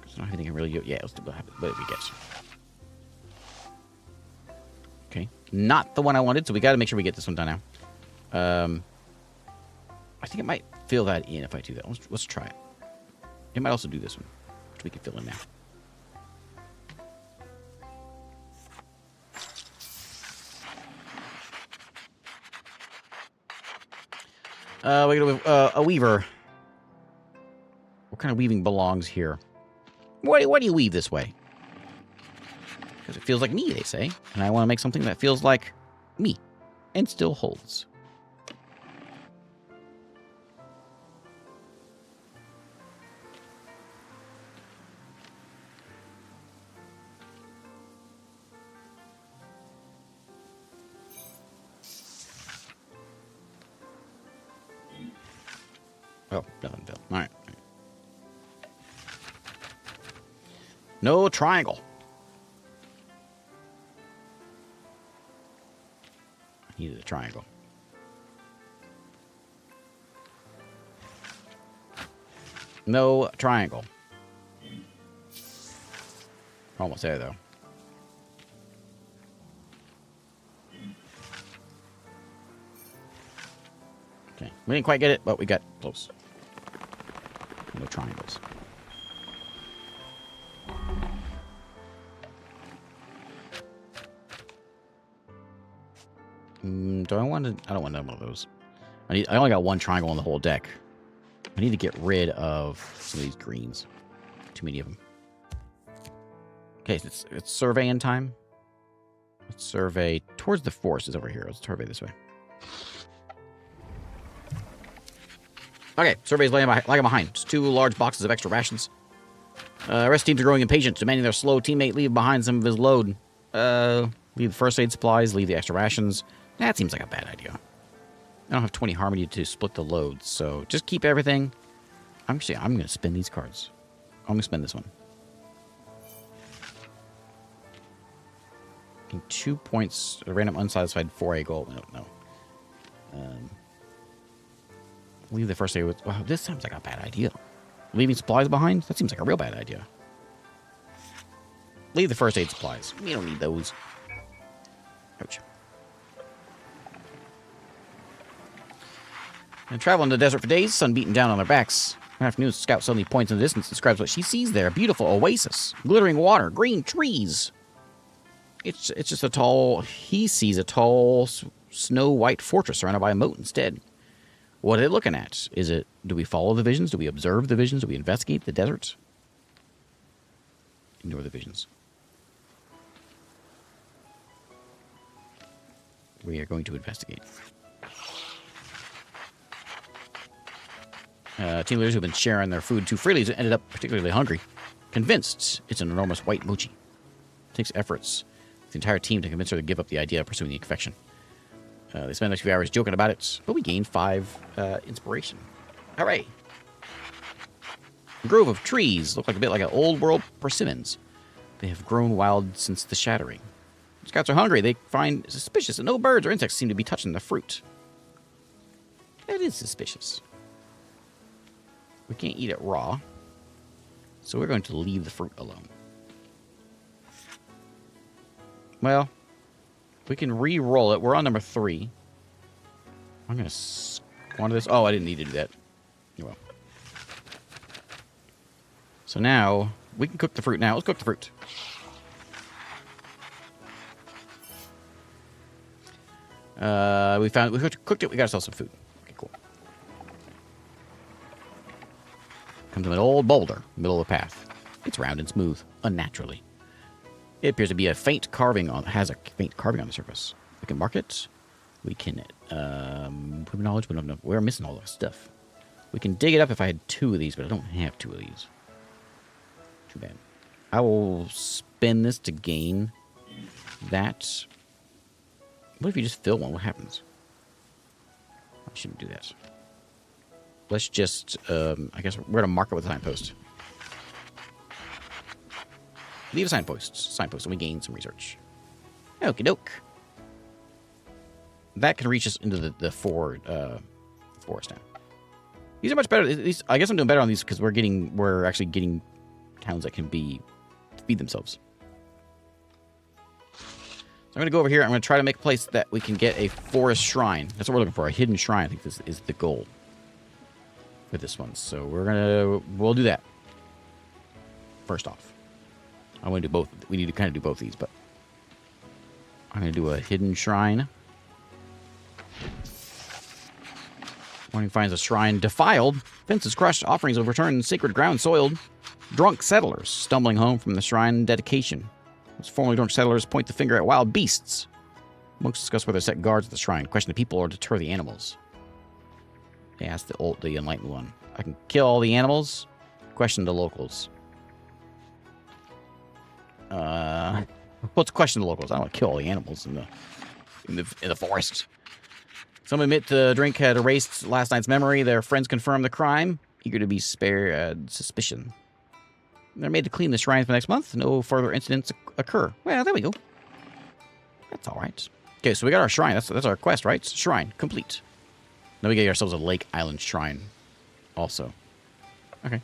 Because I don't have anything I really... Yeah, let's do what we get. Okay. Not the one I wanted, so we got to make sure we get this one done now. I think it might fill that in if I do that. Let's try it. It might also do this one, which we can fill in now. We're gonna a weaver. What kind of weaving belongs here? Why do you weave this way? Because it feels like me, they say, and I want to make something that feels like me, and still holds. Oh, nothing fell. All right. No triangle. I needed a triangle. No triangle. Almost there, though. Okay. We didn't quite get it, but we got close. No triangles. Do I want to? I don't want one of those. I only got one triangle on the whole deck. I need to get rid of some of these greens. Too many of them. Okay, so it's surveying time. Let's survey towards the forest is over here. Let's survey this way. Okay, survey's lagging behind. Just 2 large boxes of extra rations. Rest teams are growing impatient, demanding their slow teammate leave behind some of his load. Leave the first aid supplies, leave the extra rations. That seems like a bad idea. I don't have 20 harmony to split the load, so just keep everything. I'm going to spin these cards. I'm going to spin this one. 2 points, a random unsatisfied 4A gold. No. Leave the first aid with... Wow, this sounds like a bad idea. Leaving supplies behind? That seems like a real bad idea. Leave the first aid supplies. We don't need those. Ouch. And traveling in the desert for days, sun beating down on their backs. One afternoon, Scout suddenly points in the distance and describes what she sees there. A beautiful oasis. Glittering water. Green trees. It's just a tall... He sees a tall, snow-white fortress surrounded by a moat instead. What are they looking at? Is it... Do we follow the visions? Do we observe the visions? Do we investigate the desert? Ignore the visions. We are going to investigate. Team leaders who've been sharing their food too freely ended up particularly hungry. Convinced it's an enormous white mochi. It takes efforts for the entire team to convince her to give up the idea of pursuing the confection. They spent a few hours joking about it, but we gained 5 inspiration. Hooray! A grove of trees look like a bit like an old world persimmons. They have grown wild since the shattering. Scouts are hungry. They find it suspicious that no birds or insects seem to be touching the fruit. That is suspicious. We can't eat it raw, so we're going to leave the fruit alone. Well, we can re-roll it. We're on number 3. I'm going to squander this. Oh, I didn't need to do that. Well. So now, we can cook the fruit now. Let's cook the fruit. We cooked it. We got ourselves some food. Okay, cool. Comes from an old boulder, middle of the path. It's round and smooth, unnaturally. It appears to be a faint carving on. Has a faint carving on the surface. We can mark it. We can put knowledge. We don't know. We're missing all this stuff. We can dig it up if I had 2 of these, but I don't have 2 of these. Too bad. I will spend this to gain that. What if you just fill one? What happens? I shouldn't do that. Let's just, I guess we're going to mark it with a signpost. Leave a signpost, and we gain some research. Okie doke. That can reach us into the forest now. These are much better. These, I guess I'm doing better on these because we're actually getting towns that can feed themselves. So I'm going to go over here. I'm going to try to make a place that we can get a forest shrine. That's what we're looking for, a hidden shrine. I think this is the goal for this one. So we'll do that first off. I want to do both. We need to kind of do both these, but I'm going to do a hidden shrine. Morning finds a shrine defiled, fences crushed, offerings overturned, sacred ground soiled. Drunk settlers stumbling home from the shrine dedication. Those formerly drunk settlers point the finger at wild beasts. Monks discuss whether to set guards at the shrine, question the people, or deter the animals. They ask the enlightened one. I can kill all the animals? Question the locals. Let's question the locals. I don't want to kill all the animals in the forest. Some admit the drink had erased last night's memory. Their friends confirm the crime, eager to be spared suspicion. They're made to clean the shrine for next month. No further incidents occur. Well, there we go. That's all right. Okay, so we got our shrine. That's our quest, right? Shrine complete. Now we get ourselves a Lake Island shrine also. Okay.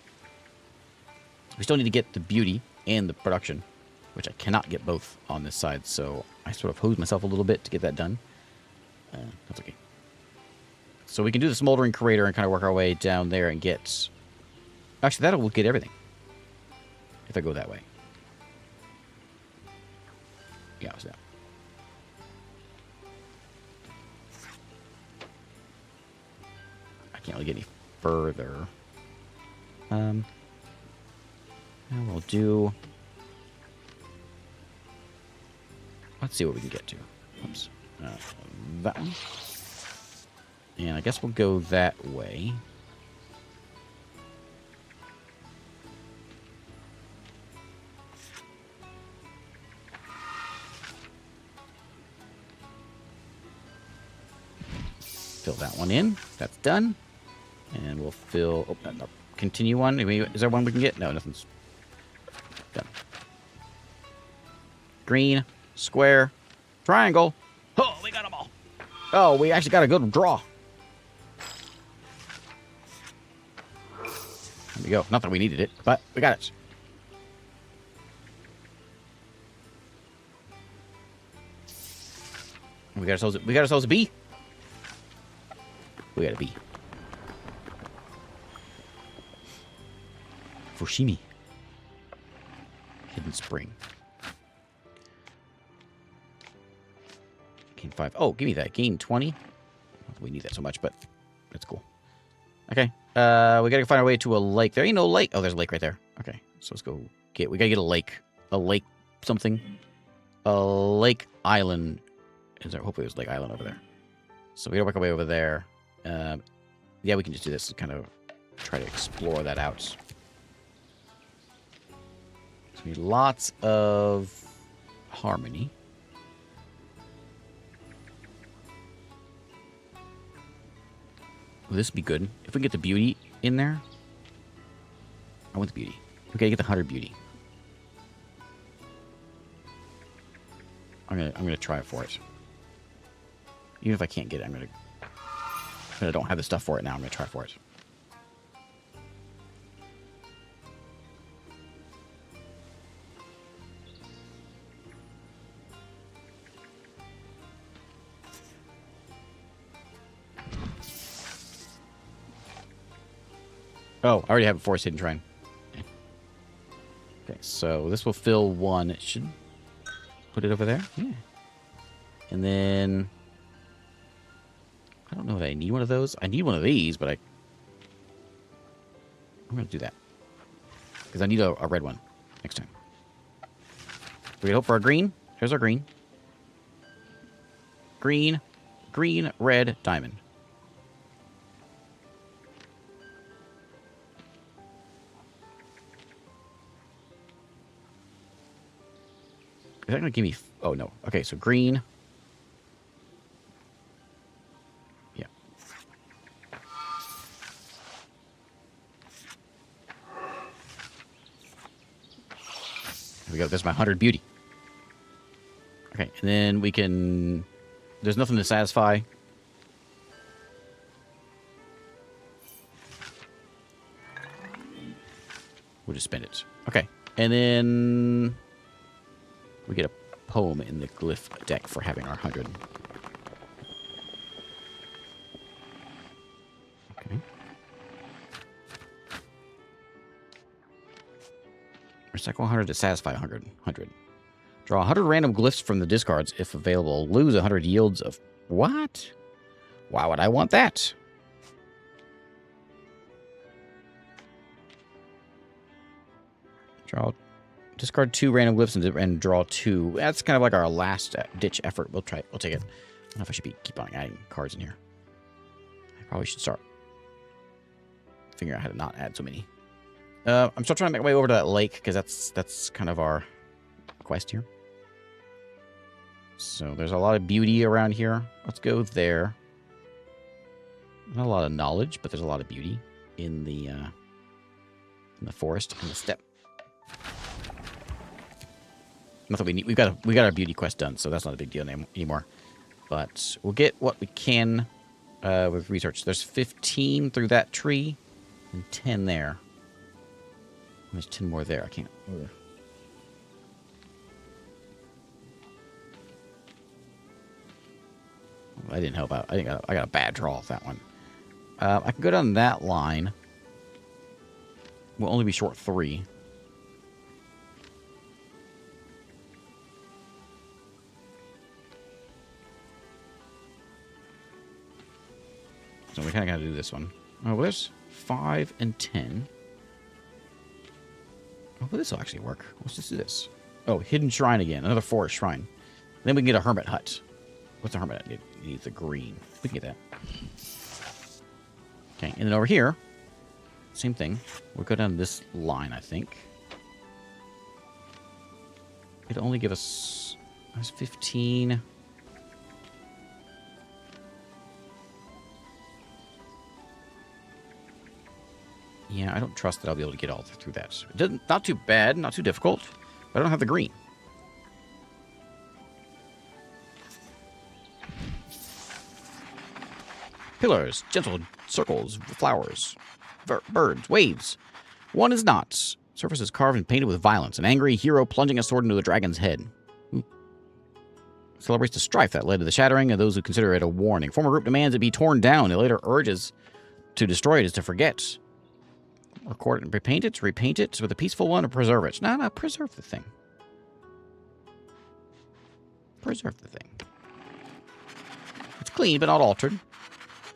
We still need to get the beauty and the production, which I cannot get both on this side, so I sort of hosed myself a little bit to get that done. That's okay. So we can do the smoldering crater and kind of work our way down there and get... Actually, that will get everything. If I go that way. Yeah, so. I can't really get any further. And we'll do... Let's see what we can get to. Oops. That one. And I guess we'll go that way. Fill that one in. That's done. And we'll fill... Oh, no, continue one. Is there one we can get? No, nothing's done. Green. Square. Triangle. Oh, we got them all. Oh, we actually got a good draw. There we go. Not that we needed it, but we got it. We got ourselves a bee. We got a bee. Fushimi. Hidden spring. Gain 5. Oh, give me that. Gain 20. Not that we need that so much, but that's cool. Okay. We gotta find our way to a lake. There ain't no lake. Oh, there's a lake right there. Okay. So let's go get... We gotta get a lake. A lake something. A lake island. Is there, hopefully there's Lake Island over there. So we gotta work our way over there. Yeah, we can just do this and kind of try to explore that out. So we need lots of harmony. Will this be good? If we can get the beauty in there. I want the beauty. We gotta get the 100 beauty. I'm gonna try for it. Even if I can't get it, I don't have the stuff for it now. I'm gonna try for it. Oh, I already have a forest hidden shrine. Okay, so this will fill one. It should put it over there. Yeah. And then I don't know if I need one of those. I need one of these, but I'm going to do that. Because I need a red one next time. We hope for a green. Here's our green. Green, green, red, diamond. Is that going to give me... Oh, no. Okay, so green. Yeah. There we go. There's my 100 beauty. Okay, and then we can... There's nothing to satisfy. We'll just spend it. Okay, and then... We get a poem in the glyph deck for having our 100. Okay. Recycle 100 to satisfy 100. 100. Draw 100 random glyphs from the discards if available. Lose 100 yields of... What? Why would I want that? Draw... Discard 2 random glyphs and draw 2. That's kind of like our last ditch effort. We'll try it. We'll take it. I don't know if I should keep on adding cards in here. I probably should start figuring out how to not add so many. I'm still trying to make my way over to that lake because that's kind of our quest here. So there's a lot of beauty around here. Let's go there. Not a lot of knowledge, but there's a lot of beauty in the forest and the steppe. Not that we need. We got our beauty quest done, so that's not a big deal anymore. But we'll get what we can with research. There's 15 through that tree, and 10 there. There's 10 more there. I can't. I didn't help out. I think I got a bad draw off that one. I can go down that line. We'll only be short 3. So we kind of got to do this one. Oh, well, there's 5 and 10. Oh, well, this will actually work. Let's just do this. Oh, hidden shrine again. Another forest shrine. Then we can get a hermit hut. What's the hermit hut? It needs a green. We can get that. Okay, and then over here, same thing. We'll go down this line, I think. It'll only give us... That's 15... Yeah, I don't trust that I'll be able to get all through that. It doesn't, not too bad, not too difficult, but I don't have the green. Pillars, gentle circles, flowers, birds, waves. One is not. Surface is carved and painted with violence. An angry hero plunging a sword into the dragon's head. Ooh. celebrates the strife that led to the shattering of those who consider it a warning. Former group demands it be torn down. It later urges to destroy it is to forget. Record it and repaint it with a peaceful one, or preserve it. No, preserve the thing. Preserve the thing. It's clean, but not altered.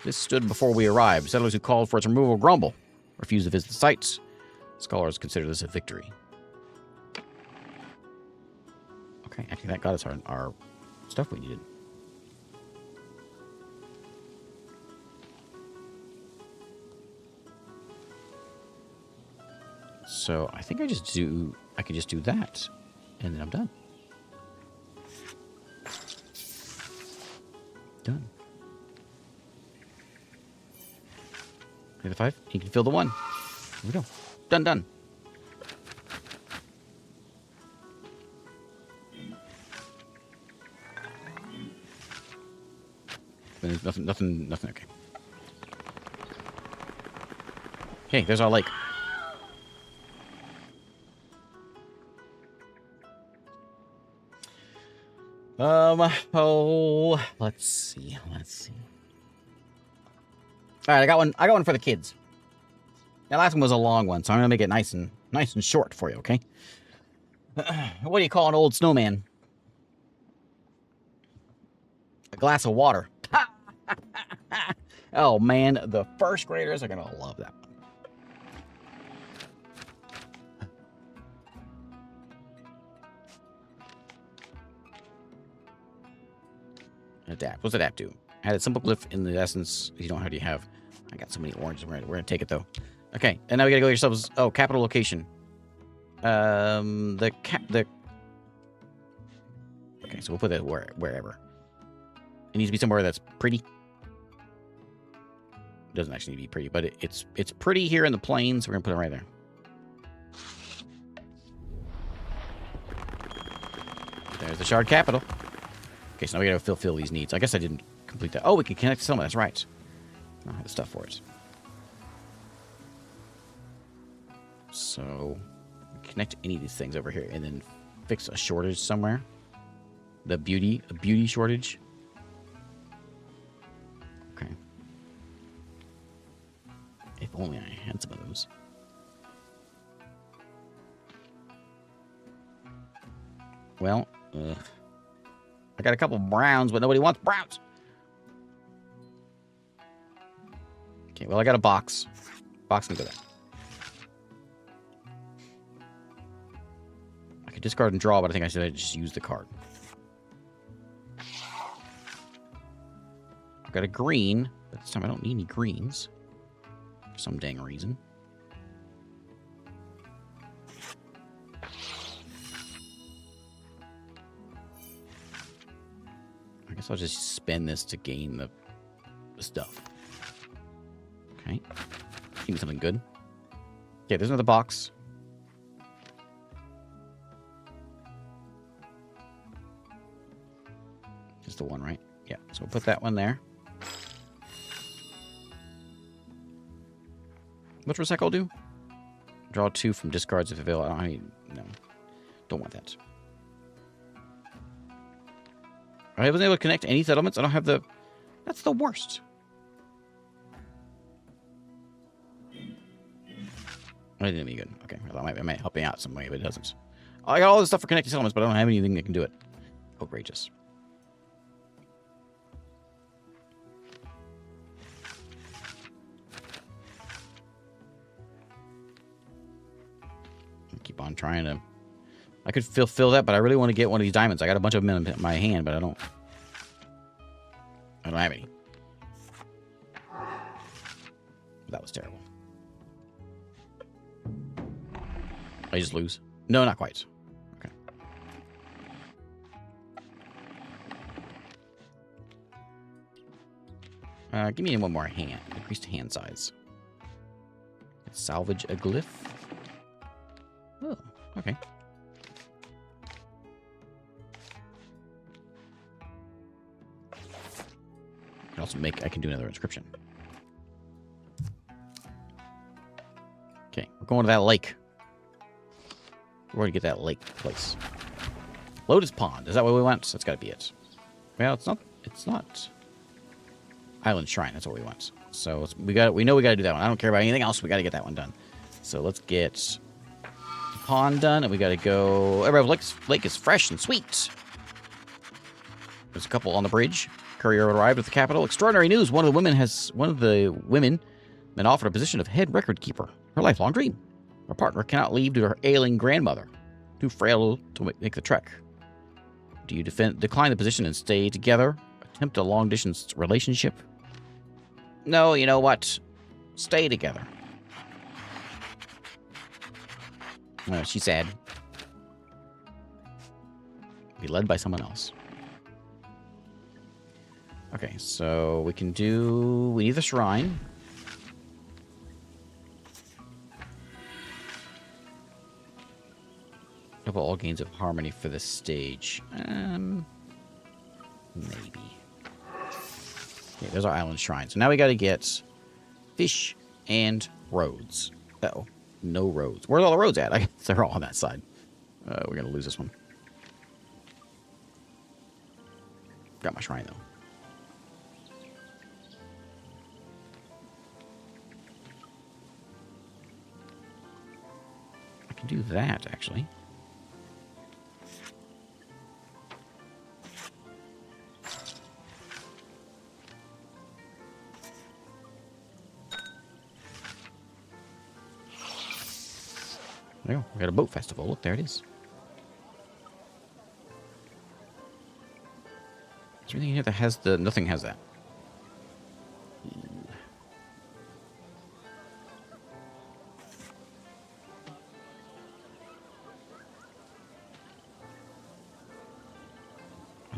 This stood before we arrived. Settlers who called for its removal grumble. Refused to visit the sites. Scholars consider this a victory. Okay, actually that got us our stuff we needed. So I think I could just do that, and then I'm done. Done. Hit the 5. You can fill the 1. Here we go. Done. There's nothing. Okay. Okay, there's our lake. Oh, let's see. All right, I got one for the kids. That last one was a long one, so I'm gonna make it nice and short for you, okay? What do you call an old snowman? A glass of water. Oh man, the first graders are gonna love that one. Adapt. What's adapt do? Add a simple glyph in the essence. You don't already have. I got so many oranges. We're gonna take it though. Okay, and now we gotta go yourselves. Oh, capital location. Okay, so we'll put it wherever. It needs to be somewhere that's pretty. It doesn't actually need to be pretty, but it's pretty here in the plains. We're gonna put it right there. There's the shard capital. Okay, so now we gotta fulfill these needs. I guess I didn't complete that. Oh, we can connect to someone. That's right. I don't have the stuff for it. So, connect any of these things over here and then fix a shortage somewhere. A beauty shortage. Okay. If only I had some of those. Well, I got a couple browns, but nobody wants browns. Okay, well, I got a box. Box can go there. I could discard and draw, but I think I should just use the card. I've got a green, but this time I don't need any greens. For some dang reason. I guess I'll just spend this to gain the stuff. Okay. Give me something good. Okay, there's another box. Just the one, right? Yeah, so we'll put that one there. What's recycle do? Draw 2 from discards if available. No. Don't want that. I wasn't able to connect any settlements. I don't have the... That's the worst. I didn't be good. Okay, well, that might help me out some way, but it doesn't. I got all this stuff for connecting settlements, but I don't have anything that can do it. Outrageous. Keep on trying to... I could fill that, but I really want to get one of these diamonds. I got a bunch of them in my hand, but I don't have any. That was terrible. I just lose. No, not quite. Okay. Give me one more hand. Increased hand size. Salvage a glyph. Oh, okay. I can do another inscription. Okay, we're going to that lake. We're going to get that lake place. Lotus Pond. Is that what we want? That's got to be it. Well, it's not. It's not. Island Shrine. That's what we want. So we know we got to do that one. I don't care about anything else. We got to get that one done. So let's get the pond done, and we got to go. Every lake is fresh and sweet. There's a couple on the bridge. Courier arrived at the capital. Extraordinary news! One of the women been offered a position of head record keeper. Her lifelong dream. Her partner cannot leave due to her ailing grandmother, too frail to make the trek. Do you decline the position and stay together? Attempt a long-distance relationship? No, you know what? Stay together. She's sad. Be led by someone else. Okay, so we need the shrine. Double all gains of harmony for this stage. Maybe. Okay, there's our island shrine. So now we gotta get fish and roads. Uh-oh. No roads. Where's all the roads at? They're all on that side. We're gonna lose this one. Got my shrine, though. I can do that, actually. There we go. We got a boat festival. Look, there it is. Is there anything here that has the... Nothing has that.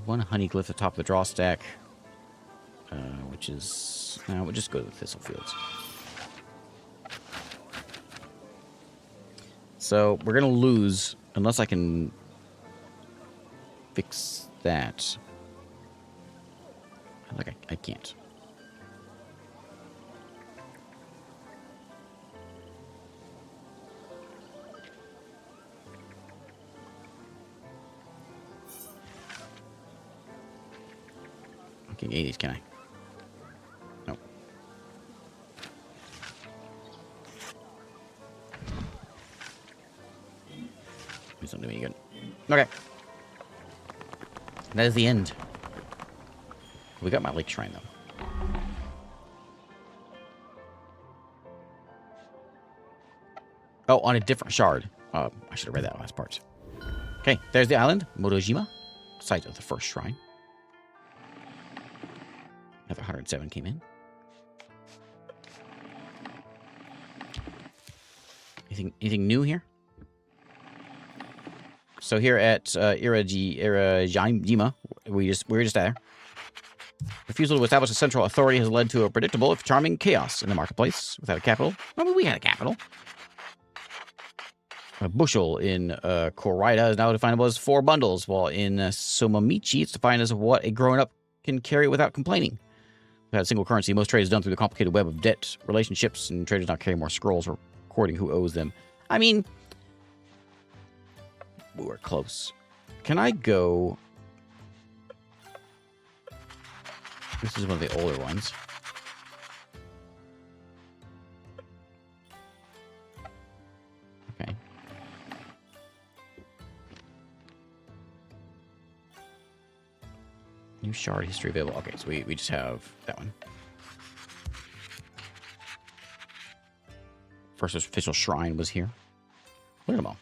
One honey glyph at the top of the draw stack. Which is... we'll just go to the thistle fields. So, we're going to lose, unless I can fix that. Like, I can't. I can't get these, can I? No. This don't do any good. Okay. That is the end. We got my lake shrine, though. Oh, on a different shard. I should have read that last part. Okay, there's the island, Motojima, site of the first shrine. Another 107 came in. Anything new here? So here at Irajima, we were just there. Refusal to establish a central authority has led to a predictable, if charming, chaos in the marketplace. Without a capital, I mean, we had a capital. A bushel in Koraida is now definable as 4 bundles, while in Somamichi it's defined as what a grown-up can carry without complaining. Without a single currency, most trade is done through the complicated web of debt relationships, and traders now carry more scrolls recording who owes them. I mean, we were close. Can I go... This is one of the older ones. Okay. New shard history available. Okay, so we just have that one. First official shrine was here. Look at them all.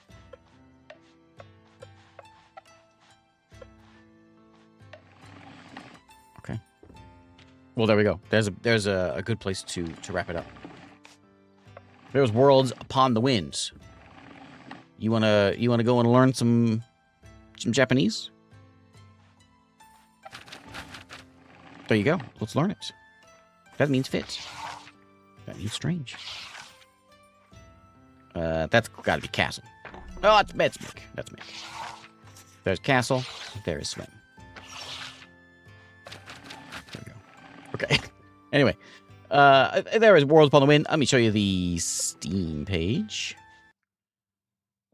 Okay. Well, there we go. There's a good place to wrap it up. There's Worlds Upon the Winds. You wanna go and learn some Japanese? There you go. Let's learn it. That means fit. That means strange. That's got to be castle. Oh, that's Mick. That's Mick. There's castle. There is swim. There we go. Okay. Anyway, there is Worlds Upon the Wind. Let me show you the Steam page.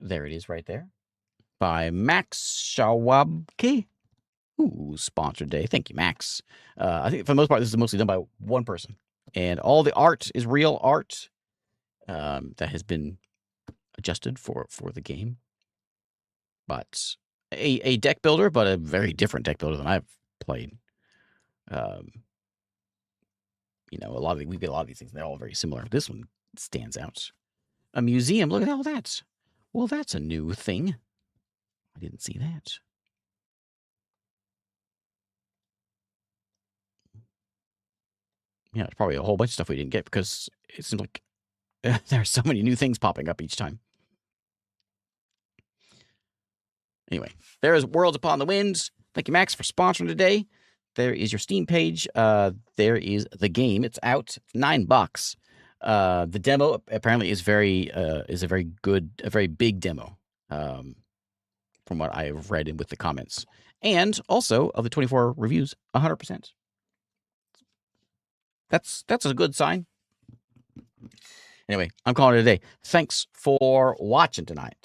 There it is right there. By Max Shawabke. Ooh, sponsored day. Thank you, Max. I think for the most part, this is mostly done by one person. And all the art is real art that has been adjusted for the game. But a deck builder, but a very different deck builder than I've played. You know, we get a lot of these things, and they're all very similar. This one stands out. A museum. Look at all that. Well, that's a new thing. I didn't see that. Yeah, there's probably a whole bunch of stuff we didn't get because it seems like there are so many new things popping up each time. Anyway, there is Worlds Upon the Winds. Thank you, Max, for sponsoring today. There is your Steam page. There is the game. It's out. $9. The demo apparently is a very big demo. From what I have read in with the comments, and also of the 24 reviews, 100%. That's a good sign. Anyway, I'm calling it a day. Thanks for watching tonight.